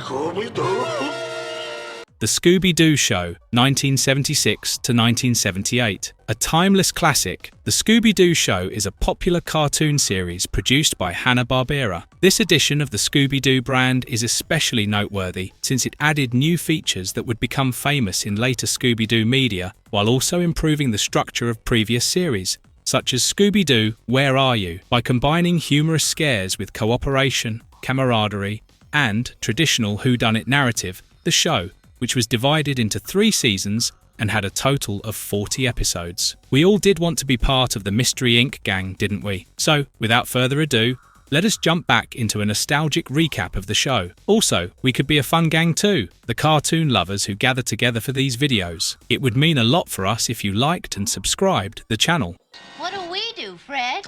Scooby Doo. The Scooby Doo Show, 1976 to 1978. A timeless classic, The Scooby Doo Show is a popular cartoon series produced by Hanna-Barbera. This edition of the Scooby Doo brand is especially noteworthy since it added new features that would become famous in later Scooby Doo media, while also improving the structure of previous series, such as Scooby Doo, Where Are You? By combining humorous scares with cooperation, camaraderie, and traditional whodunit narrative. The show, which was divided into 3 seasons and had a total of 40 episodes. We all did want to be part of the Mystery Inc. gang, didn't we? So, without further ado, let us jump back into a nostalgic recap of the show. Also, we could be a fun gang too, the cartoon lovers who gather together for these videos. It would mean a lot for us if you liked and subscribed the channel. What do we do, Fred?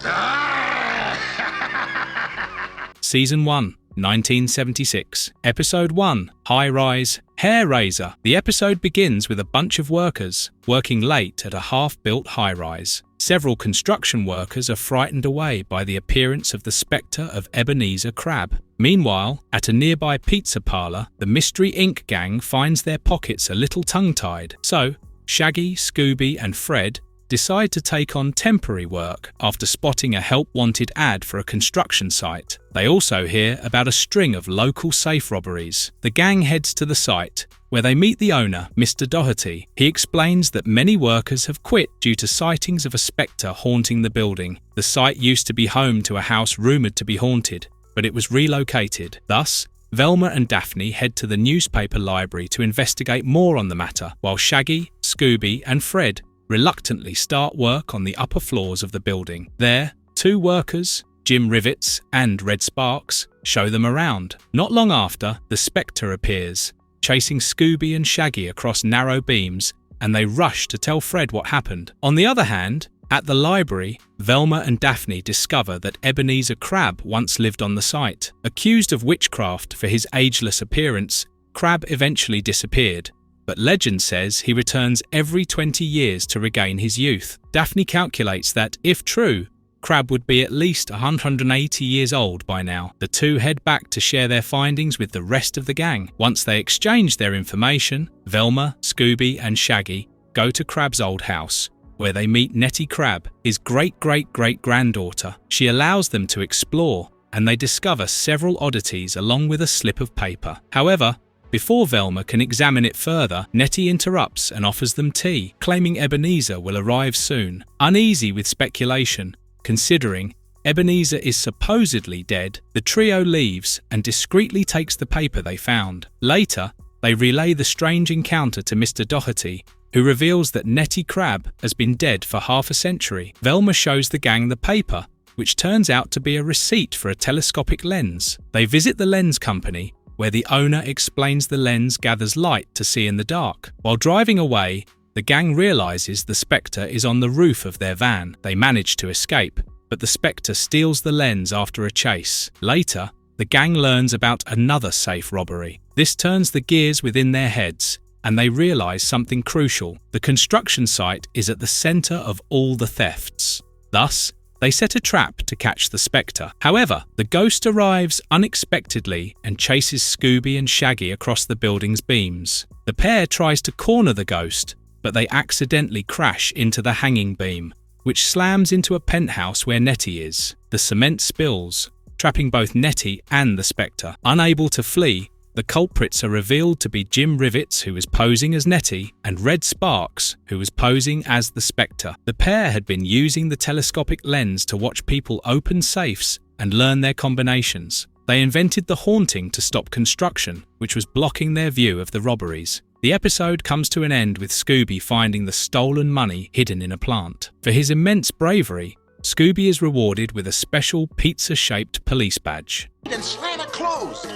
Season 1, 1976. Episode 1, Highrise, Hair Raiser. The episode begins with a bunch of workers working late at a half-built high-rise. Several construction workers are frightened away by the appearance of the spectre of Ebenezer Crab. Meanwhile, at a nearby pizza parlor, the Mystery Inc. gang finds their pockets a little tongue-tied. So, Shaggy, Scooby and Fred decide to take on temporary work after spotting a help-wanted ad for a construction site. They also hear about a string of local safe robberies. The gang heads to the site, where they meet the owner, Mr. Doherty. He explains that many workers have quit due to sightings of a spectre haunting the building. The site used to be home to a house rumoured to be haunted, but it was relocated. Thus, Velma and Daphne head to the newspaper library to investigate more on the matter, while Shaggy, Scooby and Fred reluctantly start work on the upper floors of the building. There, 2 workers, Jim Rivets and Red Sparks, show them around. Not long after, the spectre appears, chasing Scooby and Shaggy across narrow beams, and they rush to tell Fred what happened. On the other hand, at the library, Velma and Daphne discover that Ebenezer Crab once lived on the site. Accused of witchcraft for his ageless appearance, Crab eventually disappeared, but legend says he returns every 20 years to regain his youth. Daphne calculates that, if true, Crab would be at least 180 years old by now. The 2 head back to share their findings with the rest of the gang. Once they exchange their information, Velma, Scooby and Shaggy go to Crab's old house, where they meet Nettie Crab, his great-great-great-granddaughter. She allows them to explore, and they discover several oddities along with a slip of paper. However, before Velma can examine it further, Nettie interrupts and offers them tea, claiming Ebenezer will arrive soon. Uneasy with speculation, considering Ebenezer is supposedly dead, the trio leaves and discreetly takes the paper they found. Later, they relay the strange encounter to Mr. Doherty, who reveals that Nettie Crab has been dead for half a century. Velma shows the gang the paper, which turns out to be a receipt for a telescopic lens. They visit the lens company, where the owner explains the lens gathers light to see in the dark. While driving away, the gang realizes the spectre is on the roof of their van. They manage to escape, but the spectre steals the lens after a chase. Later, the gang learns about another safe robbery. This turns the gears within their heads, and they realize something crucial. The construction site is at the center of all the thefts. Thus, they set a trap to catch the spectre. However, the ghost arrives unexpectedly and chases Scooby and Shaggy across the building's beams. The pair tries to corner the ghost, but they accidentally crash into the hanging beam, which slams into a penthouse where Nettie is. The cement spills, trapping both Nettie and the spectre. Unable to flee, the culprits are revealed to be Jim Rivets, who was posing as Nettie, and Red Sparks, who was posing as the spectre. The pair had been using the telescopic lens to watch people open safes and learn their combinations. They invented the haunting to stop construction, which was blocking their view of the robberies. The episode comes to an end with Scooby finding the stolen money hidden in a plant. For his immense bravery, Scooby is rewarded with a special pizza-shaped police badge. Then slam it closed.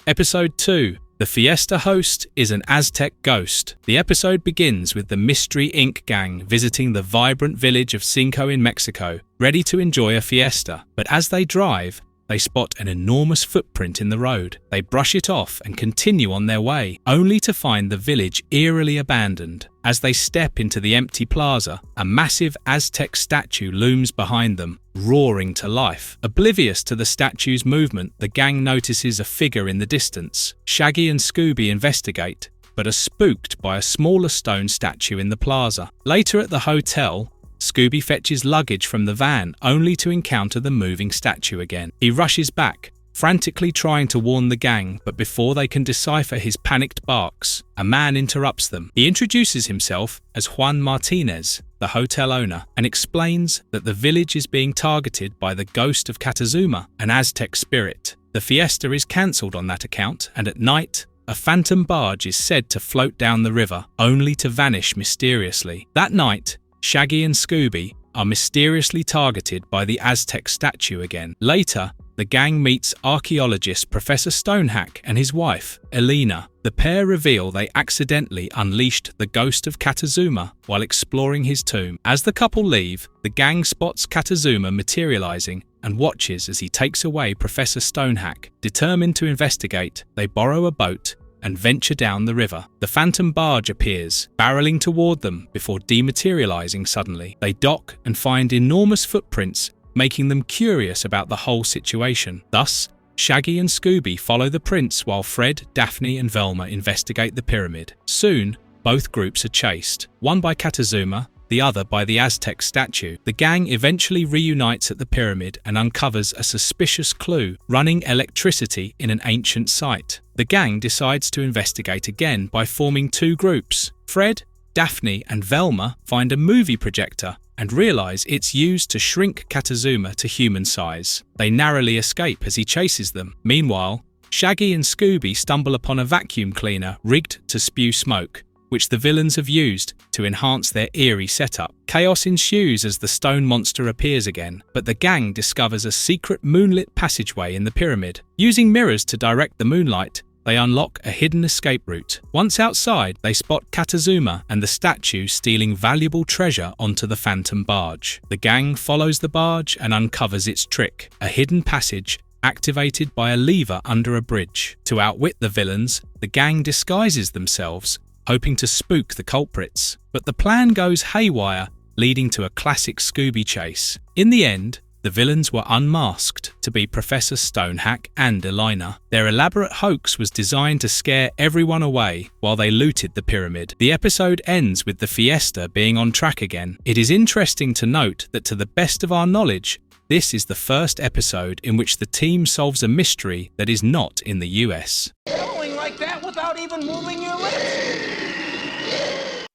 Episode 2. The Fiesta host is an Aztec ghost. The episode begins with the Mystery Inc. gang visiting the vibrant village of Cinco in Mexico, ready to enjoy a fiesta. But as they drive, they spot an enormous footprint in the road. They brush it off and continue on their way, only to find the village eerily abandoned. As they step into the empty plaza, a massive Aztec statue looms behind them, roaring to life. Oblivious to the statue's movement, the gang notices a figure in the distance. Shaggy and Scooby investigate, but are spooked by a smaller stone statue in the plaza. Later at the hotel, Scooby fetches luggage from the van only to encounter the moving statue again. He rushes back, frantically trying to warn the gang, but before they can decipher his panicked barks, a man interrupts them. He introduces himself as Juan Martinez, the hotel owner, and explains that the village is being targeted by the ghost of Catazuma, an Aztec spirit. The fiesta is cancelled on that account, and at night, a phantom barge is said to float down the river, only to vanish mysteriously. That night, Shaggy and Scooby are mysteriously targeted by the Aztec statue again. Later, the gang meets archaeologist Professor Stonehack and his wife, Elena. The pair reveal they accidentally unleashed the ghost of Catazuma while exploring his tomb. As the couple leave, the gang spots Catazuma materializing and watches as he takes away Professor Stonehack. Determined to investigate, they borrow a boat and venture down the river. The phantom barge appears, barreling toward them before dematerializing suddenly. They dock and find enormous footprints, making them curious about the whole situation. Thus, Shaggy and Scooby follow the prints while Fred, Daphne and Velma investigate the pyramid. Soon, both groups are chased, one by Catazuma, the other by the Aztec statue. The gang eventually reunites at the pyramid and uncovers a suspicious clue, running electricity in an ancient site. The gang decides to investigate again by forming two groups. Fred, Daphne and Velma find a movie projector and realize it's used to shrink Catazuma to human size. They narrowly escape as he chases them. Meanwhile, Shaggy and Scooby stumble upon a vacuum cleaner rigged to spew smoke, which the villains have used to enhance their eerie setup. Chaos ensues as the stone monster appears again, but the gang discovers a secret moonlit passageway in the pyramid. Using mirrors to direct the moonlight, they unlock a hidden escape route. Once outside, they spot Catazuma and the statue stealing valuable treasure onto the phantom barge. The gang follows the barge and uncovers its trick, a hidden passage activated by a lever under a bridge. To outwit the villains, the gang disguises themselves, hoping to spook the culprits. But the plan goes haywire, leading to a classic Scooby chase. In the end, the villains were unmasked to be Professor Stonehack and Elena. Their elaborate hoax was designed to scare everyone away while they looted the pyramid. The episode ends with the fiesta being on track again. It is interesting to note that, to the best of our knowledge, this is the first episode in which the team solves a mystery that is not in the US. Going like that without even moving your lips.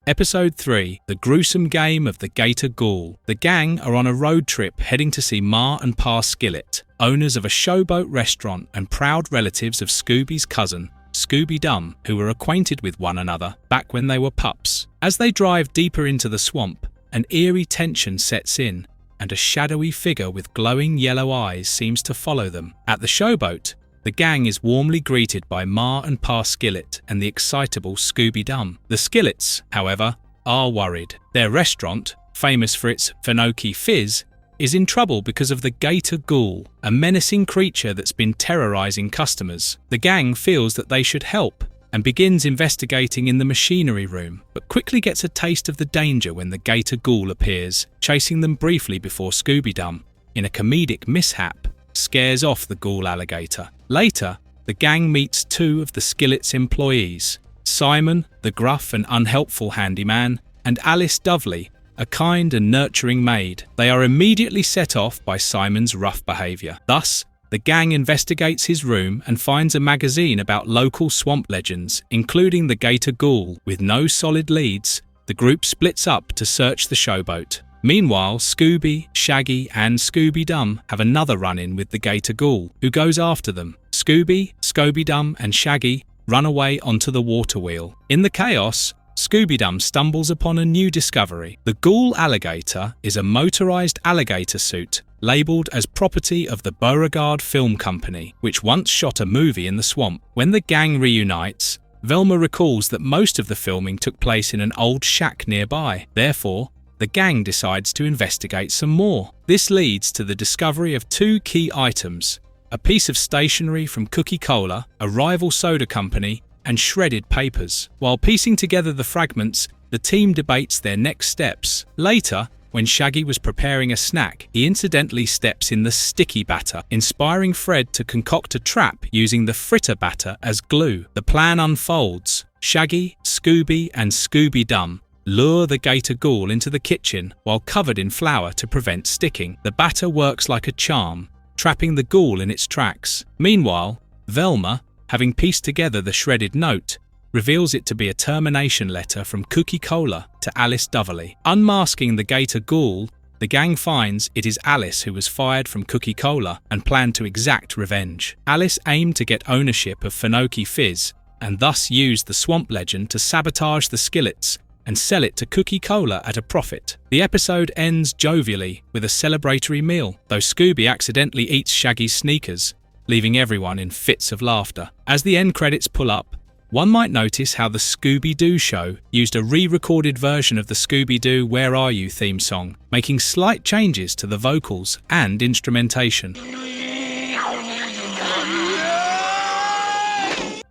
Episode 3, The Gruesome Game of the Gator Ghoul. The gang are on a road trip heading to see Ma and Pa Skillet, owners of a showboat restaurant and proud relatives of Scooby's cousin, Scooby Doo, who were acquainted with one another back when they were pups. As they drive deeper into the swamp, an eerie tension sets in, and a shadowy figure with glowing yellow eyes seems to follow them. At the showboat, the gang is warmly greeted by Ma and Pa Skillet and the excitable Scooby Doo. The Skillets, however, are worried. Their restaurant, famous for its Finoki Fizz, is in trouble because of the Gator Ghoul, a menacing creature that's been terrorizing customers. The gang feels that they should help and begins investigating in the machinery room, but quickly gets a taste of the danger when the Gator Ghoul appears, chasing them briefly before Scooby Doo, in a comedic mishap, scares off the ghoul alligator. Later, the gang meets two of the Skillet's employees, Simon, the gruff and unhelpful handyman, and Alice Dovely, a kind and nurturing maid. They are immediately set off by Simon's rough behaviour. Thus, the gang investigates his room and finds a magazine about local swamp legends, including the Gator Ghoul. With no solid leads, the group splits up to search the showboat. Meanwhile, Scooby, Shaggy and Scooby Doo have another run-in with the Gator Ghoul, who goes after them. Scooby, Scooby Doo and Shaggy run away onto the water wheel. In the chaos, Scooby Doo stumbles upon a new discovery. The ghoul alligator is a motorized alligator suit labeled as property of the Beauregard Film Company, which once shot a movie in the swamp. When the gang reunites, Velma recalls that most of the filming took place in an old shack nearby. Therefore, the gang decides to investigate some more. This leads to the discovery of two key items: a piece of stationery from Coca-Cola, a rival soda company, and shredded papers. While piecing together the fragments, the team debates their next steps. Later, when Shaggy was preparing a snack, he incidentally steps in the sticky batter, inspiring Fred to concoct a trap using the fritter batter as glue. The plan unfolds. Shaggy, Scooby, and Scooby Doo lure the Gator Ghoul into the kitchen while covered in flour to prevent sticking. The batter works like a charm, trapping the ghoul in its tracks. Meanwhile, Velma, having pieced together the shredded note, reveals it to be a termination letter from Coca-Cola to Alice Doverley. Unmasking the Gator Ghoul, the gang finds it is Alice who was fired from Coca-Cola and planned to exact revenge. Alice aimed to get ownership of Finoki Fizz and thus used the swamp legend to sabotage the skillets and sell it to Coca-Cola at a profit. The episode ends jovially with a celebratory meal, though Scooby accidentally eats Shaggy's sneakers, leaving everyone in fits of laughter. As the end credits pull up, one might notice how the Scooby Doo show used a re-recorded version of the Scooby Doo Where Are You theme song, making slight changes to the vocals and instrumentation.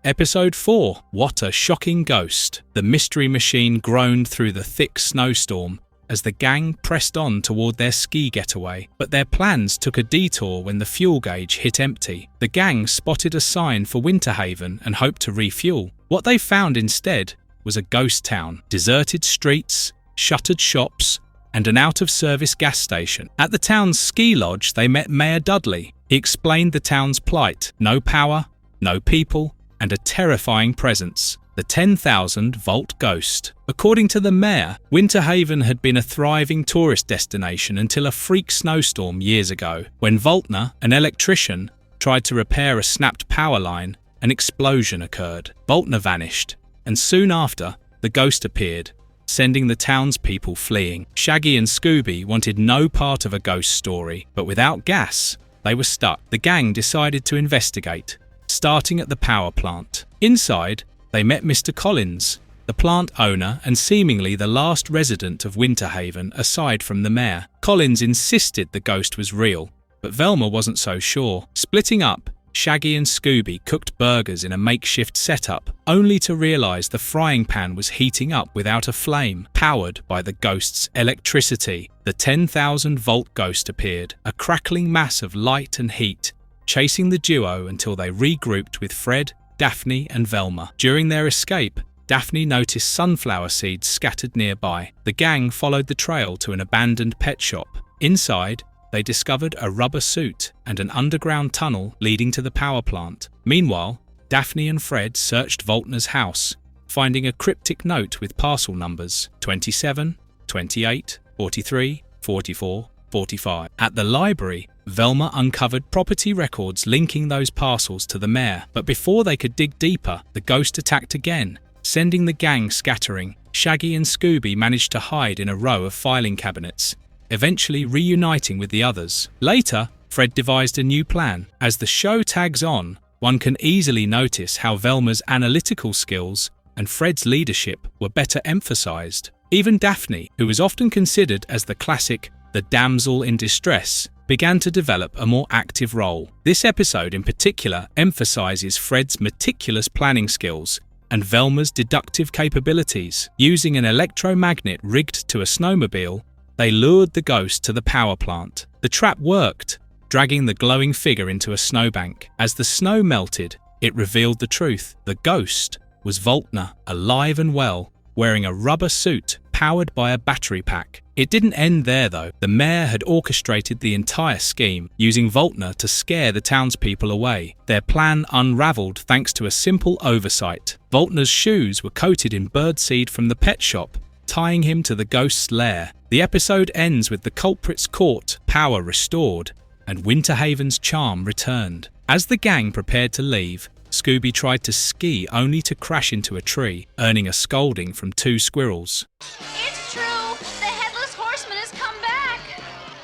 Episode 4. What a Shocking Ghost. The mystery machine groaned through the thick snowstorm as the gang pressed on toward their ski getaway, but their plans took a detour when the fuel gauge hit empty. The gang spotted a sign for Winter Haven and hoped to refuel. What they found instead was a ghost town, deserted streets, shuttered shops, and an out-of-service gas station. At the town's ski lodge, they met Mayor Dudley. He explained the town's plight: no power, no people, and a terrifying presence. The 10,000-volt ghost. According to the mayor, Winter Haven had been a thriving tourist destination until a freak snowstorm years ago. When Voltner, an electrician, tried to repair a snapped power line, an explosion occurred. Voltner vanished, and soon after, the ghost appeared, sending the townspeople fleeing. Shaggy and Scooby wanted no part of a ghost story, but without gas, they were stuck. The gang decided to investigate, starting at the power plant. Inside, they met Mr. Collins, the plant owner and seemingly the last resident of Winter Haven aside from the mayor. Collins insisted the ghost was real, but Velma wasn't so sure. Splitting up, Shaggy and Scooby cooked burgers in a makeshift setup, only to realise the frying pan was heating up without a flame, powered by the ghost's electricity. The 10,000-volt ghost appeared, a crackling mass of light and heat, chasing the duo until they regrouped with Fred, Daphne and Velma. During their escape, Daphne noticed sunflower seeds scattered nearby. The gang followed the trail to an abandoned pet shop. Inside, they discovered a rubber suit and an underground tunnel leading to the power plant. Meanwhile, Daphne and Fred searched Voltner's house, finding a cryptic note with parcel numbers 27, 28, 43, 44, 45. At the library, Velma uncovered property records linking those parcels to the mayor, but before they could dig deeper, the ghost attacked again, sending the gang scattering. Shaggy and Scooby managed to hide in a row of filing cabinets, eventually reuniting with the others. Later, Fred devised a new plan. As the show tags on, one can easily notice how Velma's analytical skills and Fred's leadership were better emphasized. Even Daphne, who was often considered as the classic the damsel in distress, began to develop a more active role. This episode in particular emphasizes Fred's meticulous planning skills and Velma's deductive capabilities. Using an electromagnet rigged to a snowmobile, they lured the ghost to the power plant. The trap worked, dragging the glowing figure into a snowbank. As the snow melted, it revealed the truth. The ghost was Voltner, alive and well, wearing a rubber suit powered by a battery pack. It didn't end there though. The mayor had orchestrated the entire scheme, using Voltner to scare the townspeople away. Their plan unraveled thanks to a simple oversight. Voltner's shoes were coated in birdseed from the pet shop, tying him to the ghost's lair. The episode ends with the culprits caught, power restored, and Winter Haven's charm returned. As the gang prepared to leave, Scooby tried to ski only to crash into a tree, earning a scolding from two squirrels. It's true! The headless horseman has come back!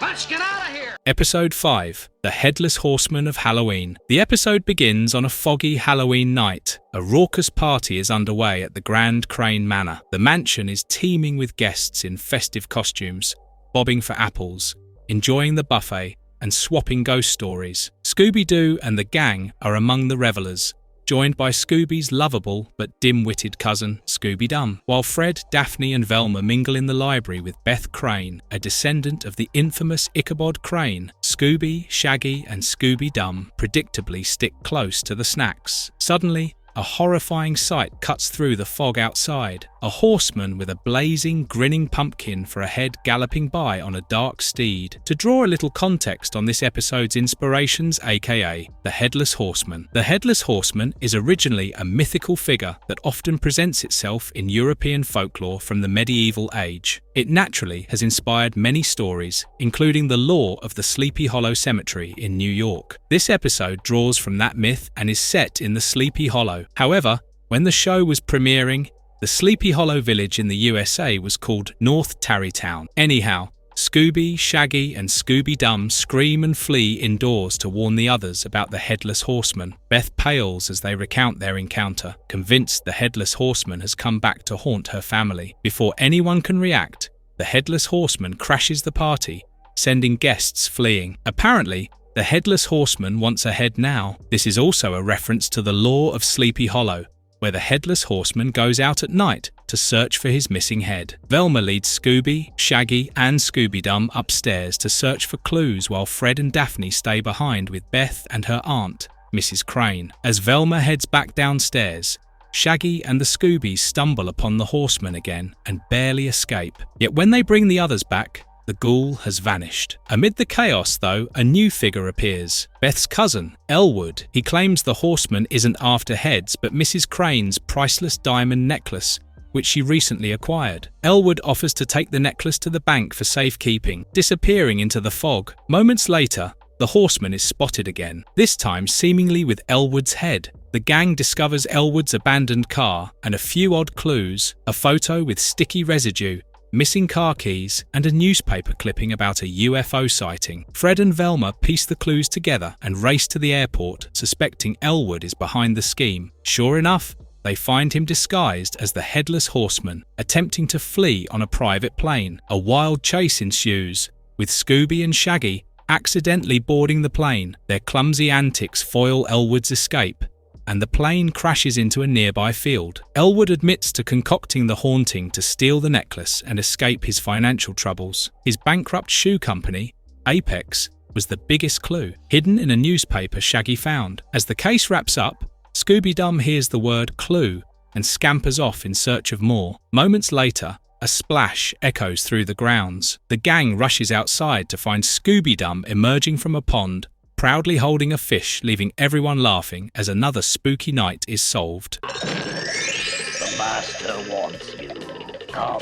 Let's get out of here! Episode 5. The Headless Horseman of Halloween. The episode begins on a foggy Halloween night. A raucous party is underway at the Grand Crane Manor. The mansion is teeming with guests in festive costumes, bobbing for apples, enjoying the buffet, and swapping ghost stories. Scooby Doo and the gang are among the revelers, joined by Scooby's lovable but dim-witted cousin, Scooby Dum, while Fred, Daphne and Velma mingle in the library with Beth Crane, a descendant of the infamous Ichabod Crane. Scooby, Shaggy and Scooby Dum predictably stick close to the snacks. Suddenly, a horrifying sight cuts through the fog outside. A horseman with a blazing, grinning pumpkin for a head galloping by on a dark steed. To draw a little context on this episode's inspirations, aka the Headless Horseman. The Headless Horseman is originally a mythical figure that often presents itself in European folklore from the medieval age. It naturally has inspired many stories, including the lore of the Sleepy Hollow Cemetery in New York. This episode draws from that myth and is set in the Sleepy Hollow. However, when the show was premiering, the Sleepy Hollow village in the USA was called North Tarrytown. Anyhow, Scooby, Shaggy and Scooby Dum scream and flee indoors to warn the others about the Headless Horseman. Beth pales as they recount their encounter, convinced the Headless Horseman has come back to haunt her family. Before anyone can react, the Headless Horseman crashes the party, sending guests fleeing. Apparently, the Headless Horseman wants a head now. This is also a reference to the lore of Sleepy Hollow, where the Headless Horseman goes out at night to search for his missing head. Velma leads Scooby, Shaggy and Scooby Dum upstairs to search for clues while Fred and Daphne stay behind with Beth and her aunt, Mrs. Crane. As Velma heads back downstairs, Shaggy and the Scoobies stumble upon the horseman again and barely escape. Yet when they bring the others back, the ghoul has vanished. Amid the chaos, though, a new figure appears. Beth's cousin, Elwood. He claims the horseman isn't after heads, but Mrs. Crane's priceless diamond necklace, which she recently acquired. Elwood offers to take the necklace to the bank for safekeeping, disappearing into the fog. Moments later, the horseman is spotted again, this time seemingly with Elwood's head. The gang discovers Elwood's abandoned car and a few odd clues, a photo with sticky residue, missing car keys, and a newspaper clipping about a UFO sighting. Fred and Velma piece the clues together and race to the airport, suspecting Elwood is behind the scheme. Sure enough, they find him disguised as the Headless Horseman, attempting to flee on a private plane. A wild chase ensues, with Scooby and Shaggy accidentally boarding the plane. Their clumsy antics foil Elwood's escape, and the plane crashes into a nearby field. Elwood admits to concocting the haunting to steal the necklace and escape his financial troubles. His bankrupt shoe company, Apex, was the biggest clue, hidden in a newspaper Shaggy found. As the case wraps up, Scooby Dum hears the word clue and scampers off in search of more. Moments later, a splash echoes through the grounds. The gang rushes outside to find Scooby Dum emerging from a pond, proudly holding a fish, leaving everyone laughing as another spooky night is solved. The master wants you. Come.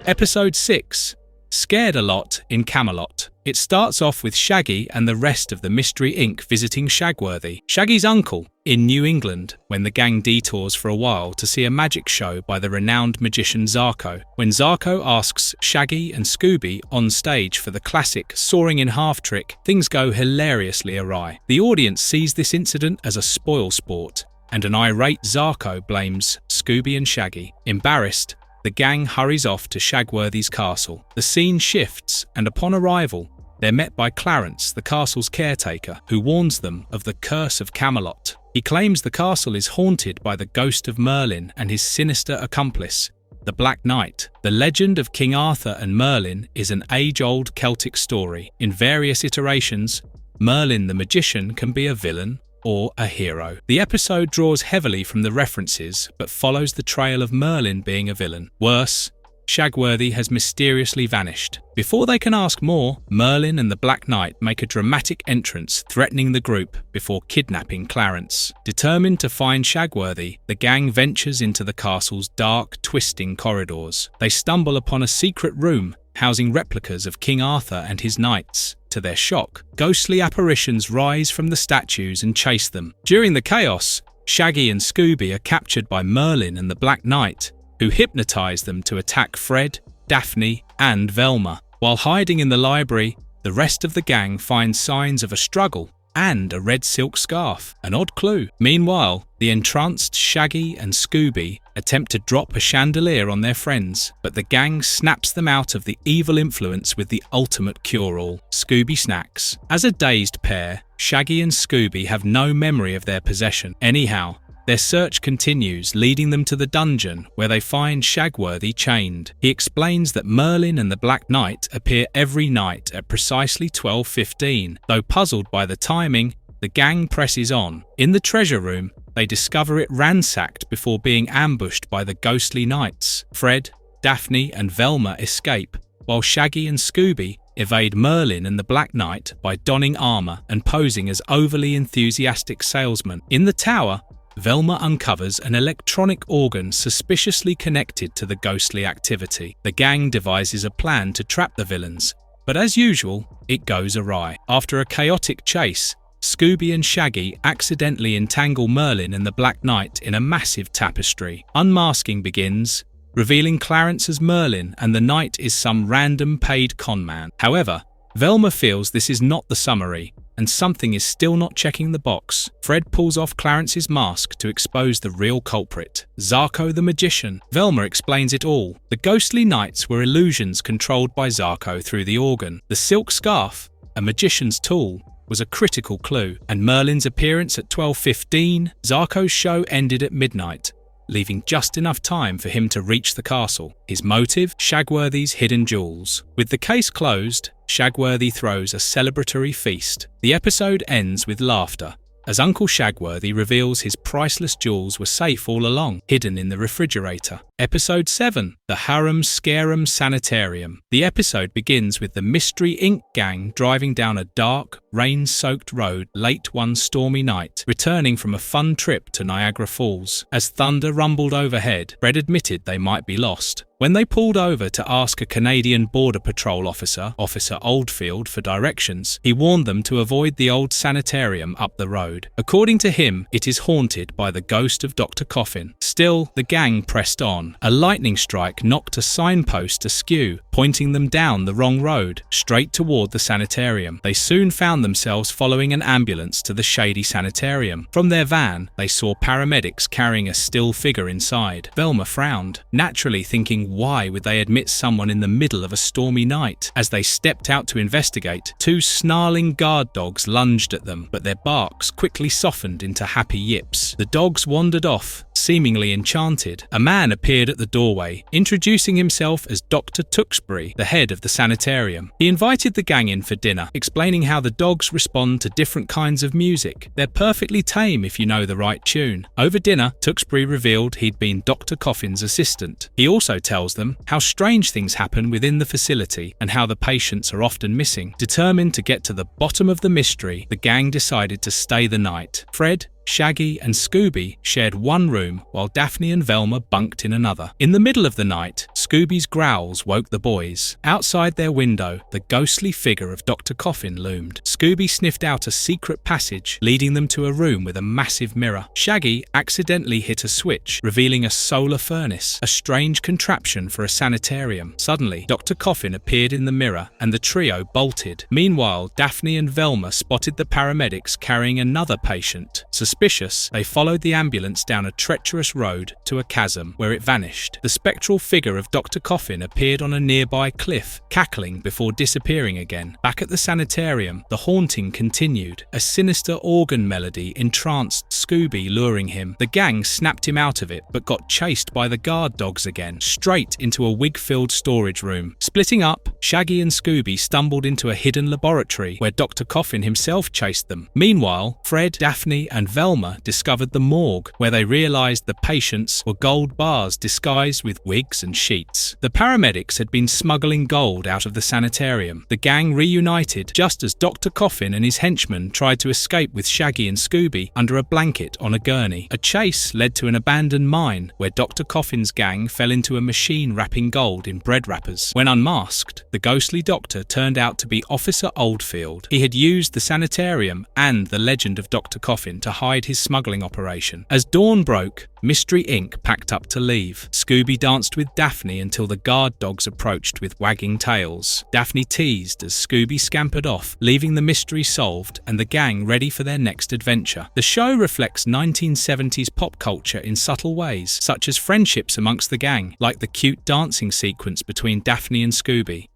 Episode 6. Scared-a-Lot in Camelot. It starts off with Shaggy and the rest of the Mystery Inc. visiting Shagworthy, Shaggy's uncle, in New England, when the gang detours for a while to see a magic show by the renowned magician Zarko. When Zarko asks Shaggy and Scooby on stage for the classic soaring in half trick, things go hilariously awry. The audience sees this incident as a spoil sport, and an irate Zarko blames Scooby and Shaggy. Embarrassed, the gang hurries off to Shagworthy's castle. The scene shifts, and upon arrival, they're met by Clarence, the castle's caretaker, who warns them of the curse of Camelot. He claims the castle is haunted by the ghost of Merlin and his sinister accomplice, the Black Knight. The legend of King Arthur and Merlin is an age-old Celtic story. In various iterations, Merlin the magician can be a villain or a hero. The episode draws heavily from the references, but follows the trail of Merlin being a villain. Worse, Shagworthy has mysteriously vanished. Before they can ask more, Merlin and the Black Knight make a dramatic entrance, threatening the group before kidnapping Clarence. Determined to find Shagworthy, the gang ventures into the castle's dark, twisting corridors. They stumble upon a secret room housing replicas of King Arthur and his knights. To their shock, ghostly apparitions rise from the statues and chase them. During the chaos, Shaggy and Scooby are captured by Merlin and the Black Knight, who hypnotize them to attack Fred, Daphne, and Velma. While hiding in the library, the rest of the gang finds signs of a struggle and a red silk scarf, an odd clue. Meanwhile, the entranced Shaggy and Scooby attempt to drop a chandelier on their friends, but the gang snaps them out of the evil influence with the ultimate cure-all, Scooby snacks. As a dazed pair, Shaggy and Scooby have no memory of their possession. Anyhow, their search continues, leading them to the dungeon where they find Shagworthy chained. He explains that Merlin and the Black Knight appear every night at precisely 12:15. Though puzzled by the timing, the gang presses on. In the treasure room, they discover it ransacked before being ambushed by the ghostly knights. Fred, Daphne and Velma escape, while Shaggy and Scooby evade Merlin and the Black Knight by donning armor and posing as overly enthusiastic salesmen. In the tower, Velma uncovers an electronic organ suspiciously connected to the ghostly activity. The gang devises a plan to trap the villains, but as usual, it goes awry. After a chaotic chase, Scooby and Shaggy accidentally entangle Merlin and the Black Knight in a massive tapestry. Unmasking begins, revealing Clarence as Merlin and the Knight is some random paid conman. However, Velma feels this is not the summary, and something is still not checking the box. Fred pulls off Clarence's mask to expose the real culprit, Zarko the magician. Velma explains it all. The ghostly knights were illusions controlled by Zarko through the organ. The silk scarf, a magician's tool, was a critical clue, and Merlin's appearance at 12:15, Zarko's show ended at midnight, leaving just enough time for him to reach the castle. His motive? Shagworthy's hidden jewels. With the case closed, Shagworthy throws a celebratory feast. The episode ends with laughter, as Uncle Shagworthy reveals his priceless jewels were safe all along, hidden in the refrigerator. Episode 7, The Harum Scarum Sanitarium. The episode begins with the Mystery Inc. gang driving down a dark, rain-soaked road late one stormy night, returning from a fun trip to Niagara Falls. As thunder rumbled overhead, Fred admitted they might be lost. When they pulled over to ask a Canadian Border Patrol officer, Officer Oldfield, for directions, he warned them to avoid the old sanitarium up the road. According to him, it is haunted by the ghost of Dr. Coffin. Still, the gang pressed on. A lightning strike knocked a signpost askew, pointing them down the wrong road, straight toward the sanitarium. They soon found themselves following an ambulance to the shady sanitarium. From their van, they saw paramedics carrying a still figure inside. Velma frowned, naturally thinking, why would they admit someone in the middle of a stormy night? As they stepped out to investigate, two snarling guard dogs lunged at them, but their barks quickly softened into happy yips. The dogs wandered off, seemingly enchanted. A man appeared at the doorway, introducing himself as Dr. Tewksbury, the head of the sanitarium. He invited the gang in for dinner, explaining how the dogs respond to different kinds of music. They're perfectly tame if you know the right tune. Over dinner, Tewksbury revealed he'd been Dr. Coffin's assistant. He also tells them how strange things happen within the facility and how the patients are often missing. Determined to get to the bottom of the mystery, the gang decided to stay the night. Fred, Shaggy and Scooby shared one room while Daphne and Velma bunked in another. In the middle of the night, Scooby's growls woke the boys. Outside their window, the ghostly figure of Dr. Coffin loomed. Scooby sniffed out a secret passage, leading them to a room with a massive mirror. Shaggy accidentally hit a switch, revealing a solar furnace, a strange contraption for a sanitarium. Suddenly, Dr. Coffin appeared in the mirror and the trio bolted. Meanwhile, Daphne and Velma spotted the paramedics carrying another patient. Suspicious, they followed the ambulance down a treacherous road to a chasm where it vanished. The spectral figure of Dr. Coffin appeared on a nearby cliff, cackling before disappearing again. Back at the sanitarium, the haunting continued. A sinister organ melody entranced Scooby, luring him. The gang snapped him out of it, but got chased by the guard dogs again, straight into a wig-filled storage room. Splitting up, Shaggy and Scooby stumbled into a hidden laboratory where Dr. Coffin himself chased them. Meanwhile, Fred, Daphne and Velma discovered the morgue, where they realized the patients were gold bars disguised with wigs and sheets. The paramedics had been smuggling gold out of the sanitarium. The gang reunited just as Dr. Coffin and his henchmen tried to escape with Shaggy and Scooby under a blanket on a gurney. A chase led to an abandoned mine, where Dr. Coffin's gang fell into a machine wrapping gold in bread wrappers. When unmasked, the ghostly doctor turned out to be Officer Oldfield. He had used the sanitarium and the legend of Dr. Coffin to hide his smuggling operation. As dawn broke, Mystery Inc. packed up to leave. Scooby danced with Daphne until the guard dogs approached with wagging tails. Daphne teased as Scooby scampered off, leaving the mystery solved and the gang ready for their next adventure. The show reflects 1970s pop culture in subtle ways, such as friendships amongst the gang, like the cute dancing sequence between Daphne and Scooby.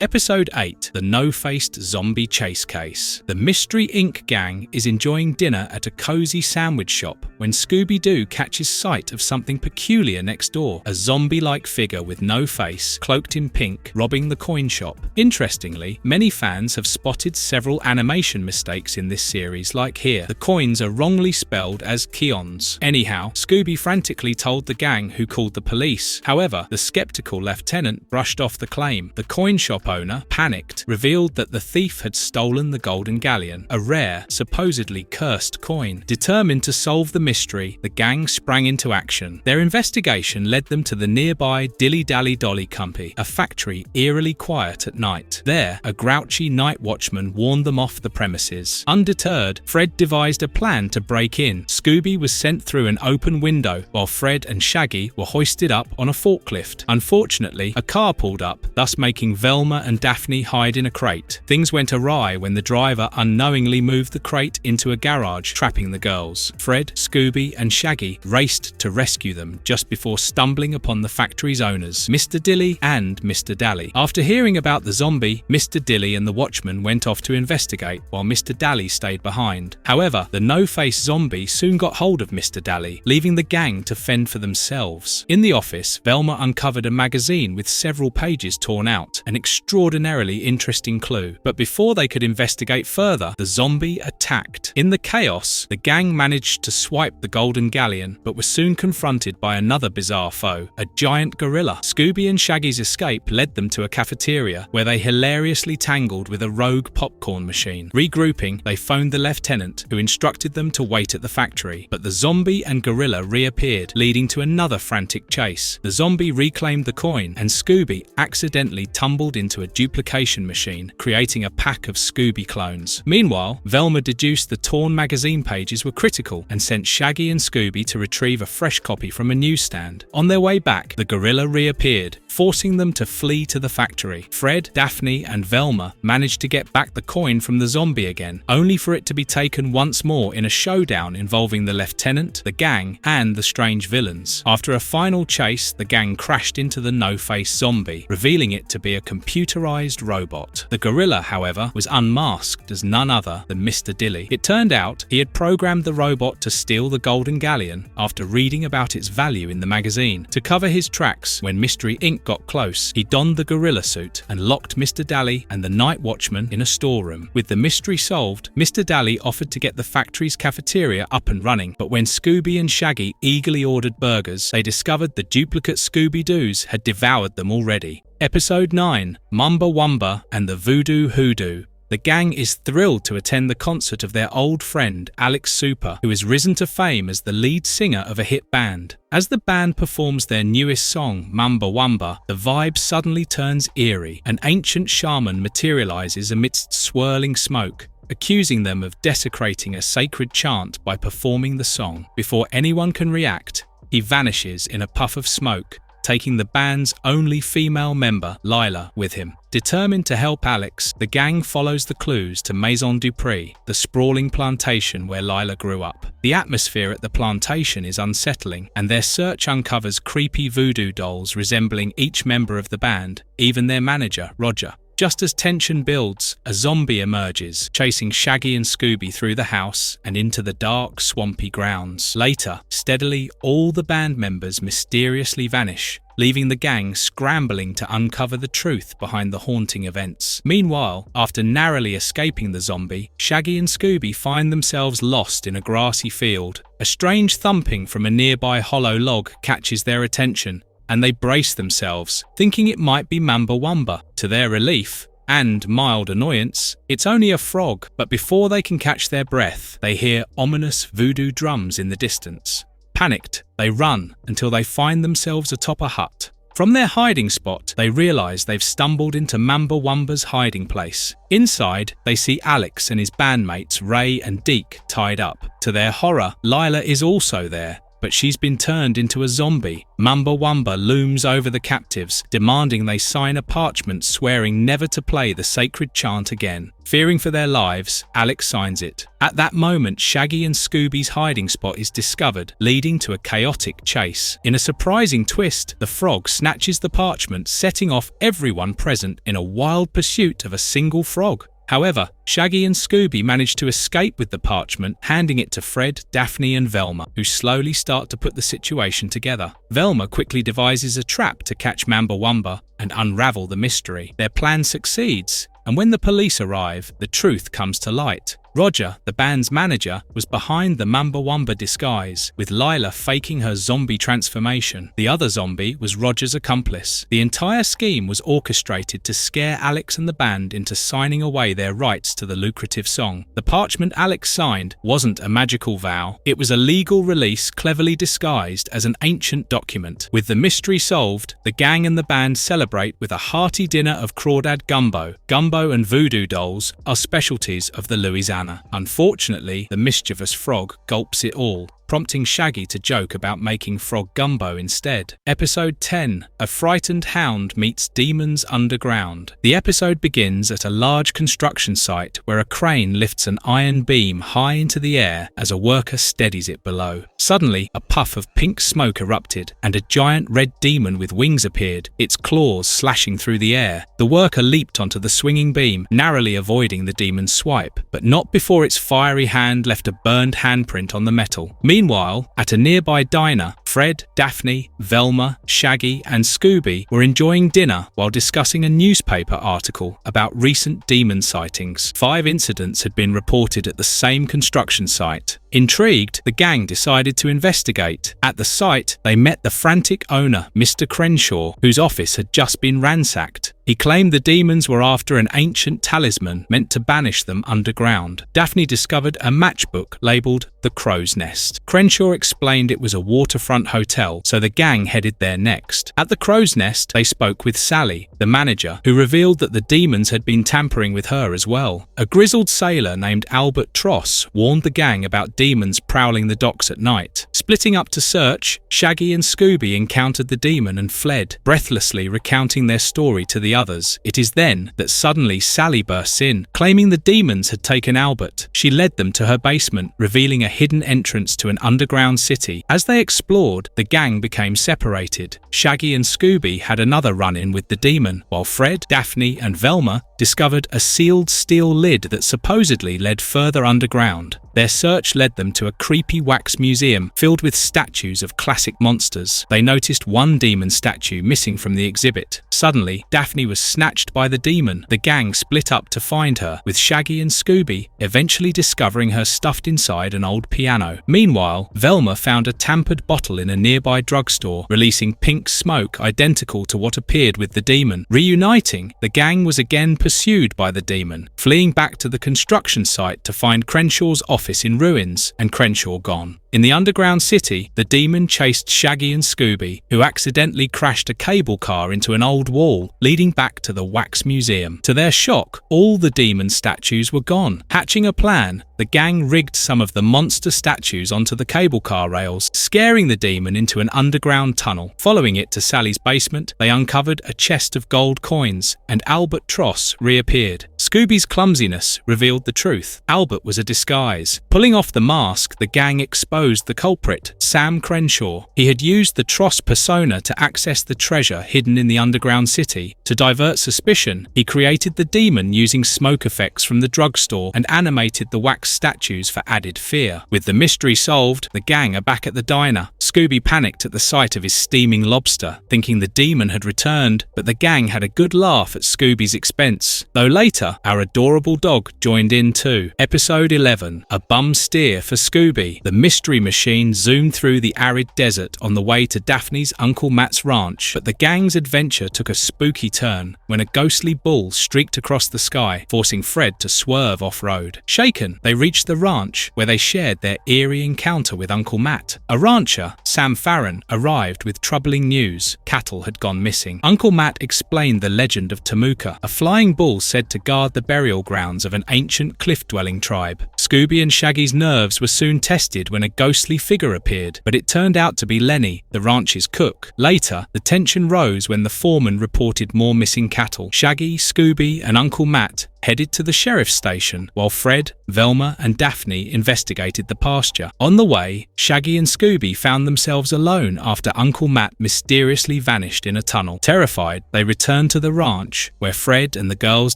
Episode 8, The No-Faced Zombie Chase Case. The Mystery Inc. gang is enjoying dinner at a cozy sandwich shop when Scooby Doo catches sight of something peculiar next door, a zombie-like figure with no face, cloaked in pink, robbing the coin shop. Interestingly, many fans have spotted several animation mistakes in this series, like here. The coins are wrongly spelled as keons. Anyhow, Scooby frantically told the gang, who called the police. However, the skeptical lieutenant brushed off the claim. The coin shop owner, panicked, revealed that the thief had stolen the golden galleon, a rare, supposedly cursed coin. Determined to solve the mystery, the gang sprang into action. Their investigation led them to the nearby Dilly Dally Dolly Company, a factory eerily quiet at night. There, a grouchy night watchman warned them off the premises. Undeterred, Fred devised a plan to break in. Scooby was sent through an open window, while Fred and Shaggy were hoisted up on a forklift. Unfortunately, a car pulled up, thus making Velma and Daphne hide in a crate. Things went awry when the driver unknowingly moved the crate into a garage, trapping the girls. Fred, Scooby, and Shaggy raced to rescue them just before stumbling upon the factory's owners, Mr. Dilly and Mr. Dally. After hearing about the zombie, Mr. Dilly and the watchman went off to investigate, while Mr. Dally stayed behind. However, the no-face zombie soon got hold of Mr. Dally, leaving the gang to fend for themselves. In the office, Velma uncovered a magazine with several pages torn out, an extraordinarily interesting clue. But before they could investigate further, the zombie attacked. In the chaos, the gang managed to swipe the golden galleon, but were soon confronted by another bizarre foe, a giant gorilla. Scooby and Shaggy's escape led them to a cafeteria, where they hilariously tangled with a rogue popcorn machine. Regrouping, they phoned the lieutenant, who instructed them to wait at the factory. But the zombie and gorilla reappeared, leading to another frantic chase. The zombie reclaimed the coin, and Scooby accidentally tumbled into a duplication machine, creating a pack of Scooby clones. Meanwhile, Velma deduced the torn magazine pages were critical and sent Shaggy and Scooby to retrieve a fresh copy from a newsstand. On their way back, the gorilla reappeared, forcing them to flee to the factory. Fred, Daphne, and Velma managed to get back the coin from the zombie again, only for it to be taken once more in a showdown involving the lieutenant, the gang, and the strange villains. After a final chase, the gang crashed into the no-face zombie, revealing it to be a computerized robot. The gorilla, however, was unmasked as none other than Mr. Dilly. It turned out he had programmed the robot to steal the golden galleon after reading about its value in the magazine. To cover his tracks, when Mystery Inc. got close, he donned the gorilla suit and locked Mr. Dally and the night watchman in a storeroom. With the mystery solved, Mr. Dally offered to get the factory's cafeteria up and running, but when Scooby and Shaggy eagerly ordered burgers, they discovered the duplicate Scooby Doos had devoured them already. Episode 9, Mamba and the Voodoo Hoodoo. The gang is thrilled to attend the concert of their old friend Alex Super, who has risen to fame as the lead singer of a hit band. As the band performs their newest song, Mamba, the vibe suddenly turns eerie. An ancient shaman materializes amidst swirling smoke, accusing them of desecrating a sacred chant by performing the song. Before anyone can react, he vanishes in a puff of smoke, taking the band's only female member, Lila, with him. Determined to help Alex, the gang follows the clues to Maison Dupree, the sprawling plantation where Lila grew up. The atmosphere at the plantation is unsettling, and their search uncovers creepy voodoo dolls resembling each member of the band, even their manager, Roger. Just as tension builds, a zombie emerges, chasing Shaggy and Scooby through the house and into the dark, swampy grounds. Later, steadily, all the band members mysteriously vanish, leaving the gang scrambling to uncover the truth behind the haunting events. Meanwhile, after narrowly escaping the zombie, Shaggy and Scooby find themselves lost in a grassy field. A strange thumping from a nearby hollow log catches their attention, and they brace themselves, thinking it might be Mamba. To their relief and mild annoyance, it's only a frog, but before they can catch their breath, they hear ominous voodoo drums in the distance. Panicked, they run until they find themselves atop a hut. From their hiding spot, they realize they've stumbled into Mamba's hiding place. Inside, they see Alex and his bandmates Ray and Deke tied up. To their horror, Lila is also there, but she's been turned into a zombie. Mamba looms over the captives, demanding they sign a parchment swearing never to play the sacred chant again. Fearing for their lives, Alex signs it. At that moment, Shaggy and Scooby's hiding spot is discovered, leading to a chaotic chase. In a surprising twist, the frog snatches the parchment, setting off everyone present in a wild pursuit of a single frog. However, Shaggy and Scooby manage to escape with the parchment, handing it to Fred, Daphne and Velma, who slowly start to put the situation together. Velma quickly devises a trap to catch Mamba and unravel the mystery. Their plan succeeds, and when the police arrive, the truth comes to light. Roger, the band's manager, was behind the Mamba disguise, with Lila faking her zombie transformation. The other zombie was Roger's accomplice. The entire scheme was orchestrated to scare Alex and the band into signing away their rights to the lucrative song. The parchment Alex signed wasn't a magical vow. It was a legal release cleverly disguised as an ancient document. With the mystery solved, the gang and the band celebrate with a hearty dinner of crawdad gumbo. Gumbo and voodoo dolls are specialties of the Louisiana. Unfortunately, the mischievous frog gulps it all, prompting Shaggy to joke about making frog gumbo instead. Episode 10, A Frightened Hound Meets Demons Underground. The episode begins at a large construction site where a crane lifts an iron beam high into the air as a worker steadies it below. Suddenly, a puff of pink smoke erupted and a giant red demon with wings appeared, its claws slashing through the air. The worker leaped onto the swinging beam, narrowly avoiding the demon's swipe, but not before its fiery hand left a burned handprint on the metal. Meanwhile, at a nearby diner, Fred, Daphne, Velma, Shaggy and Scooby were enjoying dinner while discussing a newspaper article about recent demon sightings. 5 incidents had been reported at the same construction site. Intrigued, the gang decided to investigate. At the site, they met the frantic owner, Mr. Crenshaw, whose office had just been ransacked. He claimed the demons were after an ancient talisman meant to banish them underground. Daphne discovered a matchbook labelled The Crow's Nest. Crenshaw explained it was a waterfront hotel, so the gang headed there next. At the Crow's Nest, they spoke with Sally, the manager, who revealed that the demons had been tampering with her as well. A grizzled sailor named Albert Tross warned the gang about demons prowling the docks at night. Splitting up to search, Shaggy and Scooby encountered the demon and fled, breathlessly recounting their story to the others. It is then that suddenly Sally bursts in, claiming the demons had taken Albert. She led them to her basement, revealing a hidden entrance to an underground city. As they explored, the gang became separated. Shaggy and Scooby had another run-in with the demon, while Fred, Daphne and Velma discovered a sealed steel lid that supposedly led further underground. Their search led them to a creepy wax museum filled with statues of classic monsters. They noticed one demon statue missing from the exhibit. Suddenly, Daphne was snatched by the demon. The gang split up to find her, with Shaggy and Scooby eventually discovering her stuffed inside an old piano. Meanwhile, Velma found a tampered bottle in a nearby drugstore, releasing pink smoke identical to what appeared with the demon. Reuniting, the gang was again pursued by the demon, fleeing back to the construction site to find Crenshaw's office in ruins and Crenshaw gone. In the underground city, the demon chased Shaggy and Scooby, who accidentally crashed a cable car into an old wall, leading back to the wax museum. To their shock, all the demon statues were gone. Hatching a plan, the gang rigged some of the monster statues onto the cable car rails, scaring the demon into an underground tunnel. Following it to Sally's basement, they uncovered a chest of gold coins, and Albert Tross reappeared. Scooby's clumsiness revealed the truth. Albert was a disguise. Pulling off the mask, the gang exposed the culprit, Sam Crenshaw. He had used the Tross persona to access the treasure hidden in the underground city. To divert suspicion, he created the demon using smoke effects from the drugstore and animated the wax statues for added fear. With the mystery solved, the gang are back at the diner. Scooby panicked at the sight of his steaming lobster, thinking the demon had returned, but the gang had a good laugh at Scooby's expense. Though later, our adorable dog joined in too. Episode 11, A Bum Steer For Scooby. The mystery machine zoomed through the arid desert on the way to Daphne's Uncle Matt's ranch, but the gang's adventure took a spooky turn when a ghostly bull streaked across the sky, forcing Fred to swerve off-road. Shaken, they reached the ranch, where they shared their eerie encounter with Uncle Matt. A rancher, Sam Farron arrived with troubling news. Cattle had gone missing. Uncle Matt explained the legend of Temuka, a flying bull said to guard the burial grounds of an ancient cliff-dwelling tribe. Scooby and Shaggy's nerves were soon tested when a ghostly figure appeared, but it turned out to be Lenny, the ranch's cook. Later, the tension rose when the foreman reported more missing cattle. Shaggy, Scooby, and Uncle Matt headed to the sheriff's station, while Fred, Velma, and Daphne investigated the pasture. On the way, Shaggy and Scooby found themselves alone after Uncle Matt mysteriously vanished in a tunnel. Terrified, they returned to the ranch, where Fred and the girls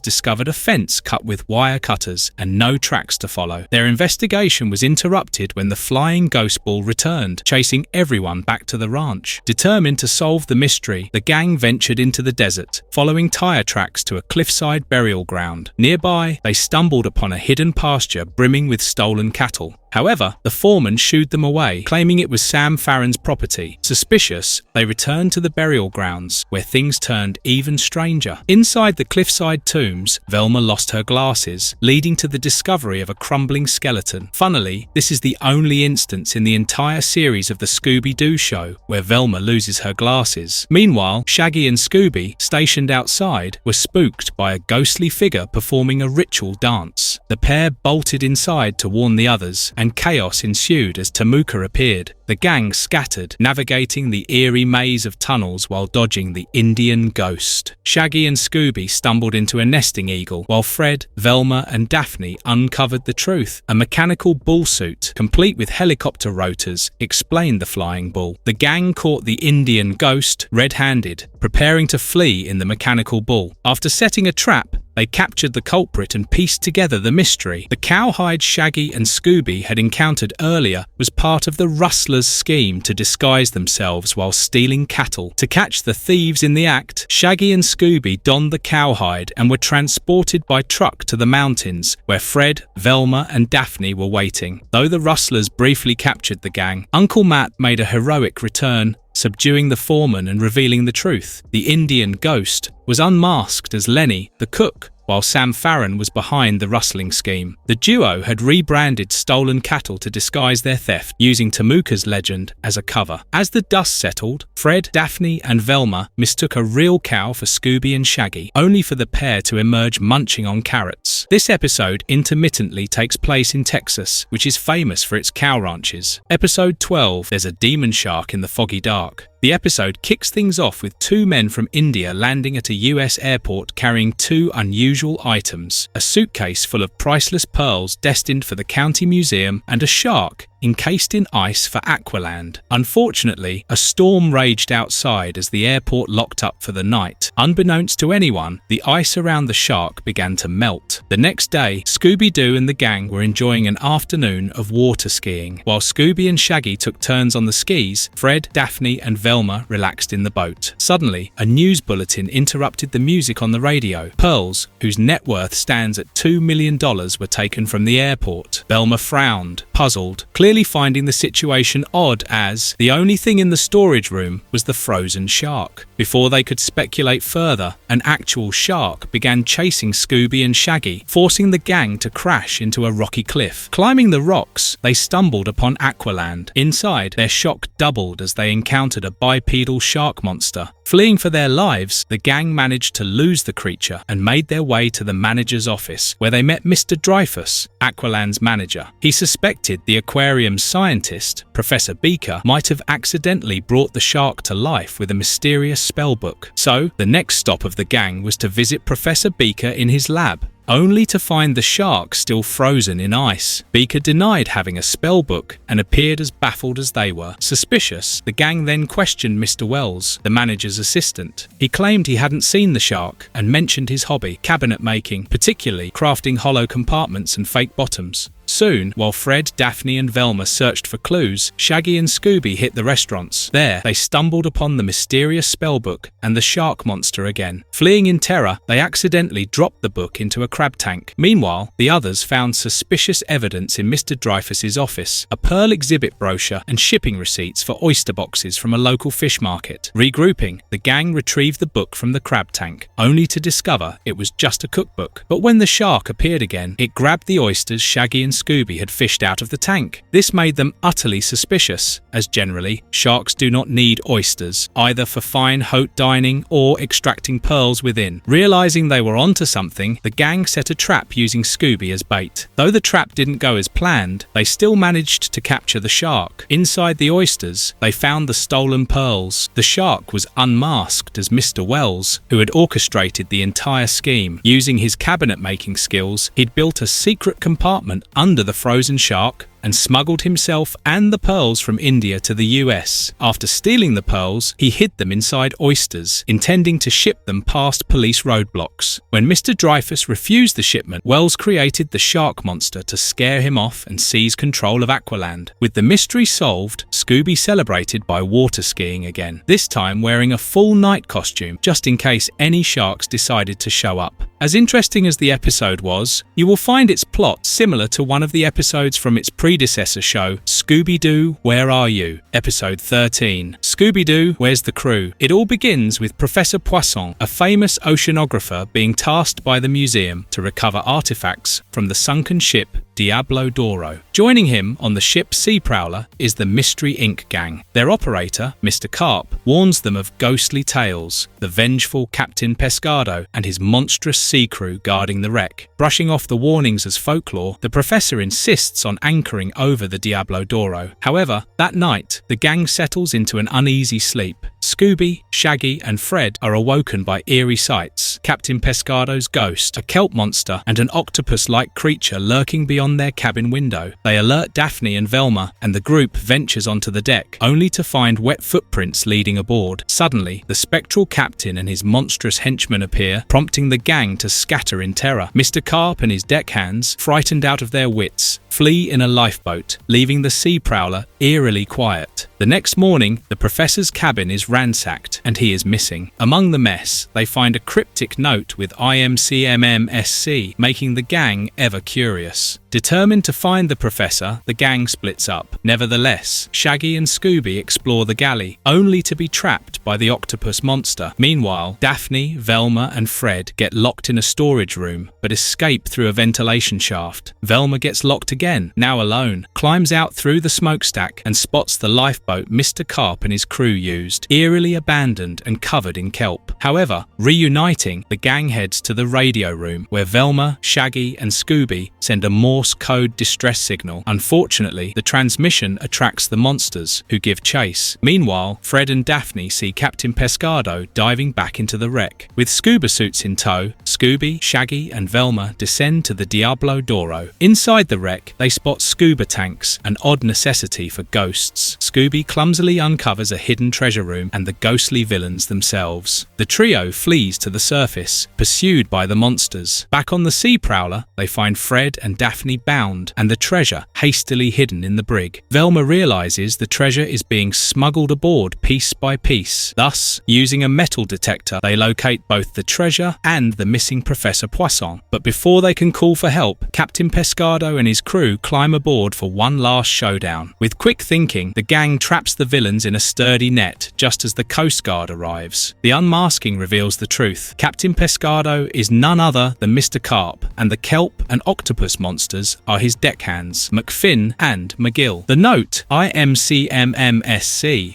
discovered a fence cut with wire cutters and no tracks to follow. Their investigation was interrupted when the flying ghost bull returned, chasing everyone back to the ranch. Determined to solve the mystery, the gang ventured into the desert, following tire tracks to a cliffside burial ground. Nearby, they stumbled upon a hidden pasture brimming with stolen cattle. However, the foreman shooed them away, claiming it was Sam Farron's property. Suspicious, they returned to the burial grounds, where things turned even stranger. Inside the cliffside tombs, Velma lost her glasses, leading to the discovery of a crumbling skeleton. Funnily, this is the only instance in the entire series of the Scooby Doo show where Velma loses her glasses. Meanwhile, Shaggy and Scooby, stationed outside, were spooked by a ghostly figure performing a ritual dance. The pair bolted inside to warn the others, and chaos ensued as Temuka appeared. The gang scattered, navigating the eerie maze of tunnels while dodging the Indian ghost. Shaggy and Scooby stumbled into a nesting eagle, while Fred, Velma, and Daphne uncovered the truth. A mechanical bull suit, complete with helicopter rotors, explained the flying bull. The gang caught the Indian ghost red-handed, preparing to flee in the mechanical bull. After setting a trap, they captured the culprit and pieced together the mystery. The cowhide Shaggy and Scooby had encountered earlier was part of the rustlers' scheme to disguise themselves while stealing cattle. To catch the thieves in the act, Shaggy and Scooby donned the cowhide and were transported by truck to the mountains, where Fred, Velma, and Daphne were waiting. Though the rustlers briefly captured the gang, Uncle Matt made a heroic return, subduing the foreman and revealing the truth. The Indian ghost was unmasked as Lenny, the cook, while Sam Farron was behind the rustling scheme. The duo had rebranded stolen cattle to disguise their theft, using Temuka's legend as a cover. As the dust settled, Fred, Daphne, and Velma mistook a real cow for Scooby and Shaggy, only for the pair to emerge munching on carrots. This episode intermittently takes place in Texas, which is famous for its cow ranches. Episode 12, There's a Demon Shark in the Foggy Dark. The episode kicks things off with two men from India landing at a US airport carrying two unusual items: a suitcase full of priceless pearls destined for the county museum and a shark encased in ice for Aqualand. Unfortunately, a storm raged outside as the airport locked up for the night. Unbeknownst to anyone, the ice around the shark began to melt. The next day, Scooby Doo and the gang were enjoying an afternoon of water skiing. While Scooby and Shaggy took turns on the skis, Fred, Daphne, and Velma relaxed in the boat. Suddenly, a news bulletin interrupted the music on the radio. Pearls, whose net worth stands at $2 million, were taken from the airport. Velma frowned, puzzled, clearly finding the situation odd as the only thing in the storage room was the frozen shark. Before they could speculate further, an actual shark began chasing Scooby and Shaggy, forcing the gang to crash into a rocky cliff. Climbing the rocks, they stumbled upon Aqualand. Inside, their shock doubled as they encountered a bipedal shark monster. Fleeing for their lives, the gang managed to lose the creature and made their way to the manager's office, where they met Mr. Dreyfus, Aqualand's manager. He suspected the aquarium's scientist, Professor Beaker, might have accidentally brought the shark to life with a mysterious spellbook. So, the next stop of the gang was to visit Professor Beaker in his lab, only to find the shark still frozen in ice. Beaker denied having a spellbook and appeared as baffled as they were. Suspicious, the gang then questioned Mr. Wells, the manager's assistant. He claimed he hadn't seen the shark and mentioned his hobby, cabinet making, particularly crafting hollow compartments and fake bottoms. Soon, while Fred, Daphne, and Velma searched for clues, Shaggy and Scooby hit the restaurants. There, they stumbled upon the mysterious spellbook and the shark monster again. Fleeing in terror, they accidentally dropped the book into a crab tank. Meanwhile, the others found suspicious evidence in Mr. Dreyfus's office: a pearl exhibit brochure and shipping receipts for oyster boxes from a local fish market. Regrouping, the gang retrieved the book from the crab tank, only to discover it was just a cookbook. But when the shark appeared again, it grabbed the oysters Shaggy and Scooby had fished out of the tank. This made them utterly suspicious, as generally, sharks do not need oysters, either for fine haute dining or extracting pearls within. Realizing they were onto something, the gang set a trap using Scooby as bait. Though the trap didn't go as planned, they still managed to capture the shark. Inside the oysters, they found the stolen pearls. The shark was unmasked as Mr. Wells, who had orchestrated the entire scheme. Using his cabinet-making skills, he'd built a secret compartment under the frozen shark and smuggled himself and the pearls from India to the US. After stealing the pearls, he hid them inside oysters, intending to ship them past police roadblocks. When Mr. Dreyfus refused the shipment, Wells created the shark monster to scare him off and seize control of Aqualand. With the mystery solved, Scooby celebrated by water skiing again, this time wearing a full night costume, just in case any sharks decided to show up. As interesting as the episode was, you will find its plot similar to one of the episodes from its predecessor show, Scooby Doo, Where Are You? Episode 13. Scooby Doo, Where's the Crew? It all begins with Professor Poisson, a famous oceanographer, being tasked by the museum to recover artifacts from the sunken ship Diablo Doro. Joining him on the ship Sea Prowler is the Mystery Inc. gang. Their operator, Mr. Carp, warns them of ghostly tales, the vengeful Captain Pescado and his monstrous sea crew guarding the wreck. Brushing off the warnings as folklore, the professor insists on anchoring over the Diablo Doro. However, that night, the gang settles into an uneasy sleep. Scooby, Shaggy and Fred are awoken by eerie sights. Captain Pescado's ghost, a kelp monster and an octopus-like creature lurking beyond their cabin window. They alert Daphne and Velma, and the group ventures onto the deck, only to find wet footprints leading aboard. Suddenly, the spectral captain and his monstrous henchmen appear, prompting the gang to scatter in terror. Mr. Carp and his deckhands, frightened out of their wits, flee in a lifeboat, leaving the Sea Prowler eerily quiet. The next morning, the professor's cabin is ransacked and he is missing. Among the mess, they find a cryptic note with IMCMMSC, making the gang ever curious. Determined to find the professor, the gang splits up. Nevertheless, Shaggy and Scooby explore the galley, only to be trapped by the octopus monster. Meanwhile, Daphne, Velma and Fred get locked in a storage room, but escape through a ventilation shaft. Velma gets locked again, now alone, climbs out through the smokestack and spots the lifeboat Mr. Carp and his crew used, eerily abandoned and covered in kelp. However, reuniting, the gang heads to the radio room, where Velma, Shaggy and Scooby send a Morse code distress signal. Unfortunately, the transmission attracts the monsters, who give chase. Meanwhile, Fred and Daphne see Captain Pescado diving back into the wreck. With scuba suits in tow, Scooby, Shaggy and Velma descend to the Diablo Doro. Inside the wreck, they spot scuba tanks, an odd necessity for ghosts. Scooby clumsily uncovers a hidden treasure room and the ghostly villains themselves. The trio flees to the surface, pursued by the monsters. Back on the Sea Prowler, they find Fred and Daphne bound and the treasure hastily hidden in the brig. Velma realizes the treasure is being smuggled aboard piece by piece. Thus, using a metal detector, they locate both the treasure and the missing Professor Poisson. But before they can call for help, Captain Pescado and his crew climb aboard for one last showdown. With quick thinking, the gang traps the villains in a sturdy net just as the Coast Guard arrives. The unmasking reveals the truth. Captain Pescado is none other than Mr. Carp, and the kelp and octopus monsters are his deckhands, McFinn and McGill. The note, IMCMMSC,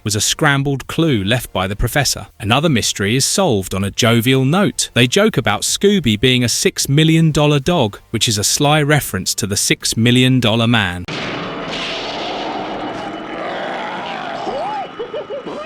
was a scrambled clue left by the professor. Another mystery is solved on a jovial note. They joke about Scooby being a $6 million dog, which is a sly reference to the $6 million man.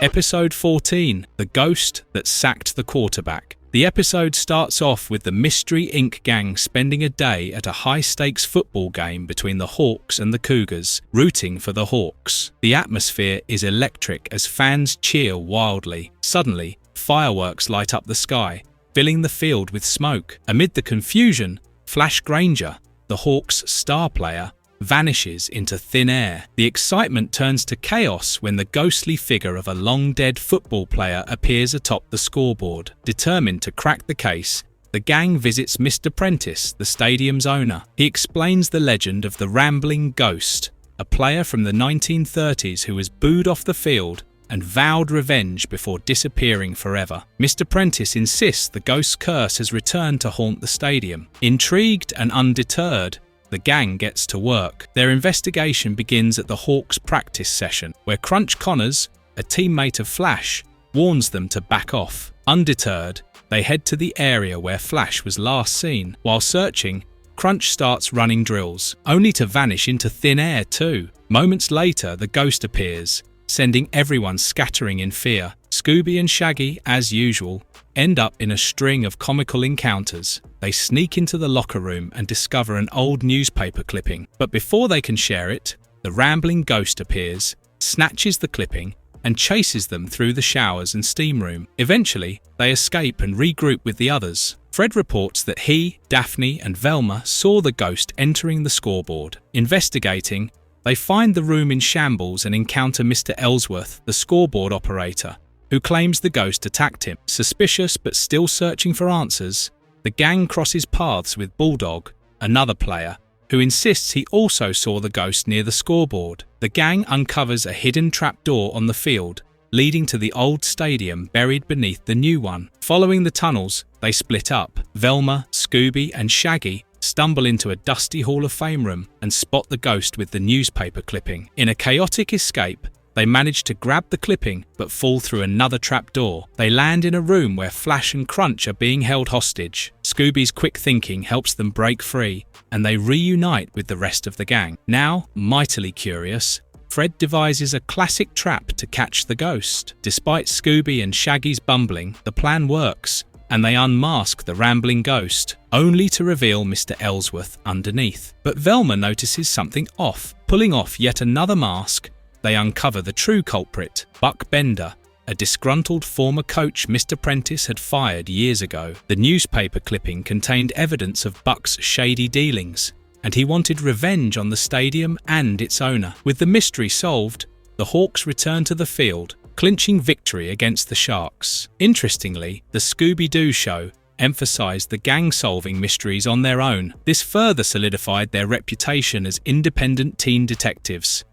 Episode 14, The Ghost That Sacked the Quarterback. The episode starts off with the Mystery Inc. gang spending a day at a high-stakes football game between the Hawks and the Cougars, rooting for the Hawks. The atmosphere is electric as fans cheer wildly. Suddenly, fireworks light up the sky, filling the field with smoke. Amid the confusion, Flash Granger, the Hawks' star player, vanishes into thin air. The excitement turns to chaos when the ghostly figure of a long-dead football player appears atop the scoreboard. Determined to crack the case, the gang visits Mr. Prentice, the stadium's owner. He explains the legend of the Rambling Ghost, a player from the 1930s who was booed off the field and vowed revenge before disappearing forever. Mr. Prentice insists the ghost's curse has returned to haunt the stadium. Intrigued and undeterred, the gang gets to work. Their investigation begins at the Hawks practice session, where Crunch Connors, a teammate of Flash, warns them to back off. Undeterred, they head to the area where Flash was last seen. While searching, Crunch starts running drills, only to vanish into thin air too. Moments later, the ghost appears, sending everyone scattering in fear. Scooby and Shaggy, as usual, end up in a string of comical encounters. They sneak into the locker room and discover an old newspaper clipping. But before they can share it, the rambling ghost appears, snatches the clipping, and chases them through the showers and steam room. Eventually, they escape and regroup with the others. Fred reports that he, Daphne, and Velma saw the ghost entering the scoreboard. Investigating, they find the room in shambles and encounter Mr. Ellsworth, the scoreboard operator, who claims the ghost attacked him. Suspicious but still searching for answers, the gang crosses paths with Bulldog, another player, who insists he also saw the ghost near the scoreboard. The gang uncovers a hidden trapdoor on the field, leading to the old stadium buried beneath the new one. Following the tunnels, they split up. Velma, Scooby, and Shaggy stumble into a dusty Hall of Fame room and spot the ghost with the newspaper clipping. In a chaotic escape, they manage to grab the clipping but fall through another trapdoor. They land in a room where Flash and Crunch are being held hostage. Scooby's quick thinking helps them break free, and they reunite with the rest of the gang. Now, mightily curious, Fred devises a classic trap to catch the ghost. Despite Scooby and Shaggy's bumbling, the plan works, and they unmask the rambling ghost, only to reveal Mr. Ellsworth underneath. But Velma notices something off. Pulling off yet another mask, they uncover the true culprit, Buck Bender, a disgruntled former coach Mr. Prentice had fired years ago. The newspaper clipping contained evidence of Buck's shady dealings, and he wanted revenge on the stadium and its owner. With the mystery solved, the Hawks return to the field, clinching victory against the Sharks. Interestingly, the Scooby Doo show emphasized the gang solving mysteries on their own. This further solidified their reputation as independent teen detectives.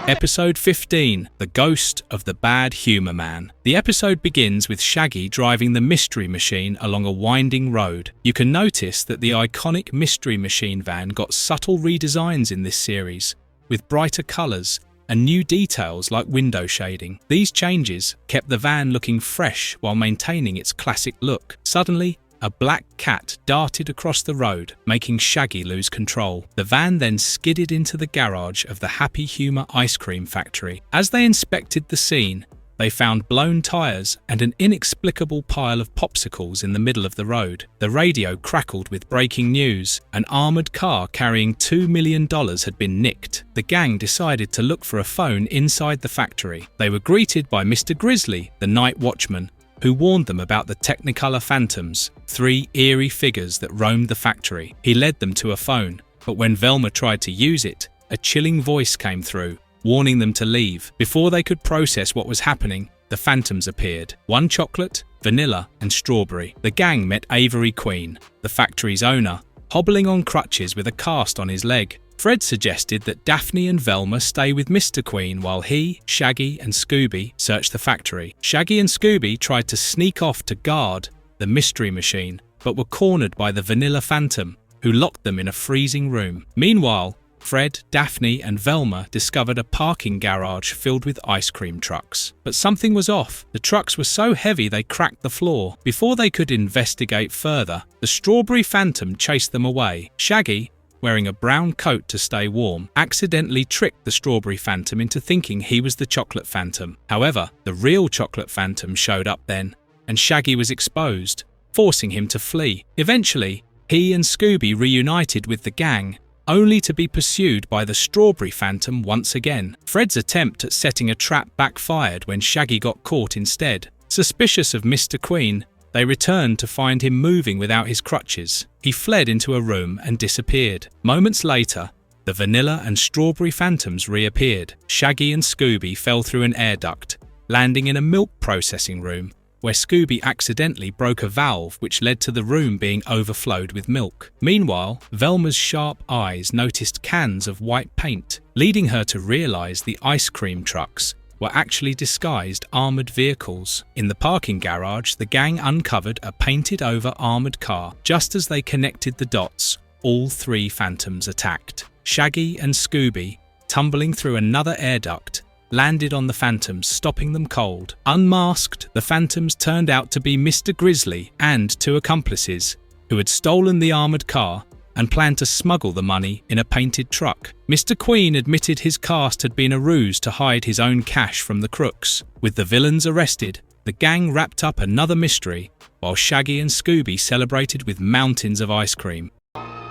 Episode 15, The Ghost of the Bad Humor Man. The episode begins with Shaggy driving the Mystery Machine along a winding road. You can notice that the iconic Mystery Machine van got subtle redesigns in this series, with brighter colours and new details like window shading. These changes kept the van looking fresh while maintaining its classic look. Suddenly, a black cat darted across the road, making Shaggy lose control. The van then skidded into the garage of the Happy Humor ice cream factory. As they inspected the scene, they found blown tyres and an inexplicable pile of popsicles in the middle of the road. The radio crackled with breaking news. An armoured car carrying $2 million had been nicked. The gang decided to look for a phone inside the factory. They were greeted by Mr. Grizzly, the night watchman, who warned them about the Technicolor Phantoms, 3 eerie figures that roamed the factory. He led them to a phone, but when Velma tried to use it, a chilling voice came through, warning them to leave. Before they could process what was happening, the Phantoms appeared. 1 chocolate, vanilla, and strawberry. The gang met Avery Queen, the factory's owner, hobbling on crutches with a cast on his leg. Fred suggested that Daphne and Velma stay with Mr. Queen while he, Shaggy, and Scooby search the factory. Shaggy and Scooby tried to sneak off to guard the Mystery Machine, but were cornered by the Vanilla Phantom, who locked them in a freezing room. Meanwhile, Fred, Daphne, and Velma discovered a parking garage filled with ice cream trucks. But something was off. The trucks were so heavy they cracked the floor. Before they could investigate further, the Strawberry Phantom chased them away. Shaggy, wearing a brown coat to stay warm, accidentally tricked the Strawberry Phantom into thinking he was the Chocolate Phantom. However, the real Chocolate Phantom showed up then, and Shaggy was exposed, forcing him to flee. Eventually, he and Scooby reunited with the gang, only to be pursued by the Strawberry Phantom once again. Fred's attempt at setting a trap backfired when Shaggy got caught instead. Suspicious of Mr. Queen, they returned to find him moving without his crutches. He fled into a room and disappeared. Moments later, the Vanilla and Strawberry Phantoms reappeared. Shaggy and Scooby fell through an air duct, landing in a milk processing room, where Scooby accidentally broke a valve which led to the room being overflowed with milk. Meanwhile, Velma's sharp eyes noticed cans of white paint, leading her to realise the ice cream trucks were actually disguised armoured vehicles. In the parking garage, the gang uncovered a painted-over armoured car. Just as they connected the dots, all three phantoms attacked. Shaggy and Scooby, tumbling through another air duct, landed on the phantoms, stopping them cold. Unmasked, the phantoms turned out to be Mr. Grizzly and two accomplices, who had stolen the armoured car and planned to smuggle the money in a painted truck. Mr. Queen admitted his cast had been a ruse to hide his own cash from the crooks. With the villains arrested, the gang wrapped up another mystery, while Shaggy and Scooby celebrated with mountains of ice cream.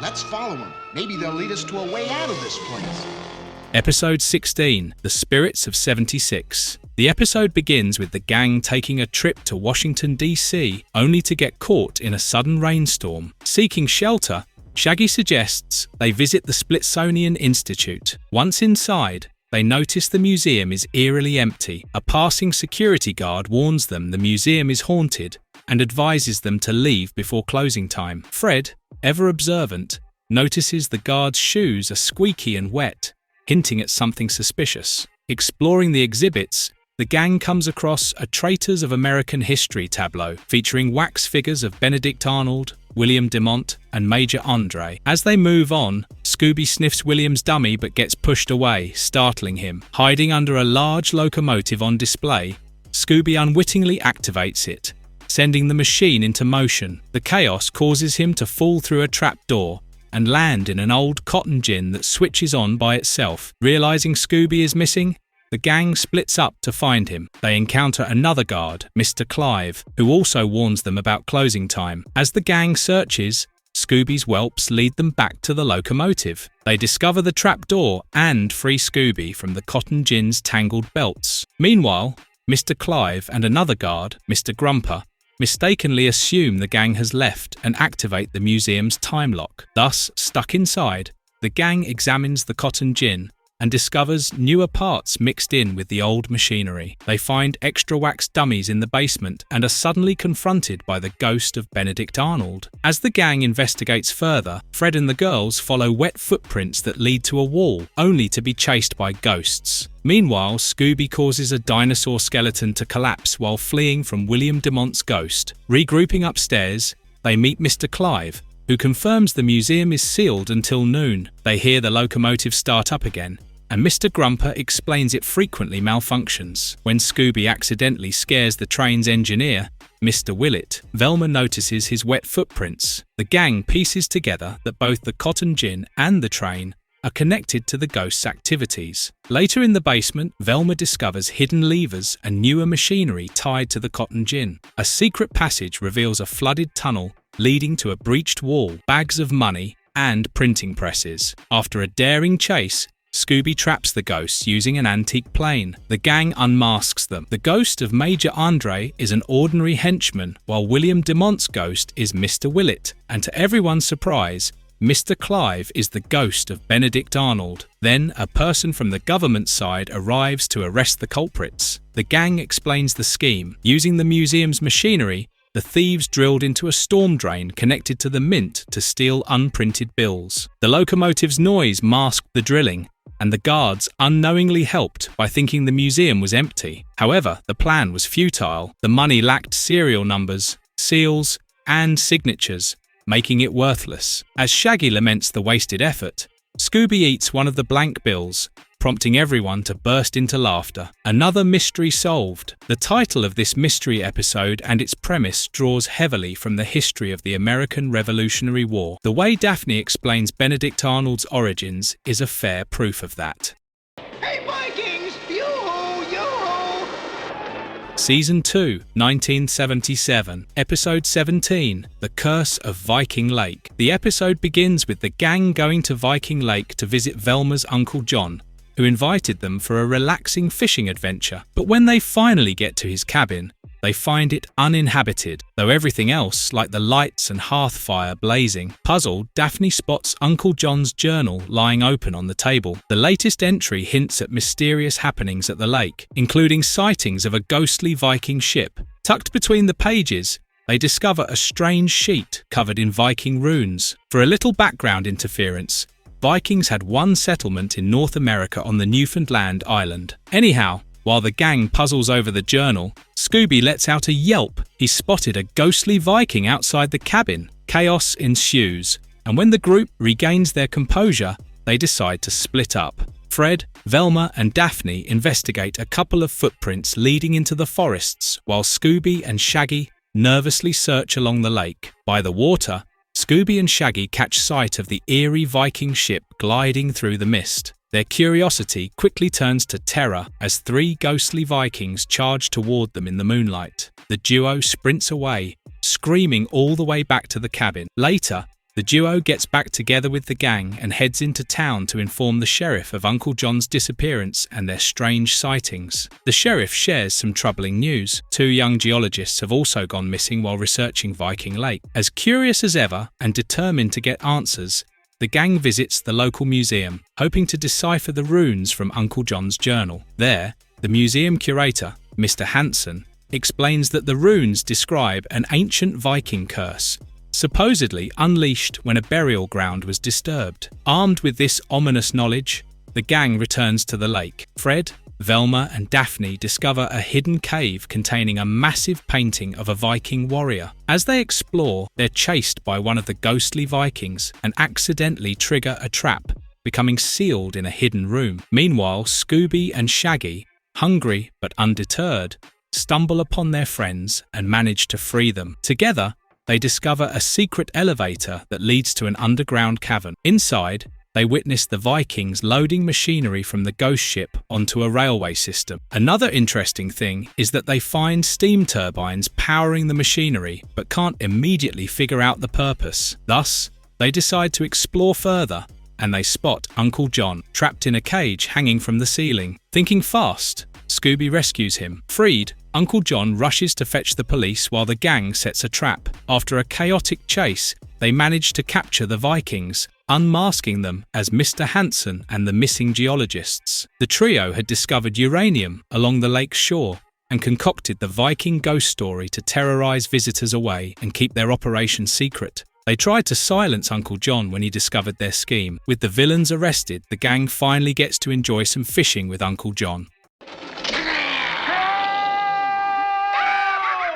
Let's follow them. Maybe they'll lead us to a way out of this place. Episode 16, The Spirits of 76. The episode begins with the gang taking a trip to Washington, D.C., only to get caught in a sudden rainstorm. Seeking shelter, Shaggy suggests they visit the Smithsonian Institute. Once inside, they notice the museum is eerily empty. A passing security guard warns them the museum is haunted and advises them to leave before closing time. Fred, ever observant, notices the guard's shoes are squeaky and wet, hinting at something suspicious. Exploring the exhibits, the gang comes across a Traitors of American History tableau featuring wax figures of Benedict Arnold, William Demont, and Major Andre. As they move on, Scooby sniffs William's dummy but gets pushed away, startling him. Hiding under a large locomotive on display, Scooby unwittingly activates it, sending the machine into motion. The chaos causes him to fall through a trapdoor and land in an old cotton gin that switches on by itself. Realizing Scooby is missing, the gang splits up to find him. They encounter another guard, Mr. Clive, who also warns them about closing time. As the gang searches, Scooby's whelps lead them back to the locomotive. They discover the trapdoor and free Scooby from the cotton gin's tangled belts. Meanwhile, Mr. Clive and another guard, Mr. Grumper, mistakenly assume the gang has left and activate the museum's time lock. Thus, stuck inside, the gang examines the cotton gin and discovers newer parts mixed in with the old machinery. They find extra wax dummies in the basement and are suddenly confronted by the ghost of Benedict Arnold. As the gang investigates further, Fred and the girls follow wet footprints that lead to a wall, only to be chased by ghosts. Meanwhile, Scooby causes a dinosaur skeleton to collapse while fleeing from William Demont's ghost. Regrouping upstairs, they meet Mr. Clive, who confirms the museum is sealed until noon. They hear the locomotive start up again, and Mr. Grumper explains it frequently malfunctions. When Scooby accidentally scares the train's engineer, Mr. Willett, Velma notices his wet footprints. The gang pieces together that both the cotton gin and the train are connected to the ghost's activities. Later in the basement, Velma discovers hidden levers and newer machinery tied to the cotton gin. A secret passage reveals a flooded tunnel leading to a breached wall, bags of money, and printing presses. After a daring chase, Scooby traps the ghosts using an antique plane. The gang unmasks them. The ghost of Major Andre is an ordinary henchman, while William Demont's ghost is Mr. Willett, and to everyone's surprise, Mr. Clive is the ghost of Benedict Arnold. Then, a person from the government side arrives to arrest the culprits. The gang explains the scheme. Using the museum's machinery, the thieves drilled into a storm drain connected to the mint to steal unprinted bills. The locomotive's noise masked the drilling, and the guards unknowingly helped by thinking the museum was empty. However, the plan was futile. The money lacked serial numbers, seals, and signatures, making it worthless. As Shaggy laments the wasted effort, Scooby eats one of the blank bills, prompting everyone to burst into laughter. Another mystery solved. The title of this mystery episode and its premise draws heavily from the history of the American Revolutionary War. The way Daphne explains Benedict Arnold's origins is a fair proof of that. Hey, Vikings! Yoo-hoo! Yoo-hoo! Season 2, 1977, Episode 17, The Curse of Viking Lake. The episode begins with the gang going to Viking Lake to visit Velma's Uncle John, who invited them for a relaxing fishing adventure. But when they finally get to his cabin, they find it uninhabited, though everything else, like the lights and hearth fire, blazing. Puzzled, Daphne spots Uncle John's journal lying open on the table. The latest entry hints at mysterious happenings at the lake, including sightings of a ghostly Viking ship. Tucked between the pages, they discover a strange sheet covered in Viking runes. For a little background interference, Vikings had one settlement in North America on the Newfoundland island. Anyhow, While the gang puzzles over the journal, Scooby lets out a yelp. He spotted a ghostly Viking outside the cabin. Chaos ensues, and when the group regains their composure, they decide to split up. Fred, Velma, and Daphne investigate a couple of footprints leading into the forests, while Scooby and Shaggy nervously search along the lake. By the water, Scooby and Shaggy catch sight of the eerie Viking ship gliding through the mist. Their curiosity quickly turns to terror as 3 ghostly Vikings charge toward them in the moonlight. The duo sprints away, screaming all the way back to the cabin. Later, the duo gets back together with the gang and heads into town to inform the sheriff of Uncle John's disappearance and their strange sightings. The sheriff shares some troubling news. 2 young geologists have also gone missing while researching Viking Lake. As curious as ever and determined to get answers, the gang visits the local museum, hoping to decipher the runes from Uncle John's journal. There, the museum curator, Mr. Hansen, explains that the runes describe an ancient Viking curse, supposedly unleashed when a burial ground was disturbed. Armed with this ominous knowledge, the gang returns to the lake. Fred, Velma, and Daphne discover a hidden cave containing a massive painting of a Viking warrior. As they explore, they're chased by one of the ghostly Vikings and accidentally trigger a trap, becoming sealed in a hidden room. Meanwhile, Scooby and Shaggy, hungry but undeterred, stumble upon their friends and manage to free them. Together, they discover a secret elevator that leads to an underground cavern. Inside, they witness the Vikings loading machinery from the ghost ship onto a railway system. Another interesting thing is that they find steam turbines powering the machinery but can't immediately figure out the purpose. Thus, they decide to explore further and they spot Uncle John trapped in a cage hanging from the ceiling. Thinking fast, Scooby rescues him. Freed, Uncle John rushes to fetch the police while the gang sets a trap. After a chaotic chase, they manage to capture the Vikings, unmasking them as Mr. Hansen and the missing geologists. The trio had discovered uranium along the lake's shore and concocted the Viking ghost story to terrorize visitors away and keep their operation secret. They tried to silence Uncle John when he discovered their scheme. With the villains arrested, the gang finally gets to enjoy some fishing with Uncle John.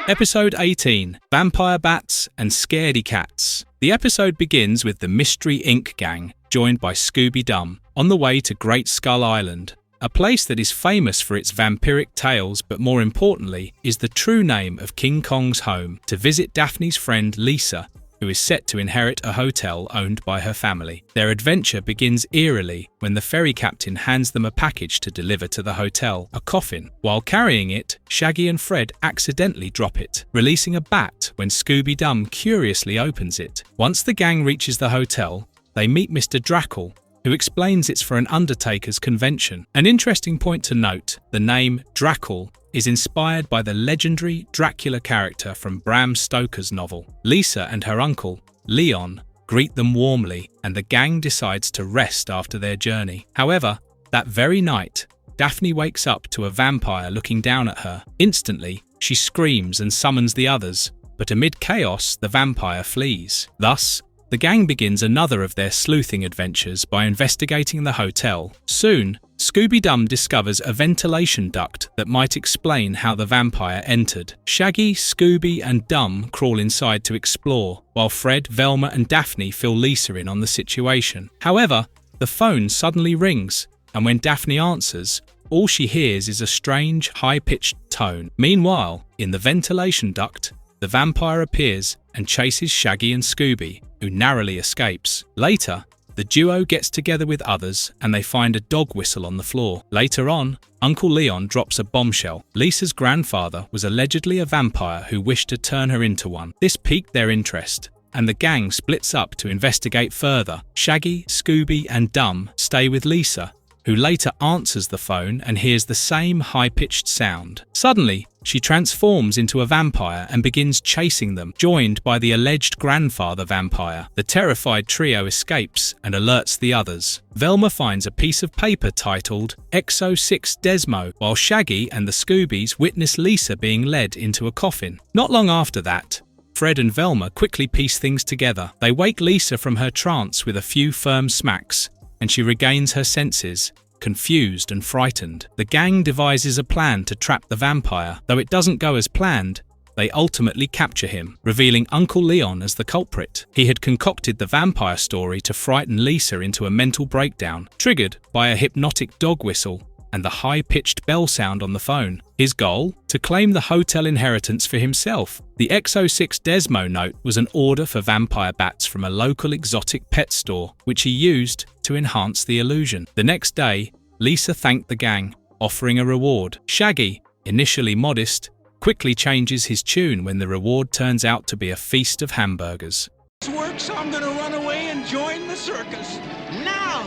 Episode 18, Vampire Bats and Scaredy Cats. The episode begins with the Mystery Inc. gang, joined by Scooby Doo, on the way to Great Skull Island, a place that is famous for its vampiric tales but more importantly is the true name of King Kong's home, to visit Daphne's friend Lisa, who is set to inherit a hotel owned by her family. Their adventure begins eerily when the ferry captain hands them a package to deliver to the hotel, a coffin. While carrying it, Shaggy and Fred accidentally drop it, releasing a bat when Scooby Doo curiously opens it. Once the gang reaches the hotel, they meet Mr. Drackle, who explains it's for an undertaker's convention. An interesting point to note, the name Drackle is inspired by the legendary Dracula character from Bram Stoker's novel. Lisa and her uncle, Leon, greet them warmly, and the gang decides to rest after their journey. However, that very night, Daphne wakes up to a vampire looking down at her. Instantly, she screams and summons the others, but amid chaos, the vampire flees. Thus, the gang begins another of their sleuthing adventures by investigating the hotel. Soon, Scooby Doo discovers a ventilation duct that might explain how the vampire entered. Shaggy, Scooby, and Dum crawl inside to explore, while Fred, Velma, and Daphne fill Lisa in on the situation. However, the phone suddenly rings, and when Daphne answers, all she hears is a strange, high-pitched tone. Meanwhile, in the ventilation duct, the vampire appears and chases Shaggy and Scooby, who narrowly escapes. Later, the duo gets together with others and they find a dog whistle on the floor. Later on, Uncle Leon drops a bombshell. Lisa's grandfather was allegedly a vampire who wished to turn her into one. This piqued their interest, and the gang splits up to investigate further. Shaggy, Scooby, and Dum stay with Lisa, who later answers the phone and hears the same high-pitched sound. Suddenly, she transforms into a vampire and begins chasing them, joined by the alleged grandfather vampire. The terrified trio escapes and alerts the others. Velma finds a piece of paper titled Exo 6 Desmo, while Shaggy and the Scoobies witness Lisa being led into a coffin. Not long after that, Fred and Velma quickly piece things together. They wake Lisa from her trance with a few firm smacks, and she regains her senses, confused and frightened. The gang devises a plan to trap the vampire. Though it doesn't go as planned, they ultimately capture him, revealing Uncle Leon as the culprit. He had concocted the vampire story to frighten Lisa into a mental breakdown, triggered by a hypnotic dog whistle and the high-pitched bell sound on the phone. His goal? To claim the hotel inheritance for himself. The XO6 Desmo note was an order for vampire bats from a local exotic pet store, which he used to enhance the illusion. The next day, Lisa thanked the gang, offering a reward. Shaggy, initially modest, quickly changes his tune when the reward turns out to be a feast of hamburgers. This works, I'm gonna run away and join the circus. Now!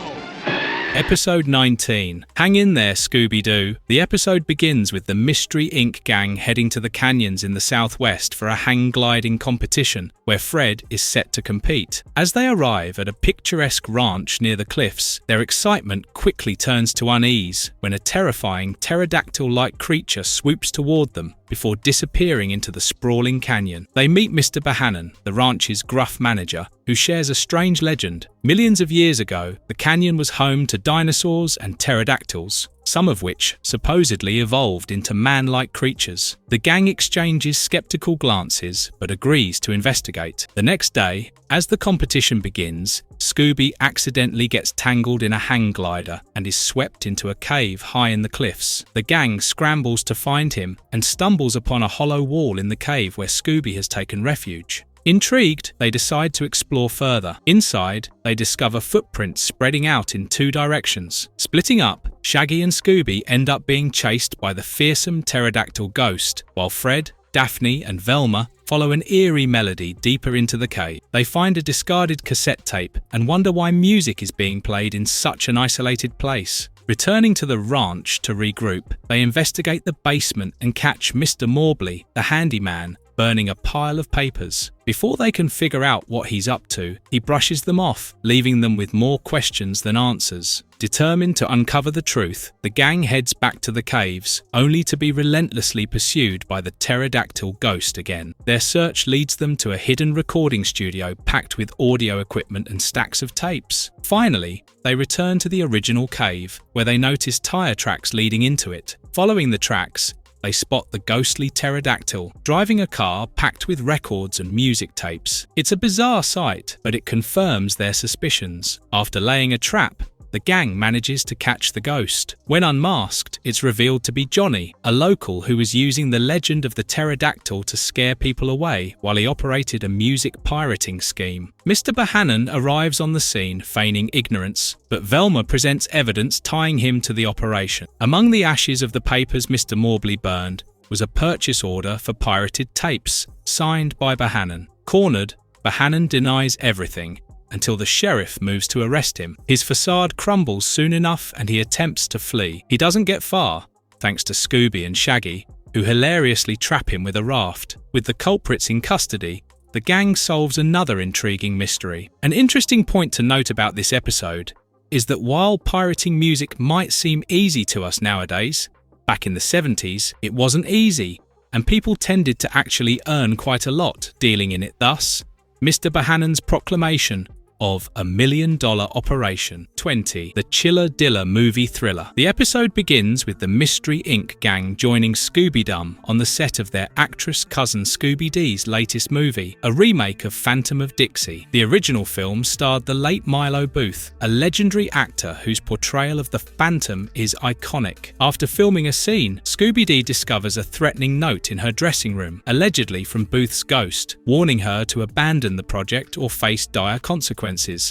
Episode 19. Hang in there, Scooby Doo. The episode begins with the Mystery Inc. gang heading to the canyons in the southwest for a hang gliding competition, where Fred is set to compete. As they arrive at a picturesque ranch near the cliffs, their excitement quickly turns to unease when a terrifying pterodactyl-like creature swoops toward them before disappearing into the sprawling canyon. They meet Mr. Bohannon, the ranch's gruff manager, who shares a strange legend. Millions of years ago, the canyon was home to dinosaurs and pterodactyls, some of which supposedly evolved into man-like creatures. The gang exchanges skeptical glances, but agrees to investigate. The next day, as the competition begins, Scooby accidentally gets tangled in a hang glider and is swept into a cave high in the cliffs. The gang scrambles to find him and stumbles upon a hollow wall in the cave where Scooby has taken refuge. Intrigued, they decide to explore further. Inside, they discover footprints spreading out in two directions. Splitting up, Shaggy and Scooby end up being chased by the fearsome pterodactyl ghost, while Fred, Daphne and Velma follow an eerie melody deeper into the cave. They find a discarded cassette tape and wonder why music is being played in such an isolated place. Returning to the ranch to regroup, they investigate the basement and catch Mr. Morbley, the handyman, burning a pile of papers. Before they can figure out what he's up to, he brushes them off, leaving them with more questions than answers. Determined to uncover the truth, the gang heads back to the caves, only to be relentlessly pursued by the pterodactyl ghost again. Their search leads them to a hidden recording studio packed with audio equipment and stacks of tapes. Finally, they return to the original cave, where they notice tire tracks leading into it. Following the tracks, they spot the ghostly pterodactyl, driving a car packed with records and music tapes. It's a bizarre sight, but it confirms their suspicions. After laying a trap, the gang manages to catch the ghost. When unmasked, it's revealed to be Johnny, a local who was using the legend of the pterodactyl to scare people away while he operated a music pirating scheme. Mr. Bohannon arrives on the scene, feigning ignorance, but Velma presents evidence tying him to the operation. Among the ashes of the papers Mr. Morbley burned was a purchase order for pirated tapes, signed by Bohannon. Cornered, Bohannon denies everything, until the sheriff moves to arrest him. His facade crumbles soon enough and he attempts to flee. He doesn't get far, thanks to Scooby and Shaggy, who hilariously trap him with a raft. With the culprits in custody, the gang solves another intriguing mystery. An interesting point to note about this episode is that while pirating music might seem easy to us nowadays, back in the 70s, it wasn't easy, and people tended to actually earn quite a lot dealing in it. Thus, Mr. Bohannon's proclamation of $1 million operation. 20. The Chiller Diller movie thriller. The episode begins with the Mystery Inc. gang joining Scooby Doo on the set of their actress cousin Scooby D's latest movie, a remake of Phantom of Dixie. The original film starred the late Milo Booth, a legendary actor whose portrayal of the Phantom is iconic. After filming a scene, Scooby Dee discovers a threatening note in her dressing room, allegedly from Booth's ghost, warning her to abandon the project or face dire consequences.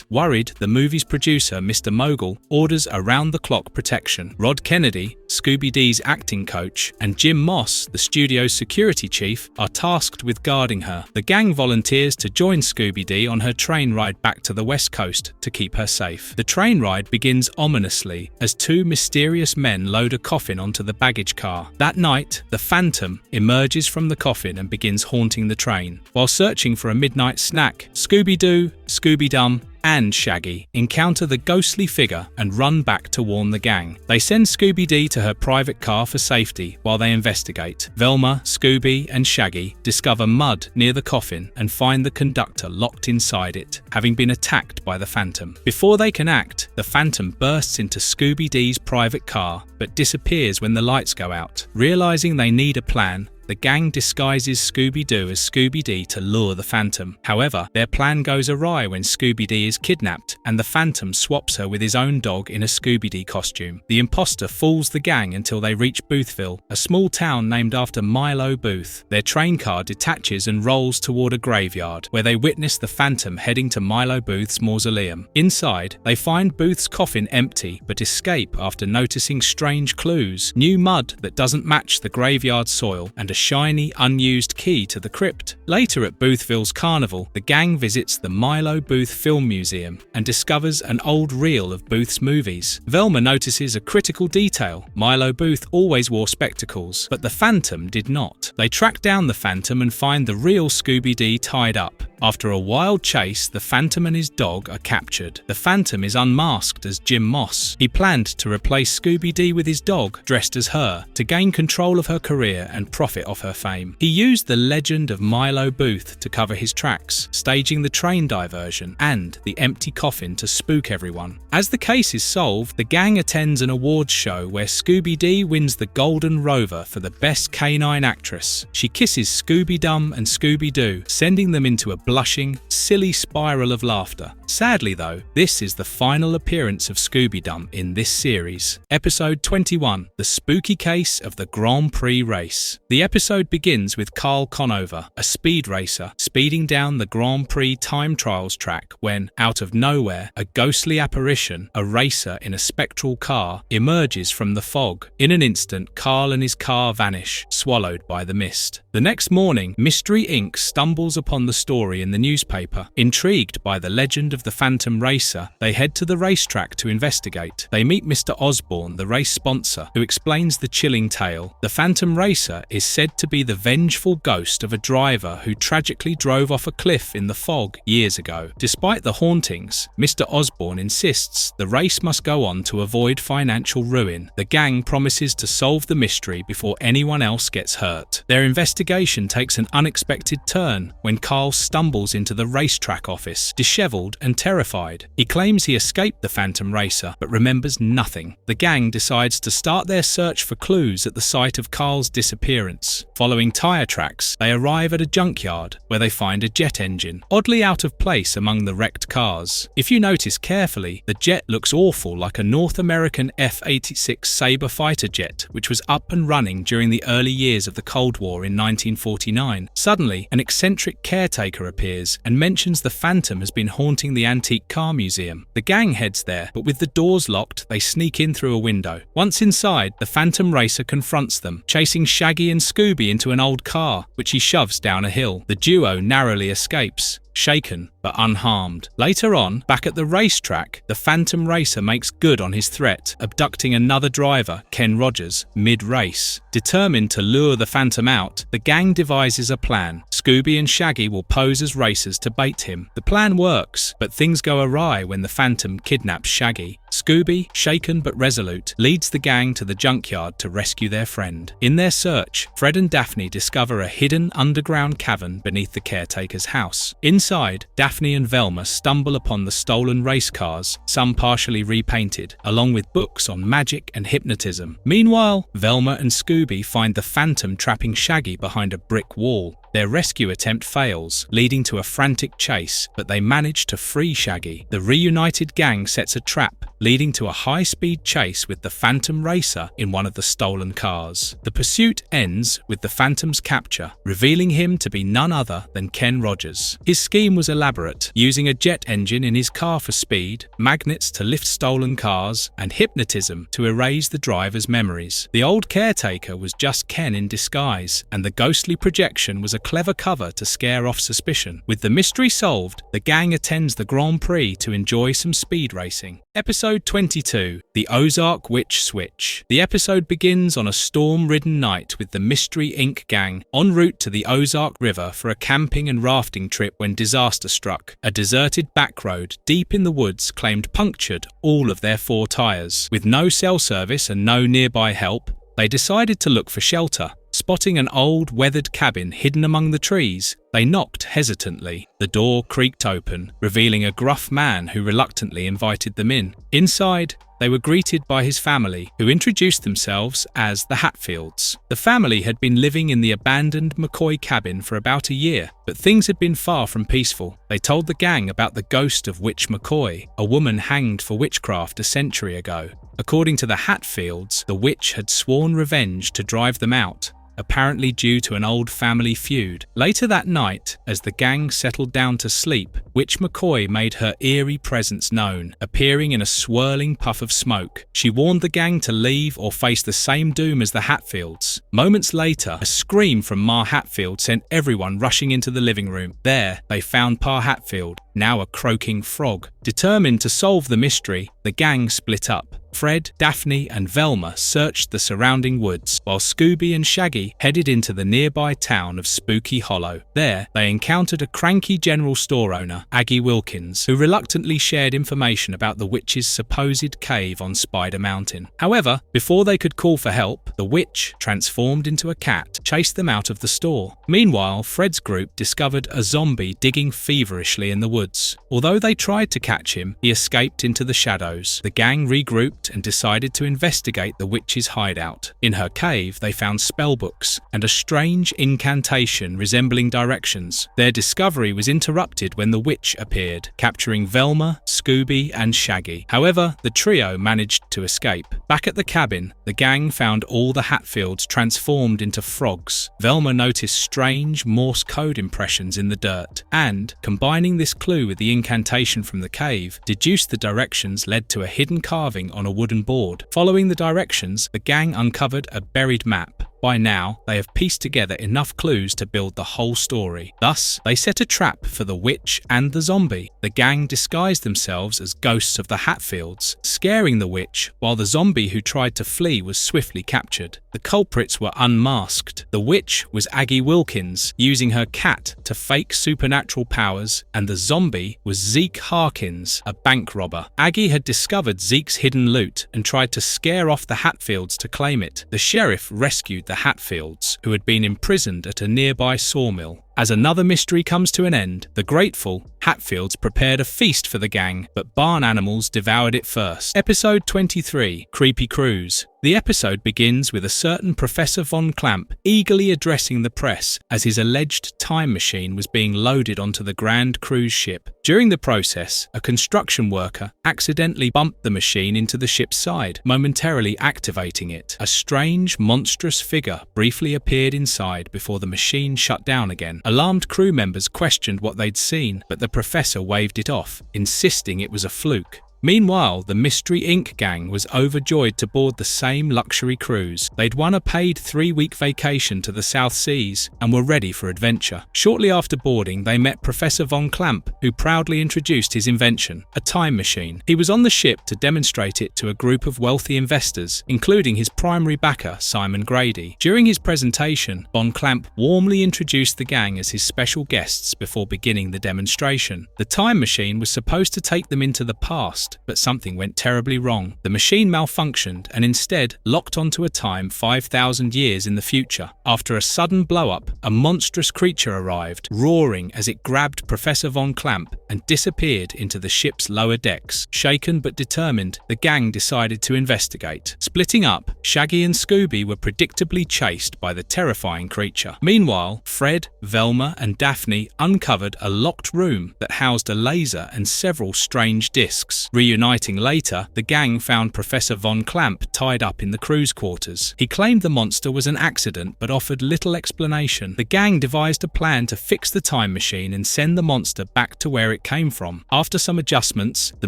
Worried, the movie's producer, Mr. Mogul, orders around-the-clock protection. Rod Kennedy, Scooby Dee's acting coach, and Jim Moss, the studio's security chief, are tasked with guarding her. The gang volunteers to join Scooby Dee on her train ride back to the West Coast to keep her safe. The train ride begins ominously as two mysterious men load a coffin onto the baggage car. That night, the Phantom emerges from the coffin and begins haunting the train. While searching for a midnight snack, Scooby Doo, Scooby Dum, and Shaggy encounter the ghostly figure and run back to warn the gang. They send Scooby-Doo to her private car for safety while they investigate. Velma, Scooby, and Shaggy discover mud near the coffin and find the conductor locked inside it, having been attacked by the Phantom. Before they can act, the Phantom bursts into Scooby-Doo's private car but disappears when the lights go out. Realizing they need a plan, the gang disguises Scooby-Doo as Scooby-Doo to lure the Phantom. However, their plan goes awry when Scooby-Doo is kidnapped and the Phantom swaps her with his own dog in a Scooby-Doo costume. The imposter fools the gang until they reach Boothville, a small town named after Milo Booth. Their train car detaches and rolls toward a graveyard, where they witness the Phantom heading to Milo Booth's mausoleum. Inside, they find Booth's coffin empty but escape after noticing strange clues, new mud that doesn't match the graveyard soil, and a shiny, unused key to the crypt. Later at Boothville's carnival, the gang visits the Milo Booth Film Museum and discovers an old reel of Booth's movies. Velma notices a critical detail. Milo Booth always wore spectacles, but the Phantom did not. They track down the Phantom and find the real Scooby-Doo tied up. After a wild chase, the Phantom and his dog are captured. The Phantom is unmasked as Jim Moss. He planned to replace Scooby-Doo with his dog, dressed as her, to gain control of her career and profit off her fame. He used the legend of Milo Booth to cover his tracks, staging the train diversion and the empty coffin to spook everyone. As the case is solved, the gang attends an awards show where Scooby-Doo wins the Golden Rover for the best canine actress. She kisses Scooby-Dum and Scooby-Doo, sending them into a blushing, silly spiral of laughter. Sadly though, this is the final appearance of Scooby-Dum in this series. Episode 21, The Spooky Case of the Grand Prix Race. The episode begins with Carl Conover, a speed racer, speeding down the Grand Prix time trials track when, out of nowhere, a ghostly apparition, a racer in a spectral car, emerges from the fog. In an instant, Carl and his car vanish, swallowed by the mist. The next morning, Mystery Inc. stumbles upon the story in the newspaper. Intrigued by the legend of the Phantom Racer, they head to the racetrack to investigate. They meet Mr. Osborne, the race sponsor, who explains the chilling tale. The Phantom Racer is said to be the vengeful ghost of a driver who tragically drove off a cliff in the fog years ago. Despite the hauntings, Mr. Osborne insists the race must go on to avoid financial ruin. The gang promises to solve the mystery before anyone else gets hurt. Their investigation takes an unexpected turn when Carl stumbles into the racetrack office, disheveled and terrified. He claims he escaped the Phantom Racer, but remembers nothing. The gang decides to start their search for clues at the site of Carl's disappearance. Following tire tracks, they arrive at a junkyard where they find a jet engine, oddly out of place among the wrecked cars. If you notice carefully, the jet looks awful like a North American F-86 Sabre fighter jet, which was up and running during the early years of the Cold War in 1949. Suddenly, an eccentric caretaker appears and mentions the Phantom has been haunting the antique car museum. The gang heads there, but with the doors locked, they sneak in through a window. Once inside, the Phantom Racer confronts them, chasing Shaggy and Scooby into an old car, which he shoves down a hill. The duo narrowly escapes, shaken but unharmed. Later on, back at the racetrack, the Phantom Racer makes good on his threat, abducting another driver, Ken Rogers, mid-race. Determined to lure the Phantom out, the gang devises a plan. Scooby and Shaggy will pose as racers to bait him. The plan works, but things go awry when the Phantom kidnaps Shaggy. Scooby, shaken but resolute, leads the gang to the junkyard to rescue their friend. In their search, Fred and Daphne discover a hidden underground cavern beneath the caretaker's house. Inside, Daphne and Velma stumble upon the stolen race cars, some partially repainted, along with books on magic and hypnotism. Meanwhile, Velma and Scooby find the Phantom trapping Shaggy behind a brick wall. Their rescue attempt fails, leading to a frantic chase, but they manage to free Shaggy. The reunited gang sets a trap, leading to a high-speed chase with the Phantom Racer in one of the stolen cars. The pursuit ends with the Phantom's capture, revealing him to be none other than Ken Rogers. His scheme was elaborate, using a jet engine in his car for speed, magnets to lift stolen cars, and hypnotism to erase the driver's memories. The old caretaker was just Ken in disguise, and the ghostly projection was a clever cover to scare off suspicion. With the mystery solved, the gang attends the Grand Prix to enjoy some speed racing. Episode Episode 22, The Ozark Witch Switch. The episode begins on a storm-ridden night with the Mystery Inc. gang en route to the Ozark River for a camping and rafting trip when disaster struck. A deserted back road deep in the woods claimed punctured all of their 4 tires. With no cell service and no nearby help, they decided to look for shelter. Spotting an old, weathered cabin hidden among the trees, they knocked hesitantly. The door creaked open, revealing a gruff man who reluctantly invited them in. Inside, they were greeted by his family, who introduced themselves as the Hatfields. The family had been living in the abandoned McCoy cabin for about a year, but things had been far from peaceful. They told the gang about the ghost of Witch McCoy, a woman hanged for witchcraft a century ago. According to the Hatfields, the witch had sworn revenge to drive them out, apparently due to an old family feud. Later that night, as the gang settled down to sleep, Witch McCoy made her eerie presence known, appearing in a swirling puff of smoke. She warned the gang to leave or face the same doom as the Hatfields. Moments later, a scream from Ma Hatfield sent everyone rushing into the living room. There, they found Pa Hatfield, now a croaking frog. Determined to solve the mystery, the gang split up. Fred, Daphne and Velma searched the surrounding woods, while Scooby and Shaggy headed into the nearby town of Spooky Hollow. There, they encountered a cranky general store owner, Aggie Wilkins, who reluctantly shared information about the witch's supposed cave on Spider Mountain. However, before they could call for help, the witch, transformed into a cat, chased them out of the store. Meanwhile, Fred's group discovered a zombie digging feverishly in the woods. Although they tried to catch him, he escaped into the shadows. The gang regrouped and decided to investigate the witch's hideout. In her cave, they found spellbooks and a strange incantation resembling directions. Their discovery was interrupted when the witch appeared, capturing Velma, Scooby, and Shaggy. However, the trio managed to escape. Back at the cabin, the gang found all the Hatfields transformed into frogs. Velma noticed strange Morse code impressions in the dirt, and, combining this clue with the incantation from the cave, deduced the directions led to a hidden carving on a wooden board. Following the directions, the gang uncovered a buried map. By now, they have pieced together enough clues to build the whole story. Thus, they set a trap for the witch and the zombie. The gang disguised themselves as ghosts of the Hatfields, scaring the witch, while the zombie who tried to flee was swiftly captured. The culprits were unmasked. The witch was Aggie Wilkins, using her cat to fake supernatural powers, and the zombie was Zeke Harkins, a bank robber. Aggie had discovered Zeke's hidden loot and tried to scare off the Hatfields to claim it. The sheriff rescued the Hatfields, who had been imprisoned at a nearby sawmill. As another mystery comes to an end, the grateful Hatfields prepared a feast for the gang, but barn animals devoured it first. Episode 23, Creepy Cruise. The episode begins with a certain Professor Von Clamp eagerly addressing the press as his alleged time machine was being loaded onto the grand cruise ship. During the process, a construction worker accidentally bumped the machine into the ship's side, momentarily activating it. A strange, monstrous figure briefly appeared inside before the machine shut down again. Alarmed crew members questioned what they'd seen, but the professor waved it off, insisting it was a fluke. Meanwhile, the Mystery Inc. gang was overjoyed to board the same luxury cruise. They'd won a paid 3-week vacation to the South Seas and were ready for adventure. Shortly after boarding, they met Professor Von Clamp, who proudly introduced his invention, a time machine. He was on the ship to demonstrate it to a group of wealthy investors, including his primary backer, Simon Grady. During his presentation, Von Clamp warmly introduced the gang as his special guests before beginning the demonstration. The time machine was supposed to take them into the past, but something went terribly wrong. The machine malfunctioned and instead locked onto a time 5,000 years in the future. After a sudden blow-up, a monstrous creature arrived, roaring as it grabbed Professor Von Clamp and disappeared into the ship's lower decks. Shaken but determined, the gang decided to investigate. Splitting up, Shaggy and Scooby were predictably chased by the terrifying creature. Meanwhile, Fred, Velma and Daphne uncovered a locked room that housed a laser and several strange discs. Reuniting later, the gang found Professor Von Clamp tied up in the crew's quarters. He claimed the monster was an accident but offered little explanation. The gang devised a plan to fix the time machine and send the monster back to where it came from. After some adjustments, the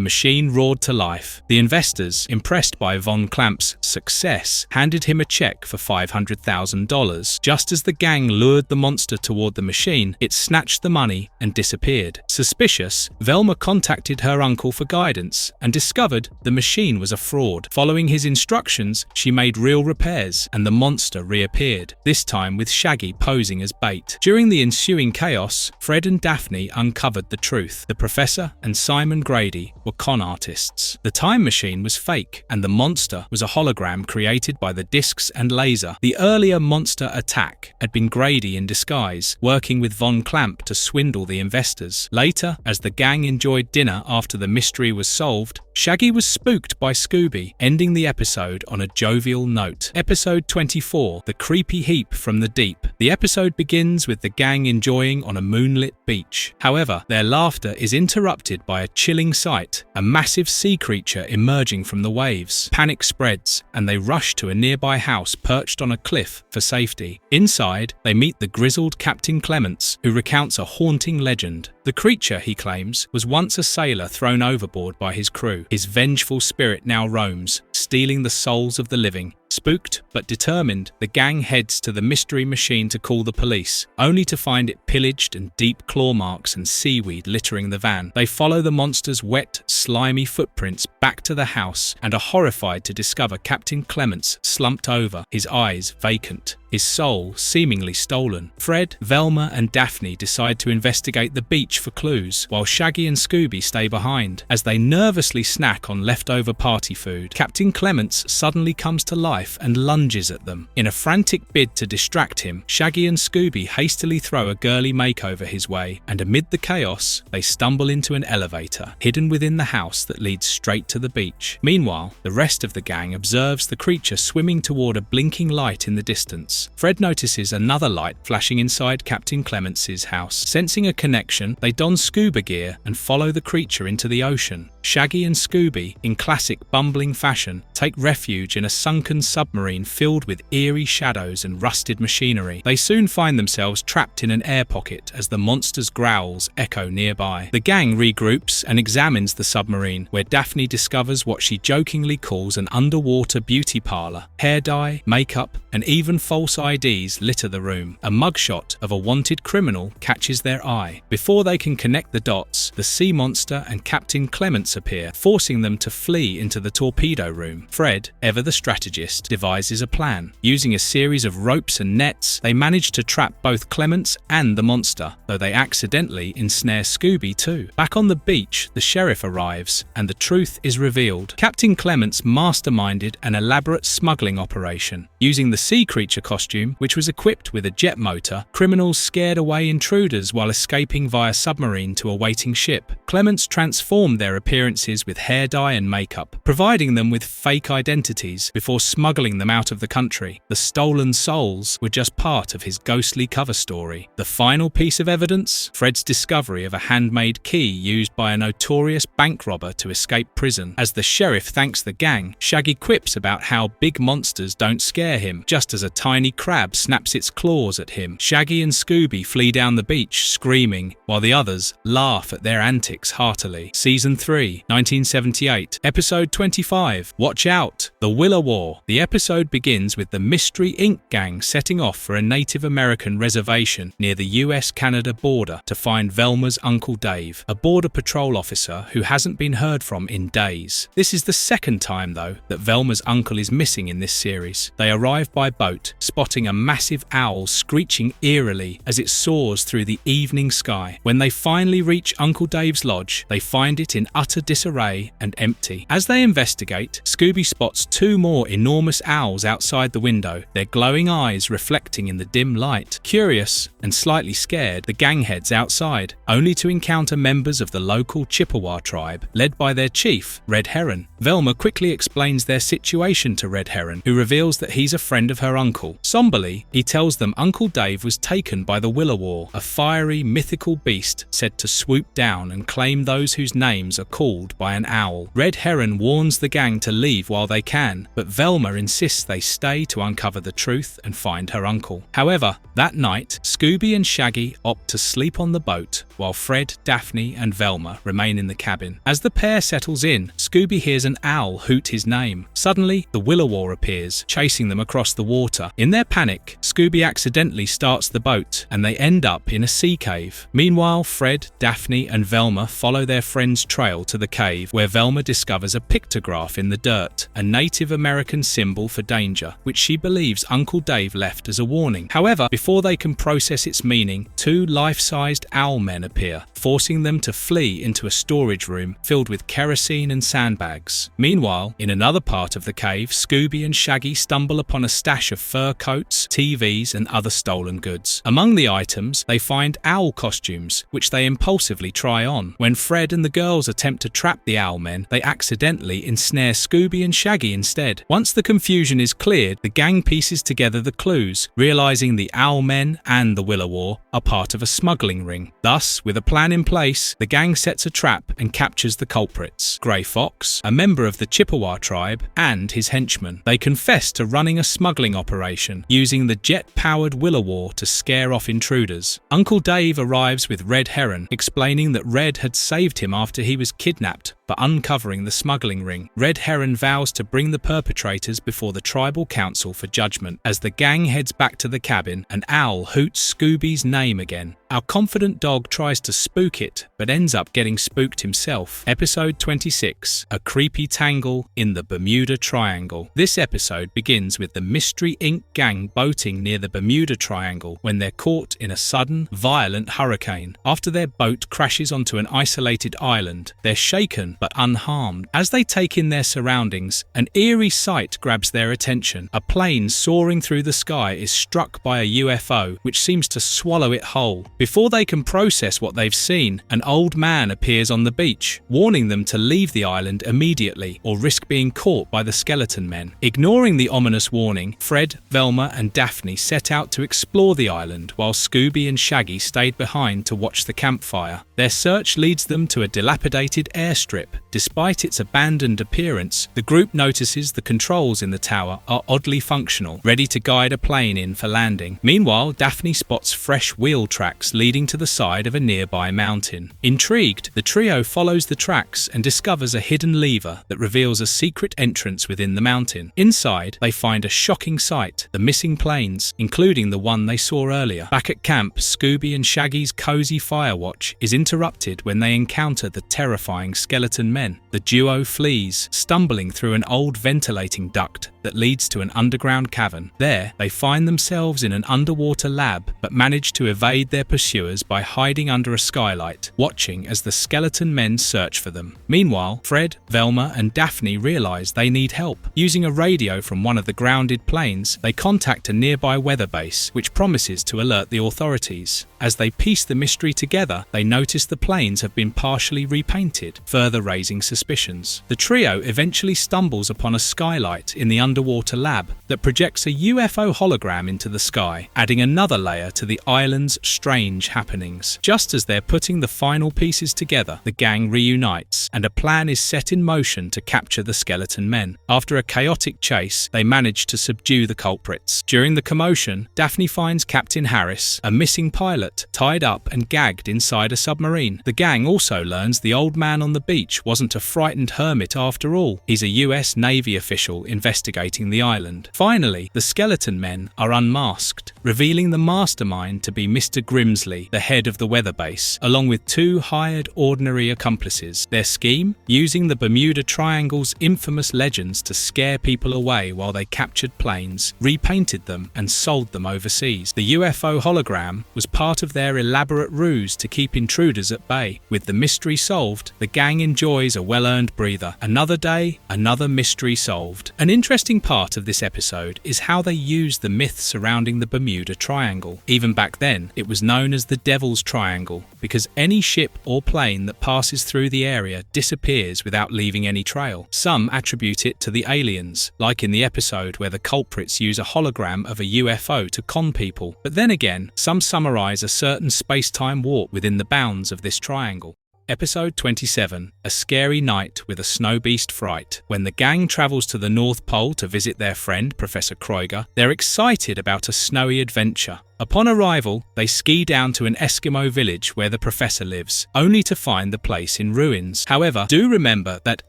machine roared to life. The investors, impressed by Von Clamp's success, handed him a check for $500,000. Just as the gang lured the monster toward the machine, it snatched the money and disappeared. Suspicious, Velma contacted her uncle for guidance, Clements and discovered the machine was a fraud. Following his instructions, she made real repairs and the monster reappeared, this time with Shaggy posing as bait. During the ensuing chaos, Fred and Daphne uncovered the truth. The Professor and Simon Grady were con artists. The time machine was fake, and the monster was a hologram created by the discs and laser. The earlier monster attack had been Grady in disguise, working with Von Clamp to swindle the investors. Later, as the gang enjoyed dinner after the mystery was solved, Shaggy was spooked by Scooby, ending the episode on a jovial note. Episode 24, The Creepy Heap from the Deep. The episode begins with the gang enjoying on a moonlit beach. However, their laughter is interrupted by a chilling sight, a massive sea creature emerging from the waves. Panic spreads, and they rush to a nearby house perched on a cliff for safety. Inside, they meet the grizzled Captain Clements, who recounts a haunting legend. The creature, he claims, was once a sailor thrown overboard by his crew. His vengeful spirit now roams, stealing the souls of the living. Spooked but determined, the gang heads to the mystery machine to call the police, only to find it pillaged and deep claw marks and seaweed littering the van. They follow the monster's wet, slimy footprints back to the house and are horrified to discover Captain Clements slumped over, his eyes vacant, his soul seemingly stolen. Fred, Velma and Daphne decide to investigate the beach for clues, while Shaggy and Scooby stay behind. As they nervously snack on leftover party food, Captain Clements suddenly comes to life and lunges at them. In a frantic bid to distract him, Shaggy and Scooby hastily throw a girly makeover his way, and amid the chaos, they stumble into an elevator, hidden within the house that leads straight to the beach. Meanwhile, the rest of the gang observes the creature swimming toward a blinking light in the distance. Fred notices another light flashing inside Captain Clements' house. Sensing a connection, they don scuba gear and follow the creature into the ocean. Shaggy and Scooby, in classic bumbling fashion, take refuge in a sunken submarine filled with eerie shadows and rusted machinery. They soon find themselves trapped in an air pocket as the monster's growls echo nearby. The gang regroups and examines the submarine, where Daphne discovers what she jokingly calls an underwater beauty parlor. Hair dye, makeup, and even false IDs litter the room. A mugshot of a wanted criminal catches their eye. Before they can connect the dots, the sea monster and Captain Clements appear, forcing them to flee into the torpedo room. Fred, ever the strategist, devises a plan. Using a series of ropes and nets, they manage to trap both Clements and the monster, though they accidentally ensnare Scooby too. Back on the beach, the sheriff arrives, and the truth is revealed. Captain Clements masterminded an elaborate smuggling operation. Using the sea creature costume, which was equipped with a jet motor, criminals scared away intruders while escaping via submarine to a waiting ship. Clements transformed their appearances with hair dye and makeup, providing them with fake identities before smuggling them out of the country. The stolen souls were just part of his ghostly cover story. The final piece of evidence? Fred's discovery of a handmade key used by a notorious bank robber to escape prison. As the sheriff thanks the gang, Shaggy quips about how big monsters don't scare him, just as a tiny crab snaps its claws at him. Shaggy and Scooby flee down the beach screaming, while the others laugh at their antics heartily. Season 3, 1978, Episode 25, Watch Out! The Willa War. The episode begins with the Mystery Inc. gang setting off for a Native American reservation near the US-Canada border to find Velma's Uncle Dave, a border patrol officer who hasn't been heard from in days. This is the second time, though, that Velma's uncle is missing in this series. They arrive by boat, spotting a massive owl screeching eerily as it soars through the evening sky. When they finally reach Uncle Dave's lodge, they find it in utter disarray and empty. As they investigate, Scooby spots two more enormous owls outside the window, their glowing eyes reflecting in the dim light. Curious and slightly scared, the gang heads outside, only to encounter members of the local Chippewa tribe, led by their chief, Red Heron. Velma quickly explains their situation to Red Heron, who reveals that he's a friend of her uncle. Somberly, he tells them Uncle Dave was taken by the Willa War, a fiery, mythical beast said to swoop down and claim those whose names are called by an owl. Red Heron warns the gang to leave while they can, but Velma insists they stay to uncover the truth and find her uncle. However, that night, Scooby and Shaggy opt to sleep on the boat, while Fred, Daphne and Velma remain in the cabin. As the pair settles in, Scooby hears an owl hoot his name. Suddenly, the Willow appears, chasing them across the water. In their panic, Scooby accidentally starts the boat, and they end up in a sea cave. Meanwhile, Fred, Daphne, and Velma follow their friend's trail to the cave, where Velma discovers a pictograph in the dirt, a Native American symbol for danger, which she believes Uncle Dave left as a warning. However, before they can process its meaning, two life-sized owl men appear, forcing them to flee into a storage room filled with kerosene and sandbags. Meanwhile, in another part of the cave, Scooby and Shaggy stumble upon a stash of fur coats, TVs, and other stolen goods. Among the items, they find owl costumes, which they impulsively try on. When Fred and the girls attempt to trap the owl men, they accidentally ensnare Scooby and Shaggy instead. Once the confusion is cleared, the gang pieces together the clues, realizing the owl men and the Willow are part of a smuggling ring. Thus, with a plan in place, the gang sets a trap and captures the culprits: Grey Fox, a member of the Chippewa tribe, and his henchmen. They confess to running a smuggling operation, using the jet-powered Willow to scare off intruders. Uncle Dave arrives with Red Heron, explaining that Red had saved him after he was kidnapped for uncovering the smuggling ring. Red Heron vows to bring the perpetrators before the tribal council for judgment. As the gang heads back to the cabin, an owl hoots Scooby's name again. Our confident dog tries to spook it, but ends up getting spooked himself. Episode 26, A Creepy Tangle in the Bermuda Triangle. This episode begins with the Mystery Inc. gang boating near the Bermuda Triangle when they're caught in a sudden, violent hurricane. After their boat crashes onto an isolated island, they're shaken but unharmed. As they take in their surroundings, an eerie sight grabs their attention. A plane soaring through the sky is struck by a UFO, which seems to swallow it whole. Before they can process what they've seen, an old man appears on the beach, warning them to leave the island immediately or risk being caught by the skeleton men. Ignoring the ominous warning, Fred, Velma, and Daphne set out to explore the island, while Scooby and Shaggy stayed behind to watch the campfire. Their search leads them to a dilapidated airstrip. Despite its abandoned appearance, the group notices the controls in the tower are oddly functional, ready to guide a plane in for landing. Meanwhile, Daphne spots fresh wheel tracks leading to the side of a nearby mountain. Intrigued, the trio follows the tracks and discovers a hidden lever that reveals a secret entrance within the mountain. Inside, they find a shocking sight: the missing planes, including the one they saw earlier. Back at camp, Scooby and Shaggy's cozy fire watch is interrupted when they encounter the terrifying skeleton men. The duo flees, stumbling through an old ventilating duct that leads to an underground cavern. There, they find themselves in an underwater lab, but manage to evade their pursuers by hiding under a skylight, watching as the skeleton men search for them. Meanwhile, Fred, Velma, and Daphne realize they need help. Using a radio from one of the grounded planes, they contact a nearby weather base, which promises to alert the authorities. As they piece the mystery together, they notice the planes have been partially repainted, further raising suspicions. The trio eventually stumbles upon a skylight in the underwater lab that projects a UFO hologram into the sky, adding another layer to the island's strange happenings. Just as they're putting the final pieces together, the gang reunites, and a plan is set in motion to capture the skeleton men. After a chaotic chase, they manage to subdue the culprits. During the commotion, Daphne finds Captain Harris, a missing pilot, tied up and gagged inside a submarine. The gang also learns the old man on the beach wasn't a frightened hermit after all. He's a US Navy official investigating the island. Finally, the skeleton men are unmasked, revealing the mastermind to be Mr. Grimsley, the head of the weather base, along with two hired ordinary accomplices. Their scheme? Using the Bermuda Triangle's infamous legends to scare people away while they captured planes, repainted them, and sold them overseas. The UFO hologram was part of their elaborate ruse to keep intruders at bay. With the mystery solved, the gang enjoys a well-earned breather. Another day, another mystery solved. An interesting part of this episode is how they use the myth surrounding the Bermuda Triangle. Even back then, it was known as the Devil's Triangle, because any ship or plane that passes through the area disappears without leaving any trail. Some attribute it to the aliens, like in the episode where the culprits use a hologram of a UFO to con people. But then again, some summarize a certain space-time warp within the bounds of this triangle. Episode 27, A Scary Night with a Snow Beast Fright. When the gang travels to the North Pole to visit their friend, Professor Kreuger, they're excited about a snowy adventure. Upon arrival, they ski down to an Eskimo village where the professor lives, only to find the place in ruins. However, do remember that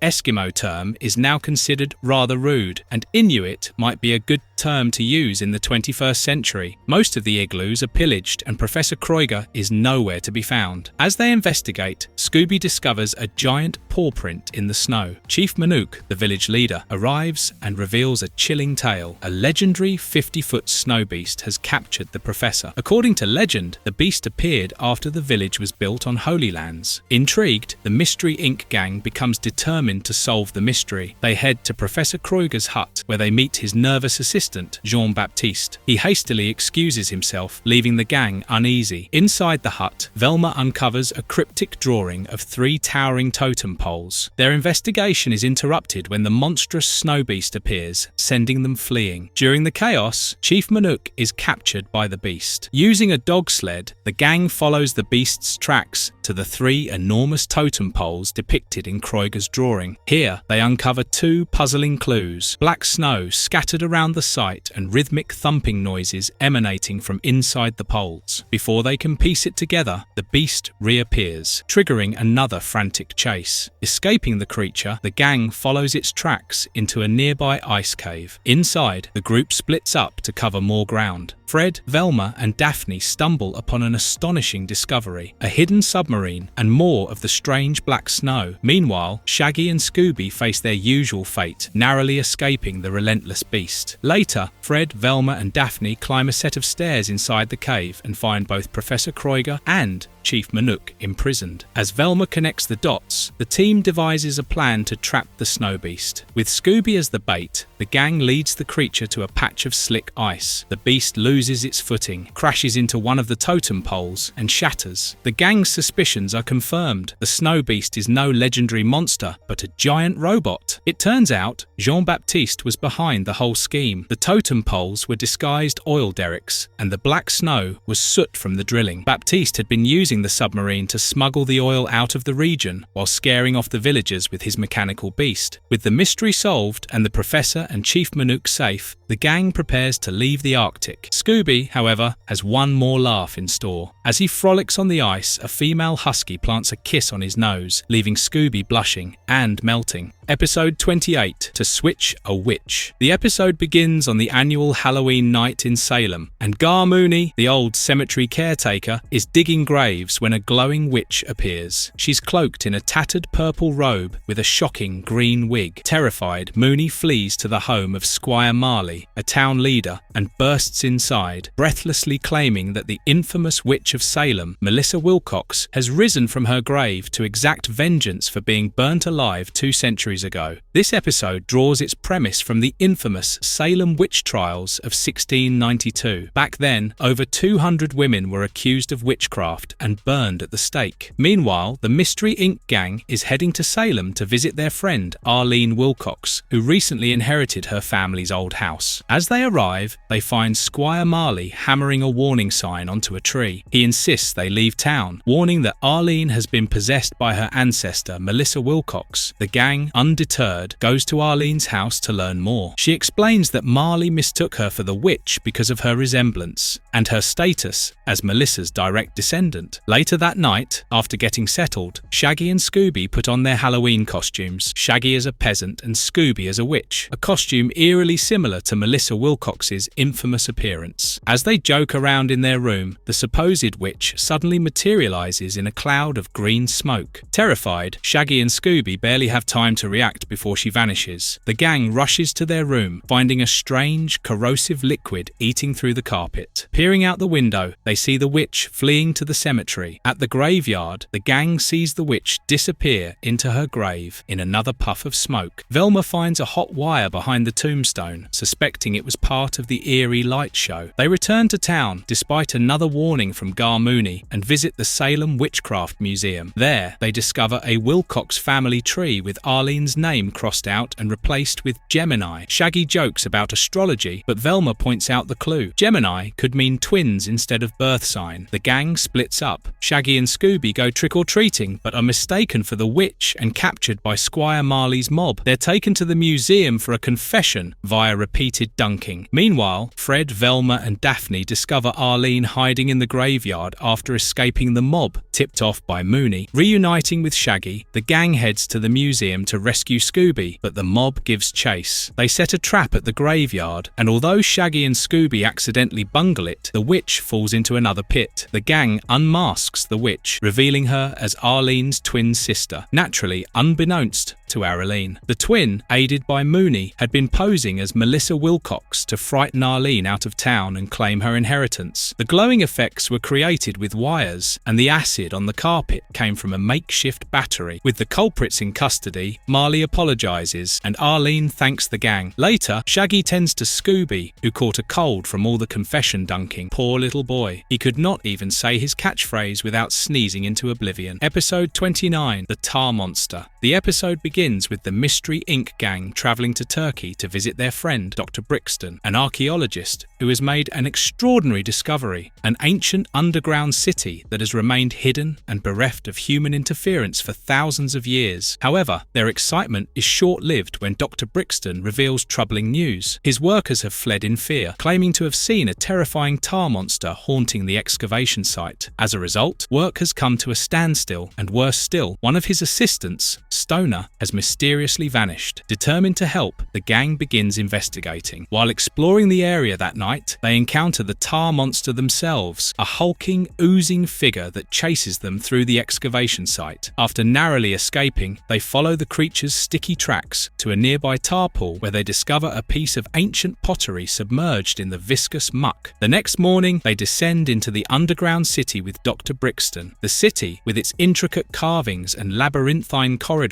Eskimo term is now considered rather rude, and Inuit might be a good term to use in the 21st century. Most of the igloos are pillaged and Professor Kreuger is nowhere to be found. As they investigate, Scooby discovers a giant paw print in the snow. Chief Manook, the village leader, arrives and reveals a chilling tale. A legendary 50-foot snow beast has captured the professor. According to legend, the beast appeared after the village was built on Holy Lands. Intrigued, the Mystery Inc. gang becomes determined to solve the mystery. They head to Professor Kreuger's hut, where they meet his nervous assistant, Jean-Baptiste. He hastily excuses himself, leaving the gang uneasy. Inside the hut, Velma uncovers a cryptic drawing of 3 towering totem poles. Their investigation is interrupted when the monstrous snow beast appears, sending them fleeing. During the chaos, Chief Manook is captured by the beast. Using a dog sled, the gang follows the beast's tracks to the 3 enormous totem poles depicted in Kreuger's drawing. Here, they uncover 2 puzzling clues: black snow scattered around the site and rhythmic thumping noises emanating from inside the poles. Before they can piece it together, the beast reappears, triggering another frantic chase. Escaping the creature, the gang follows its tracks into a nearby ice cave. Inside, the group splits up to cover more ground. Fred, Velma, and Daphne stumble upon an astonishing discovery: a hidden submarine and more of the strange black snow. Meanwhile, Shaggy and Scooby face their usual fate, narrowly escaping the relentless beast. Later, Fred, Velma, and Daphne climb a set of stairs inside the cave and find both Professor Kreuger and Chief Manook imprisoned. As Velma connects the dots, the team devises a plan to trap the snow beast. With Scooby as the bait, the gang leads the creature to a patch of slick ice. The beast loses its footing, crashes into one of the totem poles, and shatters. The gang's suspicions are confirmed. The snow beast is no legendary monster, but a giant robot. It turns out Jean-Baptiste was behind the whole scheme. The totem poles were disguised oil derricks, and the black snow was soot from the drilling. Baptiste had been using the submarine to smuggle the oil out of the region while scaring off the villagers with his mechanical beast. With the mystery solved and the professor and Chief Manook safe, the gang prepares to leave the Arctic. Scooby, however, has one more laugh in store. As he frolics on the ice, a female husky plants a kiss on his nose, leaving Scooby blushing and melting. Episode 28, To Switch a Witch. The episode begins on the annual Halloween night in Salem, and Gar Mooney, the old cemetery caretaker, is digging graves when a glowing witch appears. She's cloaked in a tattered purple robe with a shocking green wig. Terrified, Mooney flees to the home of Squire Marley, a town leader, and bursts inside, breathlessly claiming that the infamous witch of Salem, Melissa Wilcox, has risen from her grave to exact vengeance for being burnt alive 2 centuries ago. This episode draws its premise from the infamous Salem witch trials of 1692. Back then, over 200 women were accused of witchcraft and burned at the stake. Meanwhile, the Mystery Inc. gang is heading to Salem to visit their friend Arlene Wilcox, who recently inherited her family's old house. As they arrive, they find Squire Marley hammering a warning sign onto a tree. He insists they leave town, warning that Arlene has been possessed by her ancestor Melissa Wilcox. The gang, undeterred, goes to Arlene's house to learn more. She explains that Marley mistook her for the witch because of her resemblance and her status as Melissa's direct descendant. Later that night, after getting settled, Shaggy and Scooby put on their Halloween costumes, Shaggy as a peasant and Scooby as a witch, a costume eerily similar to Melissa Wilcox's infamous appearance. As they joke around in their room, the supposed witch suddenly materializes in a cloud of green smoke. Terrified, Shaggy and Scooby barely have time to react before she vanishes. The gang rushes to their room, finding a strange, corrosive liquid eating through the carpet. Peering out the window, they see the witch fleeing to the cemetery. At the graveyard, the gang sees the witch disappear into her grave in another puff of smoke. Velma finds a hot wire behind the tombstone, suspecting it was part of the eerie light show. They return to town, despite another warning from Gar Mooney, and visit the Salem Witchcraft Museum. There, they discover a Wilcox family tree with Arlene's Arlene's name crossed out and replaced with Gemini. Shaggy jokes about astrology, but Velma points out the clue. Gemini could mean twins instead of birth sign. The gang splits up. Shaggy and Scooby go trick-or-treating, but are mistaken for the witch and captured by Squire Marley's mob. They're taken to the museum for a confession via repeated dunking. Meanwhile, Fred, Velma and Daphne discover Arlene hiding in the graveyard after escaping the mob, tipped off by Mooney. Reuniting with Shaggy, the gang heads to the museum to rescue Scooby, but the mob gives chase. They set a trap at the graveyard, and although Shaggy and Scooby accidentally bungle it, the witch falls into another pit. The gang unmasks the witch, revealing her as Arlene's twin sister, naturally unbeknownst to Arlene. The twin, aided by Mooney, had been posing as Melissa Wilcox to frighten Arlene out of town and claim her inheritance. The glowing effects were created with wires, and the acid on the carpet came from a makeshift battery. With the culprits in custody, Marley apologizes, and Arlene thanks the gang. Later, Shaggy tends to Scooby, who caught a cold from all the confession dunking. Poor little boy. He could not even say his catchphrase without sneezing into oblivion. Episode 29, The Tar Monster. The episode begins with the Mystery Inc. gang travelling to Turkey to visit their friend, Dr. Brixton, an archaeologist who has made an extraordinary discovery, an ancient underground city that has remained hidden and bereft of human interference for thousands of years. However, their excitement is short-lived when Dr. Brixton reveals troubling news. His workers have fled in fear, claiming to have seen a terrifying tar monster haunting the excavation site. As a result, work has come to a standstill, and worse still, one of his assistants, Stoner, has mysteriously vanished. Determined to help, the gang begins investigating. While exploring the area that night, they encounter the tar monster themselves, a hulking, oozing figure that chases them through the excavation site. After narrowly escaping, they follow the creature's sticky tracks to a nearby tar pool where they discover a piece of ancient pottery submerged in the viscous muck. The next morning, they descend into the underground city with Dr. Brixton. The city, with its intricate carvings and labyrinthine corridors,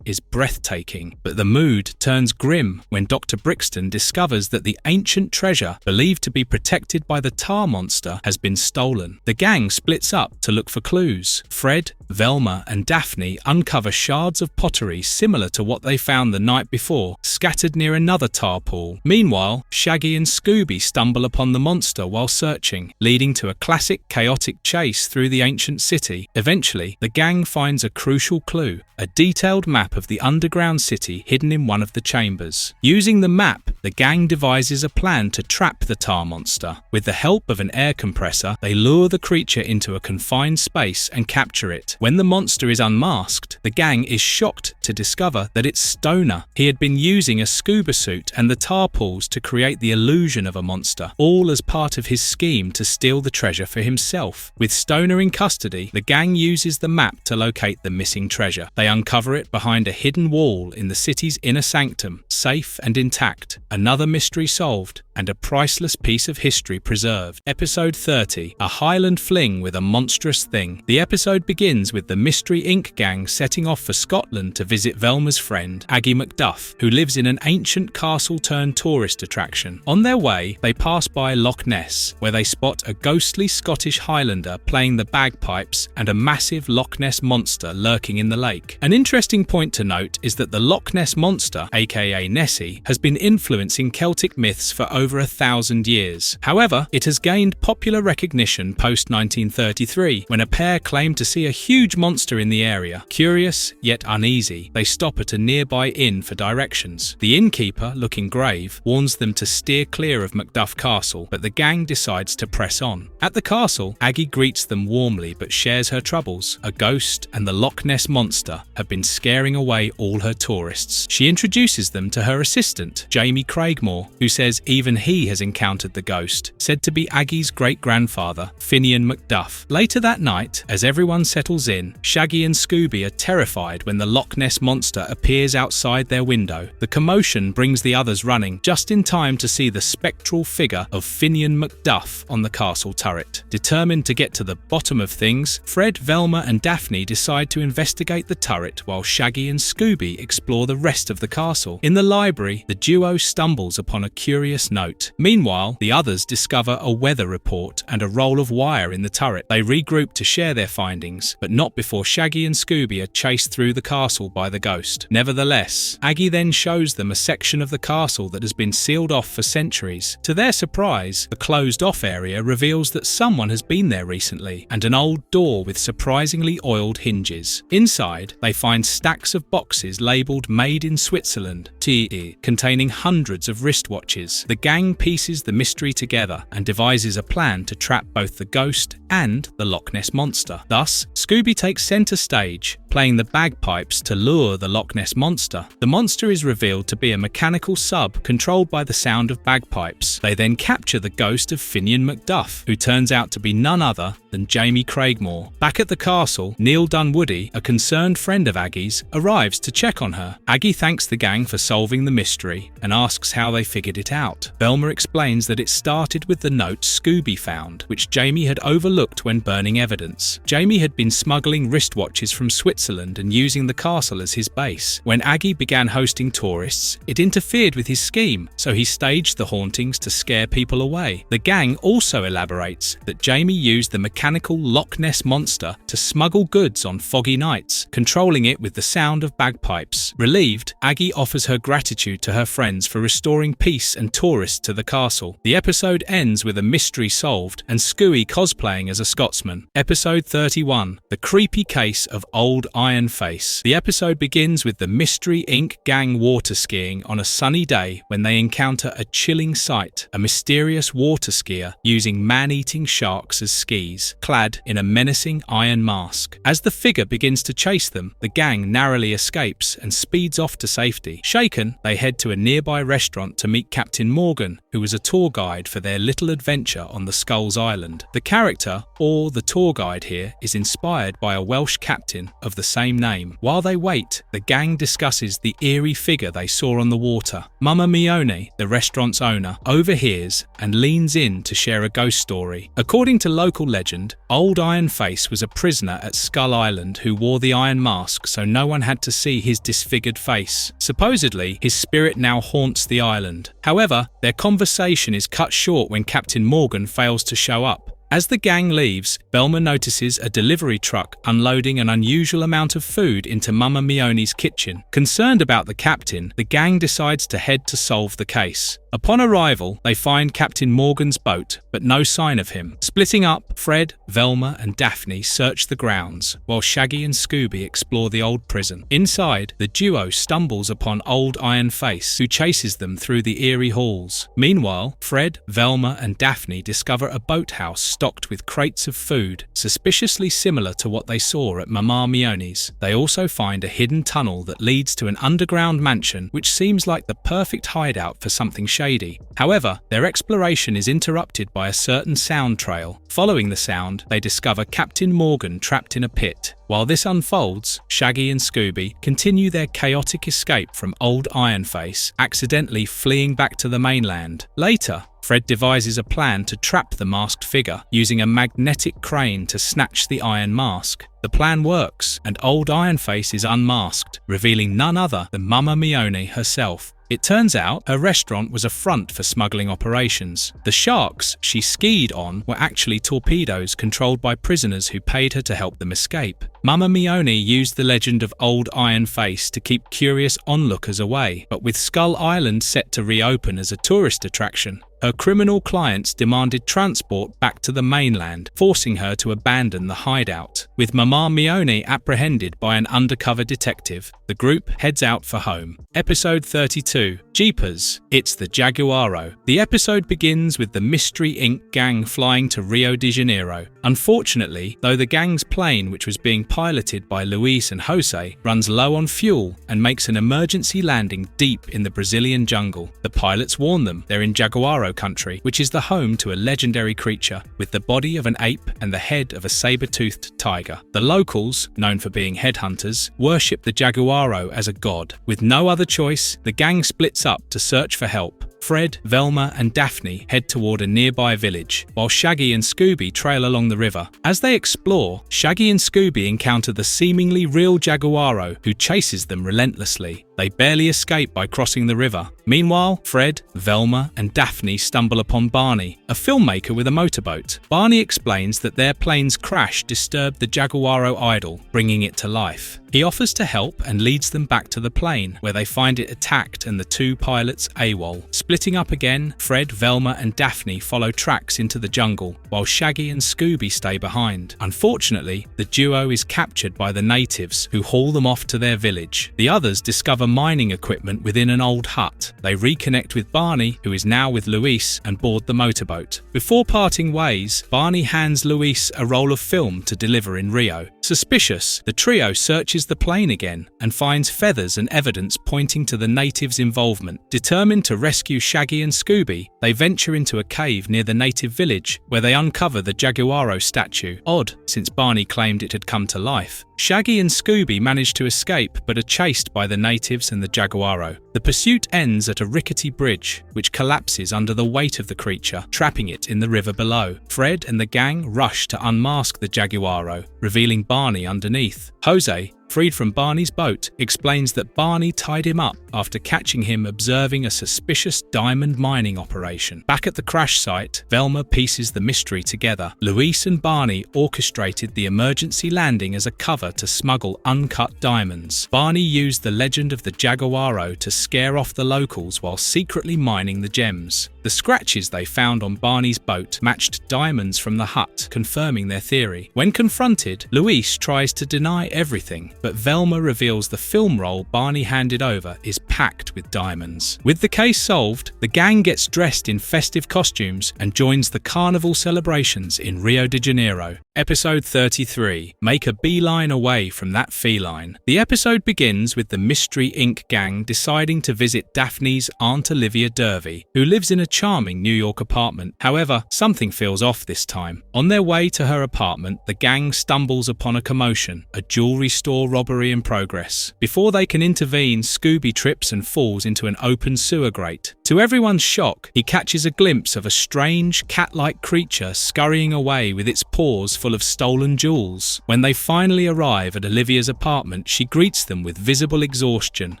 is breathtaking, but the mood turns grim when Dr. Brixton discovers that the ancient treasure, believed to be protected by the tar monster, has been stolen. The gang splits up to look for clues. Fred, Velma and Daphne uncover shards of pottery similar to what they found the night before, scattered near another tar pool. Meanwhile, Shaggy and Scooby stumble upon the monster while searching, leading to a classic chaotic chase through the ancient city. Eventually, the gang finds a crucial clue, a detailed map of the underground city hidden in one of the chambers. Using the map, the gang devises a plan to trap the tar monster. With the help of an air compressor, they lure the creature into a confined space and capture it. When the monster is unmasked, the gang is shocked to discover that it's Stoner. He had been using a scuba suit and the tar pools to create the illusion of a monster, all as part of his scheme to steal the treasure for himself. With Stoner in custody, the gang uses the map to locate the missing treasure. They uncover it behind a hidden wall in the city's inner sanctum, safe and intact. Another mystery solved, and a priceless piece of history preserved. Episode 30, A Highland Fling with a Monstrous Thing. The episode begins with the Mystery Inc. gang setting off for Scotland to visit Velma's friend, Aggie Macduff, who lives in an ancient castle-turned-tourist attraction. On their way, they pass by Loch Ness, where they spot a ghostly Scottish Highlander playing the bagpipes and a massive Loch Ness monster lurking in the lake. An interesting point to note is that the Loch Ness monster, aka Nessie, has been influencing Celtic myths for over 1,000 years. However, it has gained popular recognition post-1933, when a pair claimed to see a huge monster in the area. Curious, yet uneasy, they stop at a nearby inn for directions. The innkeeper, looking grave, warns them to steer clear of Macduff Castle, but the gang decides to press on. At the castle, Aggie greets them warmly but shares her troubles. A ghost and the Loch Ness monster have been scaring away all her tourists. She introduces them to her assistant, Jamie Craigmore, who says even he has encountered the ghost, said to be Aggie's great-grandfather, Finian Macduff. Later that night, as everyone settles in, Shaggy and Scooby are terrified when the Loch Ness monster appears outside their window. The commotion brings the others running, just in time to see the spectral figure of Finian Macduff on the castle turret. Determined to get to the bottom of things, Fred, Velma and Daphne decide to investigate the turret while Shaggy and Scooby explore the rest of the castle. In the library, the duo stumbles upon a curious note. Meanwhile, the others discover a weather report and a roll of wire in the turret. They regroup to share their findings, but not before Shaggy and Scooby are chased through the castle by the ghost. Nevertheless, Aggie then shows them a section of the castle that has been sealed off for centuries. To their surprise, the closed-off area reveals that someone has been there recently, and an old door with surprisingly oiled hinges. Inside, they find stacks of boxes labelled Made in Switzerland, TE, containing hundreds of wristwatches. The gang pieces the mystery together and devises a plan to trap both the ghost and the Loch Ness Monster. Thus, Scooby takes centre stage, playing the bagpipes to lure the Loch Ness Monster. The monster is revealed to be a mechanical sub controlled by the sound of bagpipes. They then capture the ghost of Finian Macduff, who turns out to be none other than Jamie Craigmore. Back at the castle, Neil Dunwoody, a concerned friend of Aggie's, arrives to check on her. Aggie thanks the gang for solving the mystery and asks how they figured it out. Velma explains that it started with the note Scooby found, which Jamie had overlooked when burning evidence. Jamie had been smuggling wristwatches from Switzerland and using the castle as his base. When Aggie began hosting tourists, it interfered with his scheme, so he staged the hauntings to scare people away. The gang also elaborates that Jamie used the mechanical Loch Ness Monster to smuggle goods on foggy nights, controlling it with the sound of bagpipes. Relieved, Aggie offers her gratitude to her friends for restoring peace and tourists to the castle. The episode ends with a mystery solved and Scooby cosplaying as a Scotsman. Episode 31, The Creepy Case of Old Iron Face. The episode begins with the Mystery Inc. gang water skiing on a sunny day when they encounter a chilling sight, a mysterious water skier using man-eating sharks as skis, clad in a menacing iron mask. As the figure begins to chase them, the gang narrowly escapes and speeds off to safety. Shaken, they head to a nearby restaurant to meet Captain Morgan, who was a tour guide for their little adventure on the Skulls Island. The character, or the tour guide here, is inspired by a Welsh captain of the same name. While they wait, the gang discusses the eerie figure they saw on the water. Mama Mione, the restaurant's owner, overhears and leans in to share a ghost story. According to local legend, Old Iron Face was a prisoner at Skull Island who wore the iron mask so no one had to see his disfigured face. Supposedly, his spirit now haunts the island. However, their conversation is cut short when Captain Morgan fails to show up. As the gang leaves, Velma notices a delivery truck unloading an unusual amount of food into Mama Mione's kitchen. Concerned about the captain, the gang decides to head to solve the case. Upon arrival, they find Captain Morgan's boat, but no sign of him. Splitting up, Fred, Velma and Daphne search the grounds, while Shaggy and Scooby explore the old prison. Inside, the duo stumbles upon Old Iron Face, who chases them through the eerie halls. Meanwhile, Fred, Velma and Daphne discover a boathouse stocked with crates of food, suspiciously similar to what they saw at Mama Mione's. They also find a hidden tunnel that leads to an underground mansion, which seems like the perfect hideout for something shady. However, their exploration is interrupted by a certain sound trail. Following the sound, they discover Captain Morgan trapped in a pit. While this unfolds, Shaggy and Scooby continue their chaotic escape from Old Iron Face, accidentally fleeing back to the mainland. Later, Fred devises a plan to trap the masked figure, using a magnetic crane to snatch the iron mask. The plan works, and Old Iron Face is unmasked, revealing none other than Mama Mione herself. It turns out her restaurant was a front for smuggling operations. The sharks she skied on were actually torpedoes controlled by prisoners who paid her to help them escape. Mama Mione used the legend of Old Iron Face to keep curious onlookers away, but with Skull Island set to reopen as a tourist attraction, her criminal clients demanded transport back to the mainland, forcing her to abandon the hideout. With Mama Mione apprehended by an undercover detective, the group heads out for home. Episode 32, Jeepers, It's the Jaguaro. The episode begins with the Mystery Inc. gang flying to Rio de Janeiro. Unfortunately, though the gang's plane, which was being piloted by Luis and Jose, runs low on fuel and makes an emergency landing deep in the Brazilian jungle. The pilots warn them they're in Jaguaro country, which is the home to a legendary creature with the body of an ape and the head of a saber-toothed tiger. The locals, known for being headhunters, worship the Jaguaro as a god. With no other choice, the gang splits up to search for help. Fred, Velma, and Daphne head toward a nearby village, while Shaggy and Scooby trail along the river. As they explore, Shaggy and Scooby encounter the seemingly real Jaguaro, who chases them relentlessly. They barely escape by crossing the river. Meanwhile, Fred, Velma, and Daphne stumble upon Barney, a filmmaker with a motorboat. Barney explains that their plane's crash disturbed the Jaguaro idol, bringing it to life. He offers to help and leads them back to the plane, where they find it attacked and the two pilots AWOL. Splitting up again, Fred, Velma, and Daphne follow tracks into the jungle, while Shaggy and Scooby stay behind. Unfortunately, the duo is captured by the natives, who haul them off to their village. The others discover mining equipment within an old hut. They reconnect with Barney, who is now with Luis, and board the motorboat. Before parting ways, Barney hands Luis a roll of film to deliver in Rio. Suspicious, the trio searches the plane again and finds feathers and evidence pointing to the natives' involvement. Determined to rescue Shaggy and Scooby, they venture into a cave near the native village, where they uncover the Jaguaro statue. Odd, since Barney claimed it had come to life. Shaggy and Scooby manage to escape but are chased by the natives and the Jaguaro. The pursuit ends at a rickety bridge, which collapses under the weight of the creature, trapping it in the river below. Fred and the gang rush to unmask the Jaguaro, revealing Barney underneath. Jose, freed from Barney's boat, explains that Barney tied him up after catching him observing a suspicious diamond mining operation. Back at the crash site, Velma pieces the mystery together. Luis and Barney orchestrated the emergency landing as a cover to smuggle uncut diamonds. Barney used the legend of the Jaguaro to scare off the locals while secretly mining the gems. The scratches they found on Barney's boat matched diamonds from the hut, confirming their theory. When confronted, Luis tries to deny everything, but Velma reveals the film roll Barney handed over is packed with diamonds. With the case solved, the gang gets dressed in festive costumes and joins the carnival celebrations in Rio de Janeiro. Episode 33. Make a beeline away from that feline. The episode begins with the Mystery Inc. gang deciding to visit Daphne's Aunt Olivia Dervey, who lives in a charming New York apartment. However, something feels off this time. On their way to her apartment, the gang stumbles upon a commotion, a jewelry store robbery in progress. Before they can intervene, Scooby trips and falls into an open sewer grate. To everyone's shock, he catches a glimpse of a strange, cat-like creature scurrying away with its paws full of stolen jewels. When they finally arrive at Olivia's apartment, she greets them with visible exhaustion.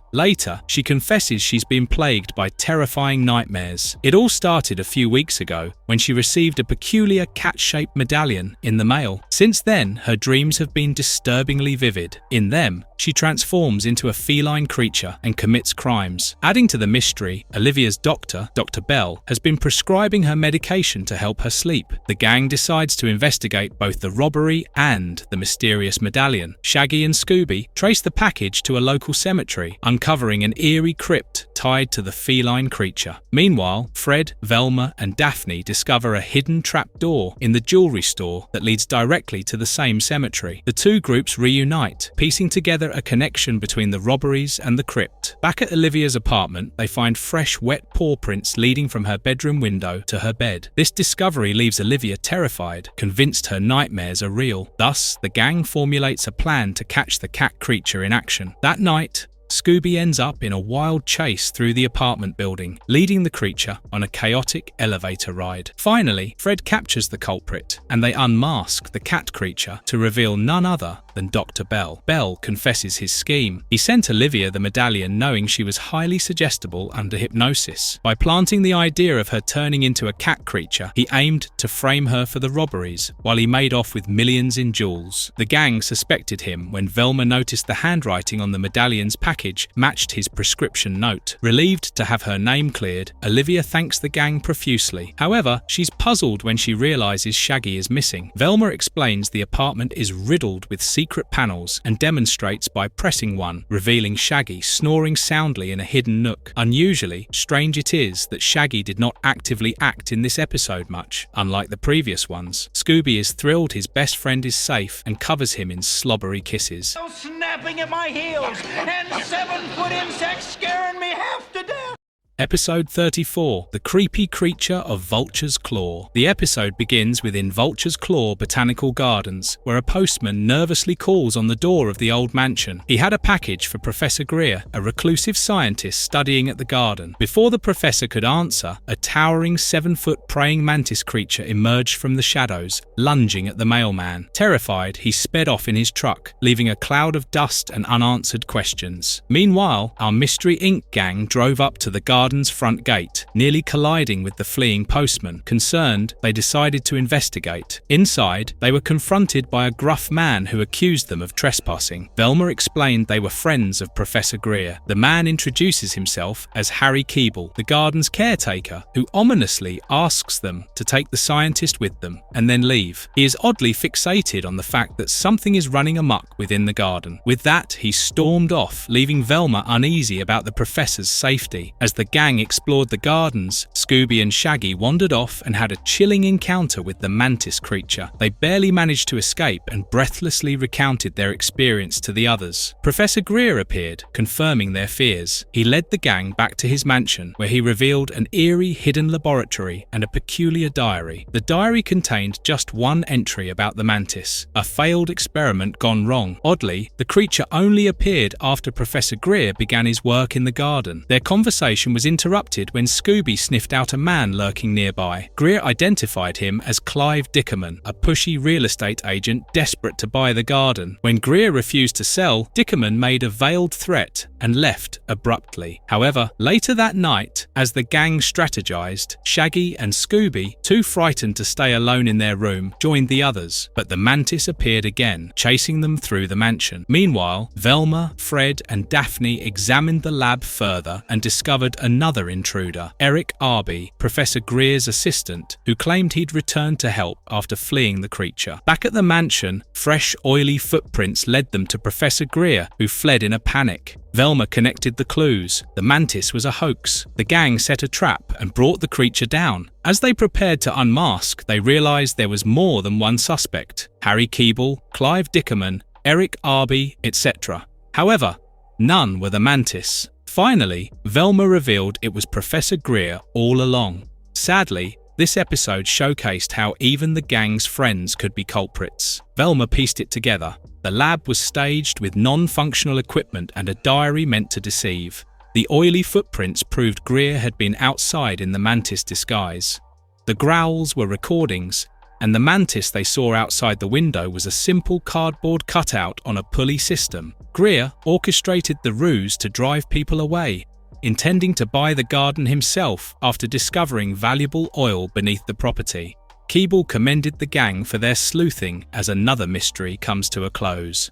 Later, she confesses she's been plagued by terrifying nightmares. It all started a few weeks ago, when she received a peculiar cat-shaped medallion in the mail. Since then, her dreams have been disturbingly vivid. In them, she transforms into a feline creature and commits crimes. Adding to the mystery, Olivia's doctor, Dr. Bell, has been prescribing her medication to help her sleep. The gang decides to investigate both the robbery and the mysterious medallion. Shaggy and Scooby trace the package to a local cemetery, uncovering an eerie crypt tied to the feline creature. Meanwhile, Fred, Velma, and Daphne discover a hidden trapdoor in the jewelry store that leads directly to the same cemetery. The two groups reunite, piecing together a connection between the robberies and the crypt. Back at Olivia's apartment, they find fresh, wet paw prints leading from her bedroom window to her bed. This discovery leaves Olivia terrified, convinced her nightmares are real. Thus, the gang formulates a plan to catch the cat creature in action. That night, Scooby ends up in a wild chase through the apartment building, leading the creature on a chaotic elevator ride. Finally, Fred captures the culprit, and they unmask the cat creature to reveal none other than Dr. Bell. Bell confesses his scheme. He sent Olivia the medallion knowing she was highly suggestible under hypnosis. By planting the idea of her turning into a cat creature, he aimed to frame her for the robberies, while he made off with millions in jewels. The gang suspected him when Velma noticed the handwriting on the medallion's package matched his prescription note. Relieved to have her name cleared, Olivia thanks the gang profusely. However, she's puzzled when she realizes Shaggy is missing. Velma explains the apartment is riddled with secret panels and demonstrates by pressing one, revealing Shaggy snoring soundly in a hidden nook. Unusually, strange it is that Shaggy did not actively act in this episode much. Unlike the previous ones, Scooby is thrilled his best friend is safe and covers him in slobbery kisses. Snapping at my heels and 7-foot insects scaring me half to death. Episode 34, The Creepy Creature of Vulture's Claw. The episode begins within Vulture's Claw Botanical Gardens, where a postman nervously calls on the door of the old mansion. He had a package for Professor Greer, a reclusive scientist studying at the garden. Before the professor could answer, a towering 7-foot praying mantis creature emerged from the shadows, lunging at the mailman. Terrified, he sped off in his truck, leaving a cloud of dust and unanswered questions. Meanwhile, our Mystery Inc. gang drove up to the garden's front gate, nearly colliding with the fleeing postman. Concerned, they decided to investigate. Inside, they were confronted by a gruff man who accused them of trespassing. Velma explained they were friends of Professor Greer. The man introduces himself as Harry Keeble, the garden's caretaker, who ominously asks them to take the scientist with them and then leave. He is oddly fixated on the fact that something is running amok within the garden. With that, he stormed off, leaving Velma uneasy about the professor's safety. As the gang explored the gardens, Scooby and Shaggy wandered off and had a chilling encounter with the mantis creature. They barely managed to escape and breathlessly recounted their experience to the others. Professor Greer appeared, confirming their fears. He led the gang back to his mansion, where he revealed an eerie hidden laboratory and a peculiar diary. The diary contained just one entry about the mantis, a failed experiment gone wrong. Oddly, the creature only appeared after Professor Greer began his work in the garden. Their conversation was interrupted when Scooby sniffed out a man lurking nearby. Greer identified him as Clive Dickerman, a pushy real estate agent desperate to buy the garden. When Greer refused to sell, Dickerman made a veiled threat and left abruptly. However, later that night, as the gang strategized, Shaggy and Scooby, too frightened to stay alone in their room, joined the others. But the mantis appeared again, chasing them through the mansion. Meanwhile, Velma, Fred, and Daphne examined the lab further and discovered another intruder, Eric Arby, Professor Greer's assistant, who claimed he'd returned to help after fleeing the creature. Back at the mansion, fresh, oily footprints led them to Professor Greer, who fled in a panic. Velma connected the clues. The mantis was a hoax. The gang set a trap and brought the creature down. As they prepared to unmask, they realized there was more than one suspect: Harry Keeble, Clive Dickerman, Eric Arby, etc. However, none were the mantis. Finally, Velma revealed it was Professor Greer all along. Sadly, this episode showcased how even the gang's friends could be culprits. Velma pieced it together. The lab was staged with non-functional equipment and a diary meant to deceive. The oily footprints proved Greer had been outside in the mantis disguise. The growls were recordings, and the mantis they saw outside the window was a simple cardboard cutout on a pulley system. Greer orchestrated the ruse to drive people away, intending to buy the garden himself after discovering valuable oil beneath the property. Keeble commended the gang for their sleuthing as another mystery comes to a close.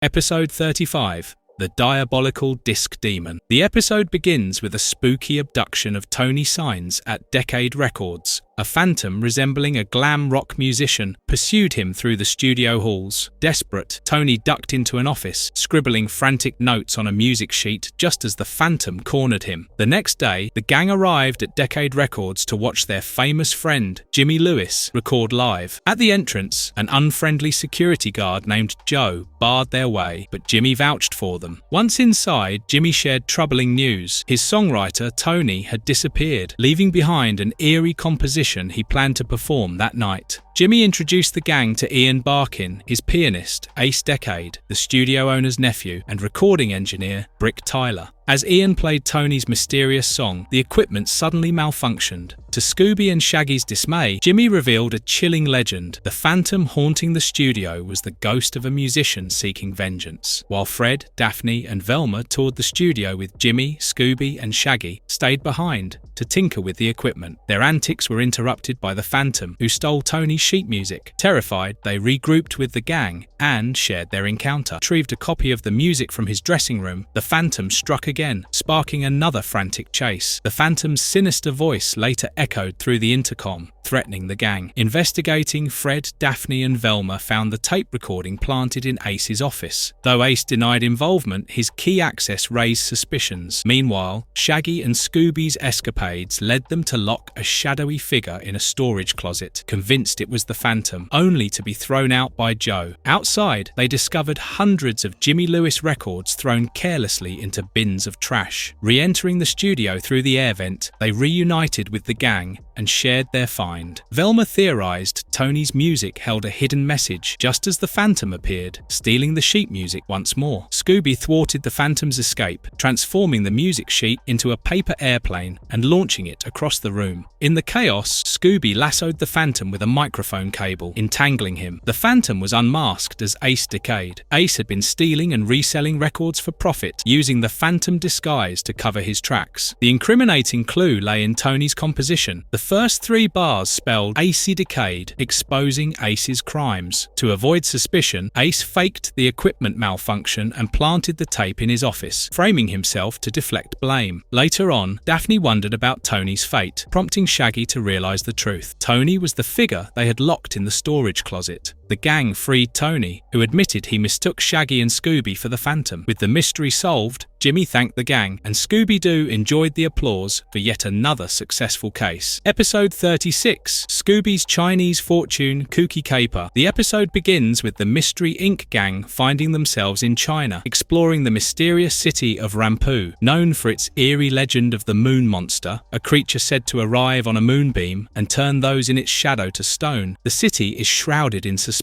Episode 35, The Diabolical Disc Demon. The episode begins with a spooky abduction of Tony Signs at Decade Records. A phantom resembling a glam rock musician pursued him through the studio halls. Desperate, Tony ducked into an office, scribbling frantic notes on a music sheet just as the phantom cornered him. The next day, the gang arrived at Decade Records to watch their famous friend, Jimmy Lewis, record live. At the entrance, an unfriendly security guard named Joe barred their way, but Jimmy vouched for them. Once inside, Jimmy shared troubling news. His songwriter, Tony, had disappeared, leaving behind an eerie composition he planned to perform that night. Jimmy introduced the gang to Ian Barkin, his pianist, Ace Decade, the studio owner's nephew, and recording engineer, Brick Tyler. As Ian played Tony's mysterious song, the equipment suddenly malfunctioned. To Scooby and Shaggy's dismay, Jimmy revealed a chilling legend. The phantom haunting the studio was the ghost of a musician seeking vengeance. While Fred, Daphne, and Velma toured the studio with Jimmy, Scooby, and Shaggy, stayed behind to tinker with the equipment. Their antics were interrupted by the phantom, who stole Tony's sheet music. Terrified, they regrouped with the gang and shared their encounter. Retrieved a copy of the music from his dressing room, the phantom struck again, sparking another frantic chase. The phantom's sinister voice later echoed through the intercom. threatening the gang. Investigating, Fred, Daphne and Velma found the tape recording planted in Ace's office. Though Ace denied involvement, his key access raised suspicions. Meanwhile, Shaggy and Scooby's escapades led them to lock a shadowy figure in a storage closet, convinced it was the Phantom, only to be thrown out by Joe. Outside, they discovered hundreds of Jimmy Lewis records thrown carelessly into bins of trash. Re-entering the studio through the air vent, they reunited with the gang and shared their find. Velma theorized Tony's music held a hidden message just as the Phantom appeared, stealing the sheet music once more. Scooby thwarted the Phantom's escape, transforming the music sheet into a paper airplane and launching it across the room. In the chaos, Scooby lassoed the Phantom with a microphone cable, entangling him. The Phantom was unmasked as Ace decayed. Ace had been stealing and reselling records for profit, using the Phantom disguise to cover his tracks. The incriminating clue lay in Tony's composition. The first 3 bars spelled Acey Decayed, exposing Ace's crimes. To avoid suspicion, Ace faked the equipment malfunction and planted the tape in his office, framing himself to deflect blame. Later on, Daphne wondered about Tony's fate, prompting Shaggy to realize the truth. Tony was the figure they had locked in the storage closet. The gang freed Tony, who admitted he mistook Shaggy and Scooby for the Phantom. With the mystery solved, Jimmy thanked the gang, and Scooby Doo enjoyed the applause for yet another successful case. Episode 36, Scooby's Chinese Fortune Kooky Caper. The episode begins with the Mystery Inc. gang finding themselves in China, exploring the mysterious city of Rampu, known for its eerie legend of the Moon Monster, a creature said to arrive on a moonbeam and turn those in its shadow to stone. The city is shrouded in suspense.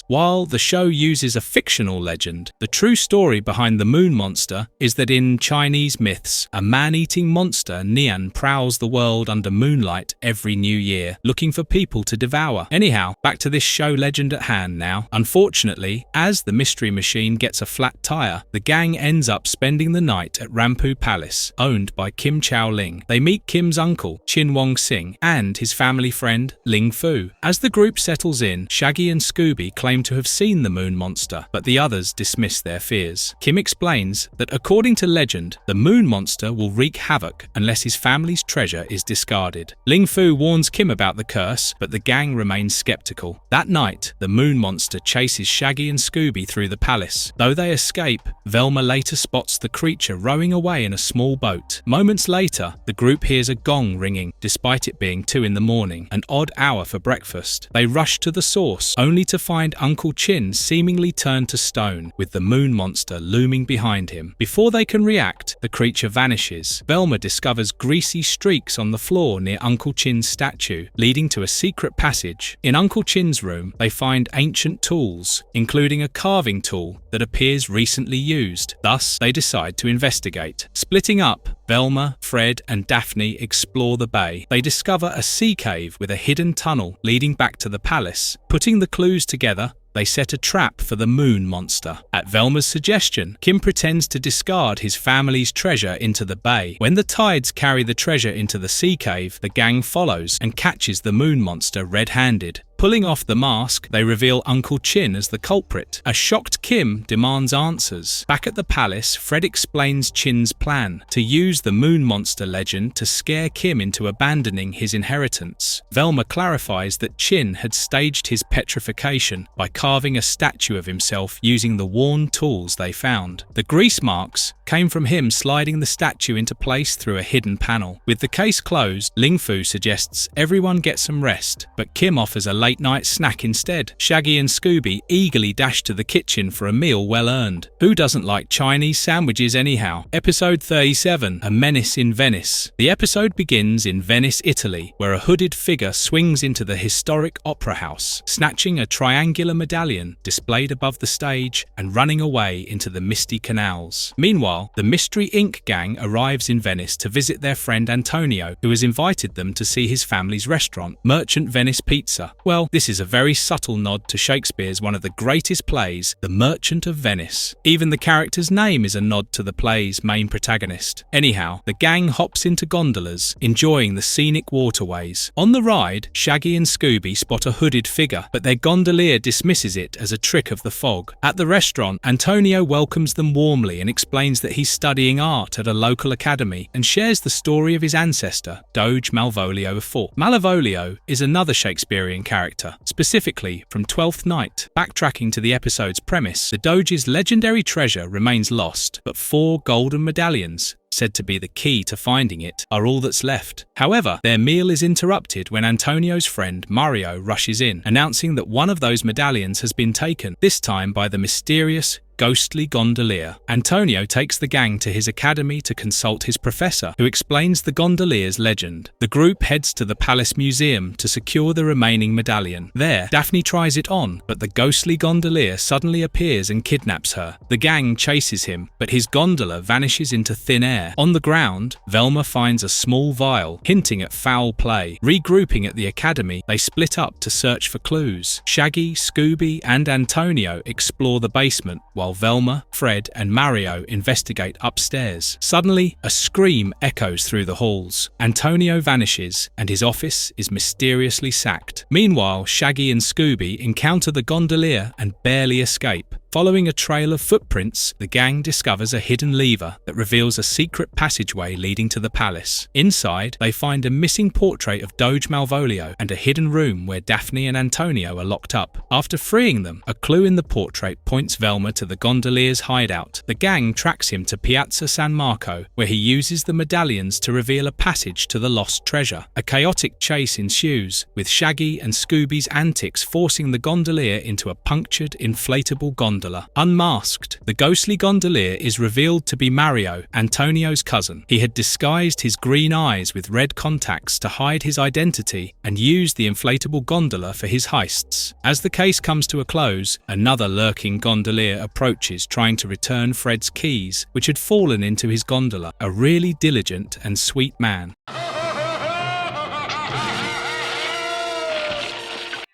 While the show uses a fictional legend, the true story behind the Moon Monster is that in Chinese myths, a man-eating monster Nian prowls the world under moonlight every new year, looking for people to devour. Anyhow, back to this show legend at hand now. Unfortunately, as the mystery machine gets a flat tire, the gang ends up spending the night at Rampu Palace, owned by Kim Chow Ling. They meet Kim's uncle, Chin Wong Sing, and his family friend, Ling Fu. As the group settles in, Shaggy and Scooby claim to have seen the Moon Monster, but the others dismiss their fears. Kim explains that according to legend, the Moon Monster will wreak havoc unless his family's treasure is discarded. Ling Fu warns Kim about the curse, but the gang remains skeptical. That night, the Moon Monster chases Shaggy and Scooby through the palace. Though they escape, Velma later spots the creature rowing away in a small boat. Moments later, the group hears a gong ringing, despite it being 2 in the morning, an odd hour for breakfast. They rush to the source, only to find Uncle Chin seemingly turned to stone, with the Moon Monster looming behind him. Before they can react, the creature vanishes. Velma discovers greasy streaks on the floor near Uncle Chin's statue, leading to a secret passage. In Uncle Chin's room, they find ancient tools, including a carving tool that appears recently used. Thus, they decide to investigate. Splitting up, Velma, Fred, and Daphne explore the bay. They discover a sea cave with a hidden tunnel leading back to the palace. Putting the clues together, they set a trap for the Moon Monster. At Velma's suggestion, Kim pretends to discard his family's treasure into the bay. When the tides carry the treasure into the sea cave, the gang follows and catches the Moon Monster red-handed. Pulling off the mask, they reveal Uncle Chin as the culprit. A shocked Kim demands answers. Back at the palace, Fred explains Chin's plan to use the Moon Monster legend to scare Kim into abandoning his inheritance. Velma clarifies that Chin had staged his petrification by carving a statue of himself using the worn tools they found. The grease marks came from him sliding the statue into place through a hidden panel. With the case closed, Ling Fu suggests everyone get some rest, but Kim offers a late-night snack instead. Shaggy and Scooby eagerly dash to the kitchen for a meal well earned. Who doesn't like Chinese sandwiches anyhow? Episode 37, A Menace in Venice. The episode begins in Venice, Italy, where a hooded figure swings into the historic opera house, snatching a triangular medallion displayed above the stage and running away into the misty canals. Meanwhile, the Mystery Inc. gang arrives in Venice to visit their friend Antonio, who has invited them to see his family's restaurant, Merchant Venice Pizza. Well, Well, this is a very subtle nod to Shakespeare's one of the greatest plays, The Merchant of Venice. Even the character's name is a nod to the play's main protagonist. Anyhow, the gang hops into gondolas, enjoying the scenic waterways. On the ride, Shaggy and Scooby spot a hooded figure, but their gondolier dismisses it as a trick of the fog. At the restaurant, Antonio welcomes them warmly and explains that he's studying art at a local academy and shares the story of his ancestor, Doge Malvolio IV. Malvolio is another Shakespearean character, specifically from Twelfth Night. Backtracking to the episode's premise, the Doge's legendary treasure remains lost, but 4 golden medallions, said to be the key to finding it, are all that's left. However, their meal is interrupted when Antonio's friend Mario rushes in, announcing that one of those medallions has been taken, this time by the mysterious, ghostly gondolier. Antonio takes the gang to his academy to consult his professor, who explains the gondolier's legend. The group heads to the Palace Museum to secure the remaining medallion. There, Daphne tries it on, but the ghostly gondolier suddenly appears and kidnaps her. The gang chases him, but his gondola vanishes into thin air. On the ground, Velma finds a small vial, hinting at foul play. Regrouping at the academy, they split up to search for clues. Shaggy, Scooby, and Antonio explore the basement, while Velma, Fred, and Mario investigate upstairs. Suddenly, a scream echoes through the halls. Antonio vanishes, and his office is mysteriously sacked. Meanwhile, Shaggy and Scooby encounter the gondolier and barely escape. Following a trail of footprints, the gang discovers a hidden lever that reveals a secret passageway leading to the palace. Inside, they find a missing portrait of Doge Malvolio and a hidden room where Daphne and Antonio are locked up. After freeing them, a clue in the portrait points Velma to the gondolier's hideout. The gang tracks him to Piazza San Marco, where he uses the medallions to reveal a passage to the lost treasure. A chaotic chase ensues, with Shaggy and Scooby's antics forcing the gondolier into a punctured, inflatable gondola. Unmasked, the ghostly gondolier is revealed to be Mario, Antonio's cousin. He had disguised his green eyes with red contacts to hide his identity and used the inflatable gondola for his heists. As the case comes to a close, another lurking gondolier approaches, trying to return Fred's keys, which had fallen into his gondola. A really diligent and sweet man.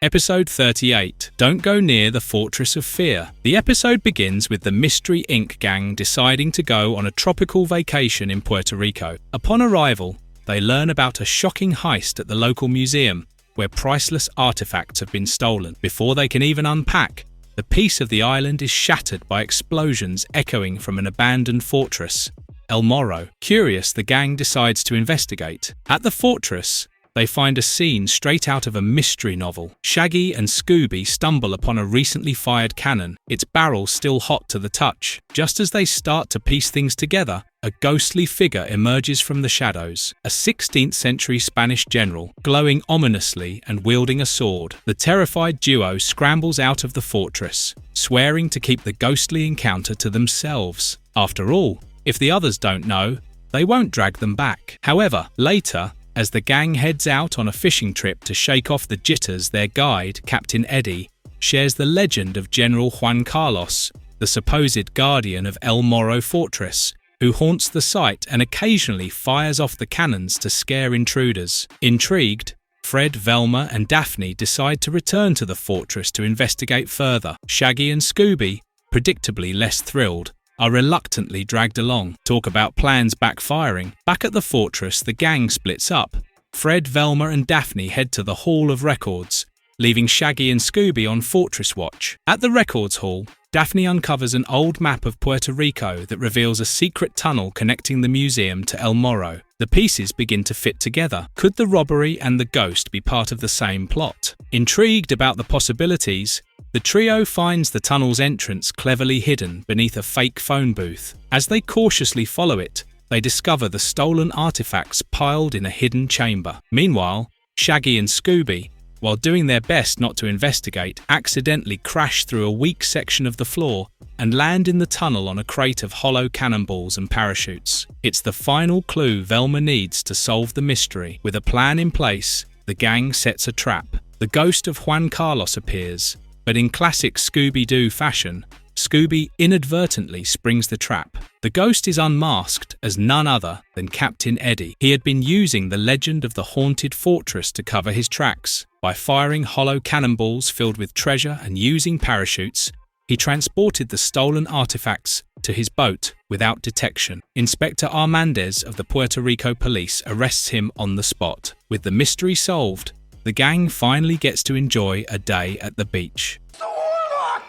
Episode 38. Don't Go Near the Fortress of Fear. The episode begins with the Mystery Inc. gang deciding to go on a tropical vacation in Puerto Rico. Upon arrival, they learn about a shocking heist at the local museum, where priceless artifacts have been stolen. Before they can even unpack, the peace of the island is shattered by explosions echoing from an abandoned fortress, El Morro. Curious, the gang decides to investigate. At the fortress, they find a scene straight out of a mystery novel. Shaggy and Scooby stumble upon a recently fired cannon, its barrel still hot to the touch. Just as they start to piece things together, a ghostly figure emerges from the shadows, a 16th century Spanish general, glowing ominously and wielding a sword. The terrified duo scrambles out of the fortress, swearing to keep the ghostly encounter to themselves. After all, if the others don't know, they won't drag them back. However, later, as the gang heads out on a fishing trip to shake off the jitters, their guide, Captain Eddie, shares the legend of General Juan Carlos, the supposed guardian of El Morro Fortress, who haunts the site and occasionally fires off the cannons to scare intruders. Intrigued, Fred, Velma, and Daphne decide to return to the fortress to investigate further. Shaggy and Scooby, predictably less thrilled, are reluctantly dragged along. Talk about plans backfiring. Back at the fortress, the gang splits up. Fred, Velma, and Daphne head to the Hall of Records, leaving Shaggy and Scooby on fortress watch. At the records hall, Daphne uncovers an old map of Puerto Rico that reveals a secret tunnel connecting the museum to El Morro. The pieces begin to fit together. Could the robbery and the ghost be part of the same plot? Intrigued about the possibilities, the trio finds the tunnel's entrance cleverly hidden beneath a fake phone booth. As they cautiously follow it, they discover the stolen artifacts piled in a hidden chamber. Meanwhile, Shaggy and Scooby, while doing their best not to investigate, accidentally crash through a weak section of the floor and land in the tunnel on a crate of hollow cannonballs and parachutes. It's the final clue Velma needs to solve the mystery. With a plan in place, the gang sets a trap. The ghost of Juan Carlos appears, but in classic Scooby Doo fashion, Scooby inadvertently springs the trap. The ghost is unmasked as none other than Captain Eddie. He had been using the legend of the haunted fortress to cover his tracks. By firing hollow cannonballs filled with treasure and using parachutes, he transported the stolen artifacts to his boat without detection. Inspector Armandez of the Puerto Rico police arrests him on the spot. With the mystery solved, the gang finally gets to enjoy a day at the beach.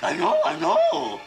I know.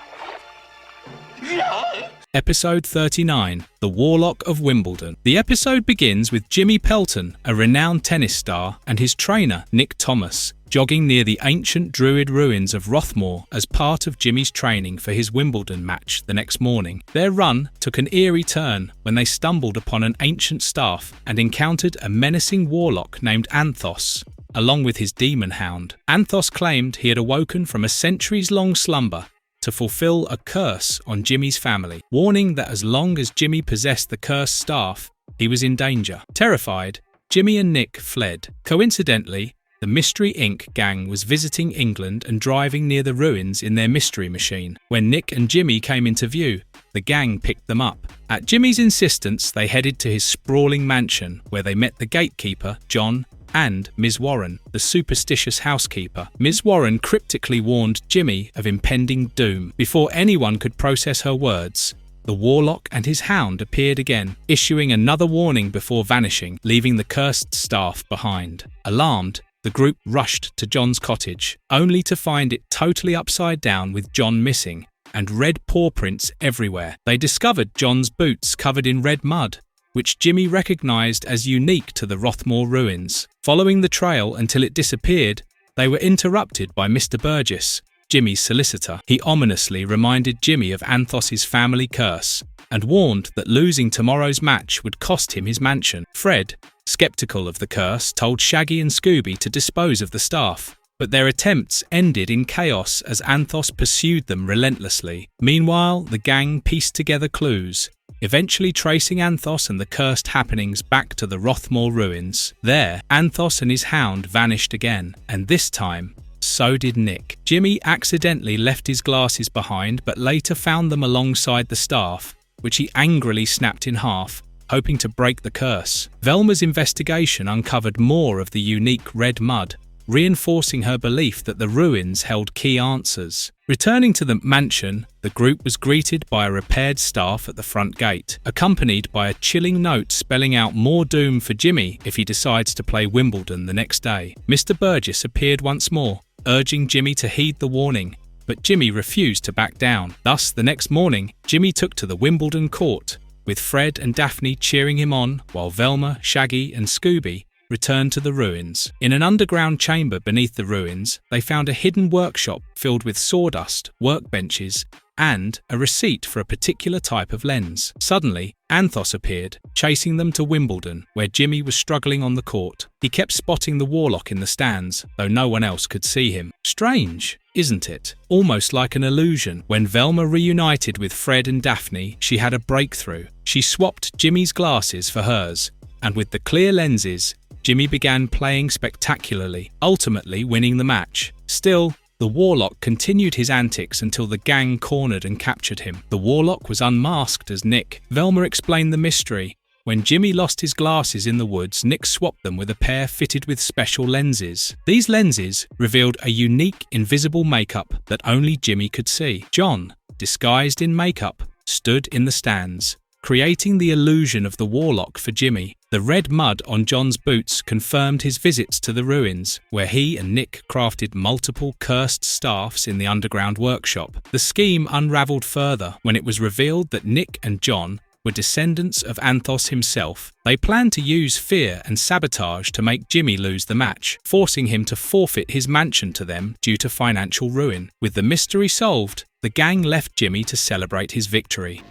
Yeah. Episode 39, The Warlock of Wimbledon. The episode begins with Jimmy Pelton, a renowned tennis star, and his trainer, Nick Thomas, jogging near the ancient druid ruins of Rothmore as part of Jimmy's training for his Wimbledon match the next morning. Their run took an eerie turn when they stumbled upon an ancient staff and encountered a menacing warlock named Anthos, along with his demon hound. Anthos claimed he had awoken from a centuries-long slumber to fulfill a curse on Jimmy's family, warning that as long as Jimmy possessed the cursed staff, he was in danger. Terrified, Jimmy and Nick fled. Coincidentally, the Mystery Inc. gang was visiting England and driving near the ruins in their mystery machine. When Nick and Jimmy came into view, the gang picked them up. At Jimmy's insistence, they headed to his sprawling mansion, where they met the gatekeeper, John, and Ms. Warren, the superstitious housekeeper. Ms. Warren cryptically warned Jimmy of impending doom. Before anyone could process her words, the warlock and his hound appeared again, issuing another warning before vanishing, leaving the cursed staff behind. Alarmed, the group rushed to John's cottage, only to find it totally upside down with John missing and red paw prints everywhere. They discovered John's boots covered in red mud, which Jimmy recognized as unique to the Rothmore ruins. Following the trail until it disappeared, they were interrupted by Mr. Burgess, Jimmy's solicitor. He ominously reminded Jimmy of Anthos's family curse and warned that losing tomorrow's match would cost him his mansion. Fred, skeptical of the curse, told Shaggy and Scooby to dispose of the staff, but their attempts ended in chaos as Anthos pursued them relentlessly. Meanwhile, the gang pieced together clues, eventually tracing Anthos and the cursed happenings back to the Rothmore ruins. There, Anthos and his hound vanished again, and this time, so did Nick. Jimmy accidentally left his glasses behind, but later found them alongside the staff, which he angrily snapped in half, hoping to break the curse. Velma's investigation uncovered more of the unique red mud, reinforcing her belief that the ruins held key answers. Returning to the mansion, the group was greeted by a repaired staff at the front gate, accompanied by a chilling note spelling out more doom for Jimmy if he decides to play Wimbledon the next day. Mr. Burgess appeared once more, urging Jimmy to heed the warning, but Jimmy refused to back down. Thus, the next morning, Jimmy took to the Wimbledon court, with Fred and Daphne cheering him on, while Velma, Shaggy and Scooby returned to the ruins. In an underground chamber beneath the ruins, they found a hidden workshop filled with sawdust, workbenches, and a receipt for a particular type of lens. Suddenly, Anthos appeared, chasing them to Wimbledon, where Jimmy was struggling on the court. He kept spotting the warlock in the stands, though no one else could see him. Strange, isn't it? Almost like an illusion. When Velma reunited with Fred and Daphne, she had a breakthrough. She swapped Jimmy's glasses for hers, and with the clear lenses, Jimmy began playing spectacularly, ultimately winning the match. Still, the warlock continued his antics until the gang cornered and captured him. The warlock was unmasked as Nick. Velma explained the mystery. When Jimmy lost his glasses in the woods, Nick swapped them with a pair fitted with special lenses. These lenses revealed a unique invisible makeup that only Jimmy could see. John, disguised in makeup, stood in the stands, creating the illusion of the warlock for Jimmy. The red mud on John's boots confirmed his visits to the ruins, where he and Nick crafted multiple cursed staffs in the underground workshop. The scheme unraveled further when it was revealed that Nick and John were descendants of Anthos himself. They planned to use fear and sabotage to make Jimmy lose the match, forcing him to forfeit his mansion to them due to financial ruin. With the mystery solved, the gang left Jimmy to celebrate his victory.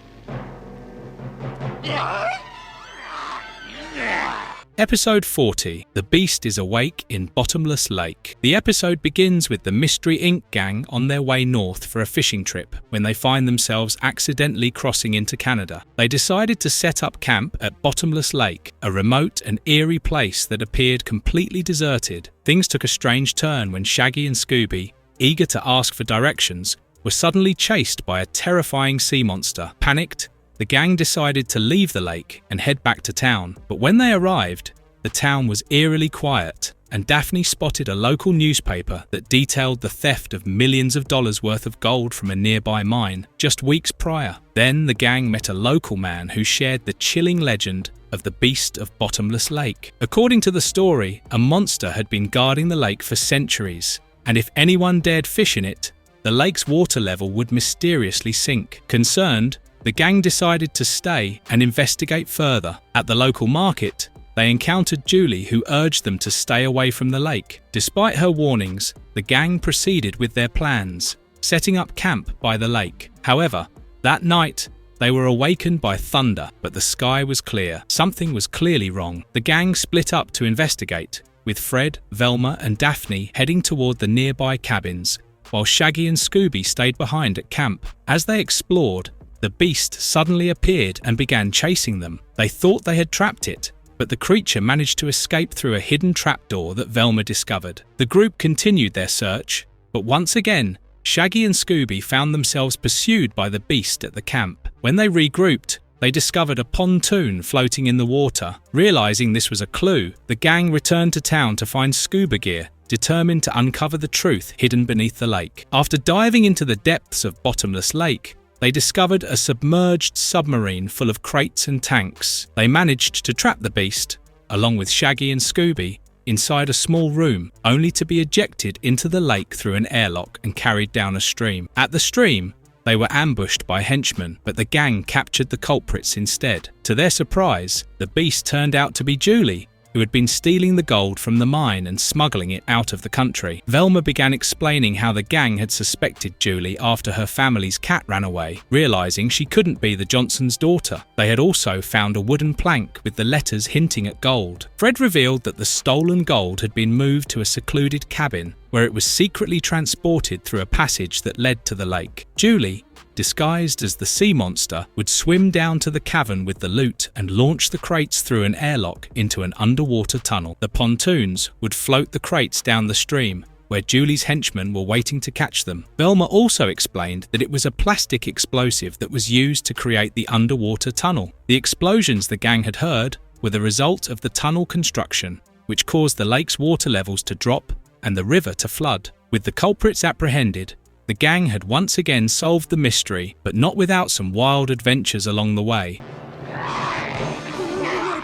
Episode 40, The Beast is Awake in Bottomless Lake. The episode begins with the Mystery Inc. gang on their way north for a fishing trip when they find themselves accidentally crossing into Canada. They decided to set up camp at Bottomless Lake, a remote and eerie place that appeared completely deserted. Things took a strange turn when Shaggy and Scooby, eager to ask for directions, were suddenly chased by a terrifying sea monster. Panicked, the gang decided to leave the lake and head back to town, but when they arrived, the town was eerily quiet. and Daphne spotted a local newspaper that detailed the theft of millions of dollars worth of gold from a nearby mine just weeks prior. Then the gang met a local man who shared the chilling legend of the Beast of Bottomless Lake. According to the story, a monster had been guarding the lake for centuries, and if anyone dared fish in it, the lake's water level would mysteriously sink. Concerned, the gang decided to stay and investigate further. At the local market, they encountered Julie, who urged them to stay away from the lake. Despite her warnings, the gang proceeded with their plans, setting up camp by the lake. However, that night, they were awakened by thunder, but the sky was clear. Something was clearly wrong. The gang split up to investigate, with Fred, Velma, and Daphne heading toward the nearby cabins, while Shaggy and Scooby stayed behind at camp. As they explored, the beast suddenly appeared and began chasing them. They thought they had trapped it, but the creature managed to escape through a hidden trapdoor that Velma discovered. The group continued their search, but once again, Shaggy and Scooby found themselves pursued by the beast at the camp. When they regrouped, they discovered a pontoon floating in the water. Realizing this was a clue, the gang returned to town to find scuba gear, determined to uncover the truth hidden beneath the lake. After diving into the depths of Bottomless Lake, they discovered a submerged submarine full of crates and tanks. They managed to trap the beast, along with Shaggy and Scooby, inside a small room, only to be ejected into the lake through an airlock and carried down a stream. At the stream, they were ambushed by henchmen, but the gang captured the culprits instead. To their surprise, the beast turned out to be Julie, who had been stealing the gold from the mine and smuggling it out of the country. Velma began explaining how the gang had suspected Julie after her family's cat ran away, realizing she couldn't be the Johnsons' daughter. They had also found a wooden plank with the letters hinting at gold. Fred revealed that the stolen gold had been moved to a secluded cabin, where it was secretly transported through a passage that led to the lake. Julie, disguised as the sea monster, would swim down to the cavern with the loot and launch the crates through an airlock into an underwater tunnel. The pontoons would float the crates down the stream, where Julie's henchmen were waiting to catch them. Velma also explained that it was a plastic explosive that was used to create the underwater tunnel. The explosions the gang had heard were the result of the tunnel construction, which caused the lake's water levels to drop and the river to flood. With the culprits apprehended, the gang had once again solved the mystery, but not without some wild adventures along the way. Look,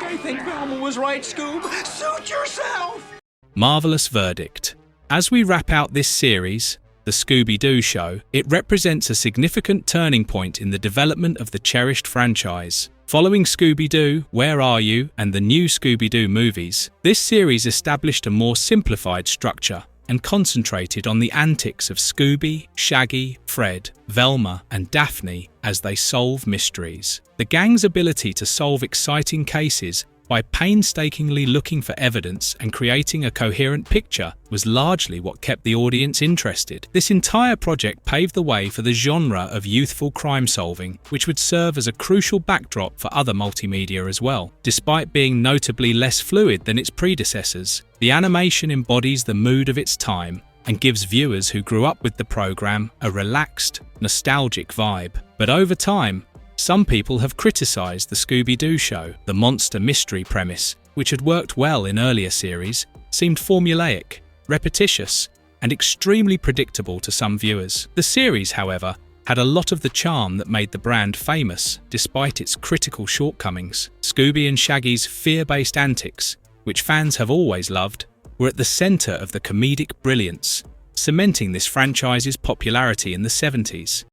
I think Velma was right, Scoob. Suit yourself! Marvelous verdict. As we wrap out this series, The Scooby Doo Show, it represents a significant turning point in the development of the cherished franchise. Following Scooby Doo, Where Are You, and the new Scooby Doo movies, this series established a more simplified structure and concentrated on the antics of Scooby, Shaggy, Fred, Velma, and Daphne as they solve mysteries. The gang's ability to solve exciting cases by painstakingly looking for evidence and creating a coherent picture was largely what kept the audience interested. This entire project paved the way for the genre of youthful crime solving, which would serve as a crucial backdrop for other multimedia as well. Despite being notably less fluid than its predecessors, the animation embodies the mood of its time and gives viewers who grew up with the program a relaxed, nostalgic vibe. But over time, some people have criticised the Scooby Doo show. The monster mystery premise, which had worked well in earlier series, seemed formulaic, repetitious, and extremely predictable to some viewers. The series, however, had a lot of the charm that made the brand famous, despite its critical shortcomings. Scooby and Shaggy's fear-based antics, which fans have always loved, were at the centre of the comedic brilliance, cementing this franchise's popularity in the 70s.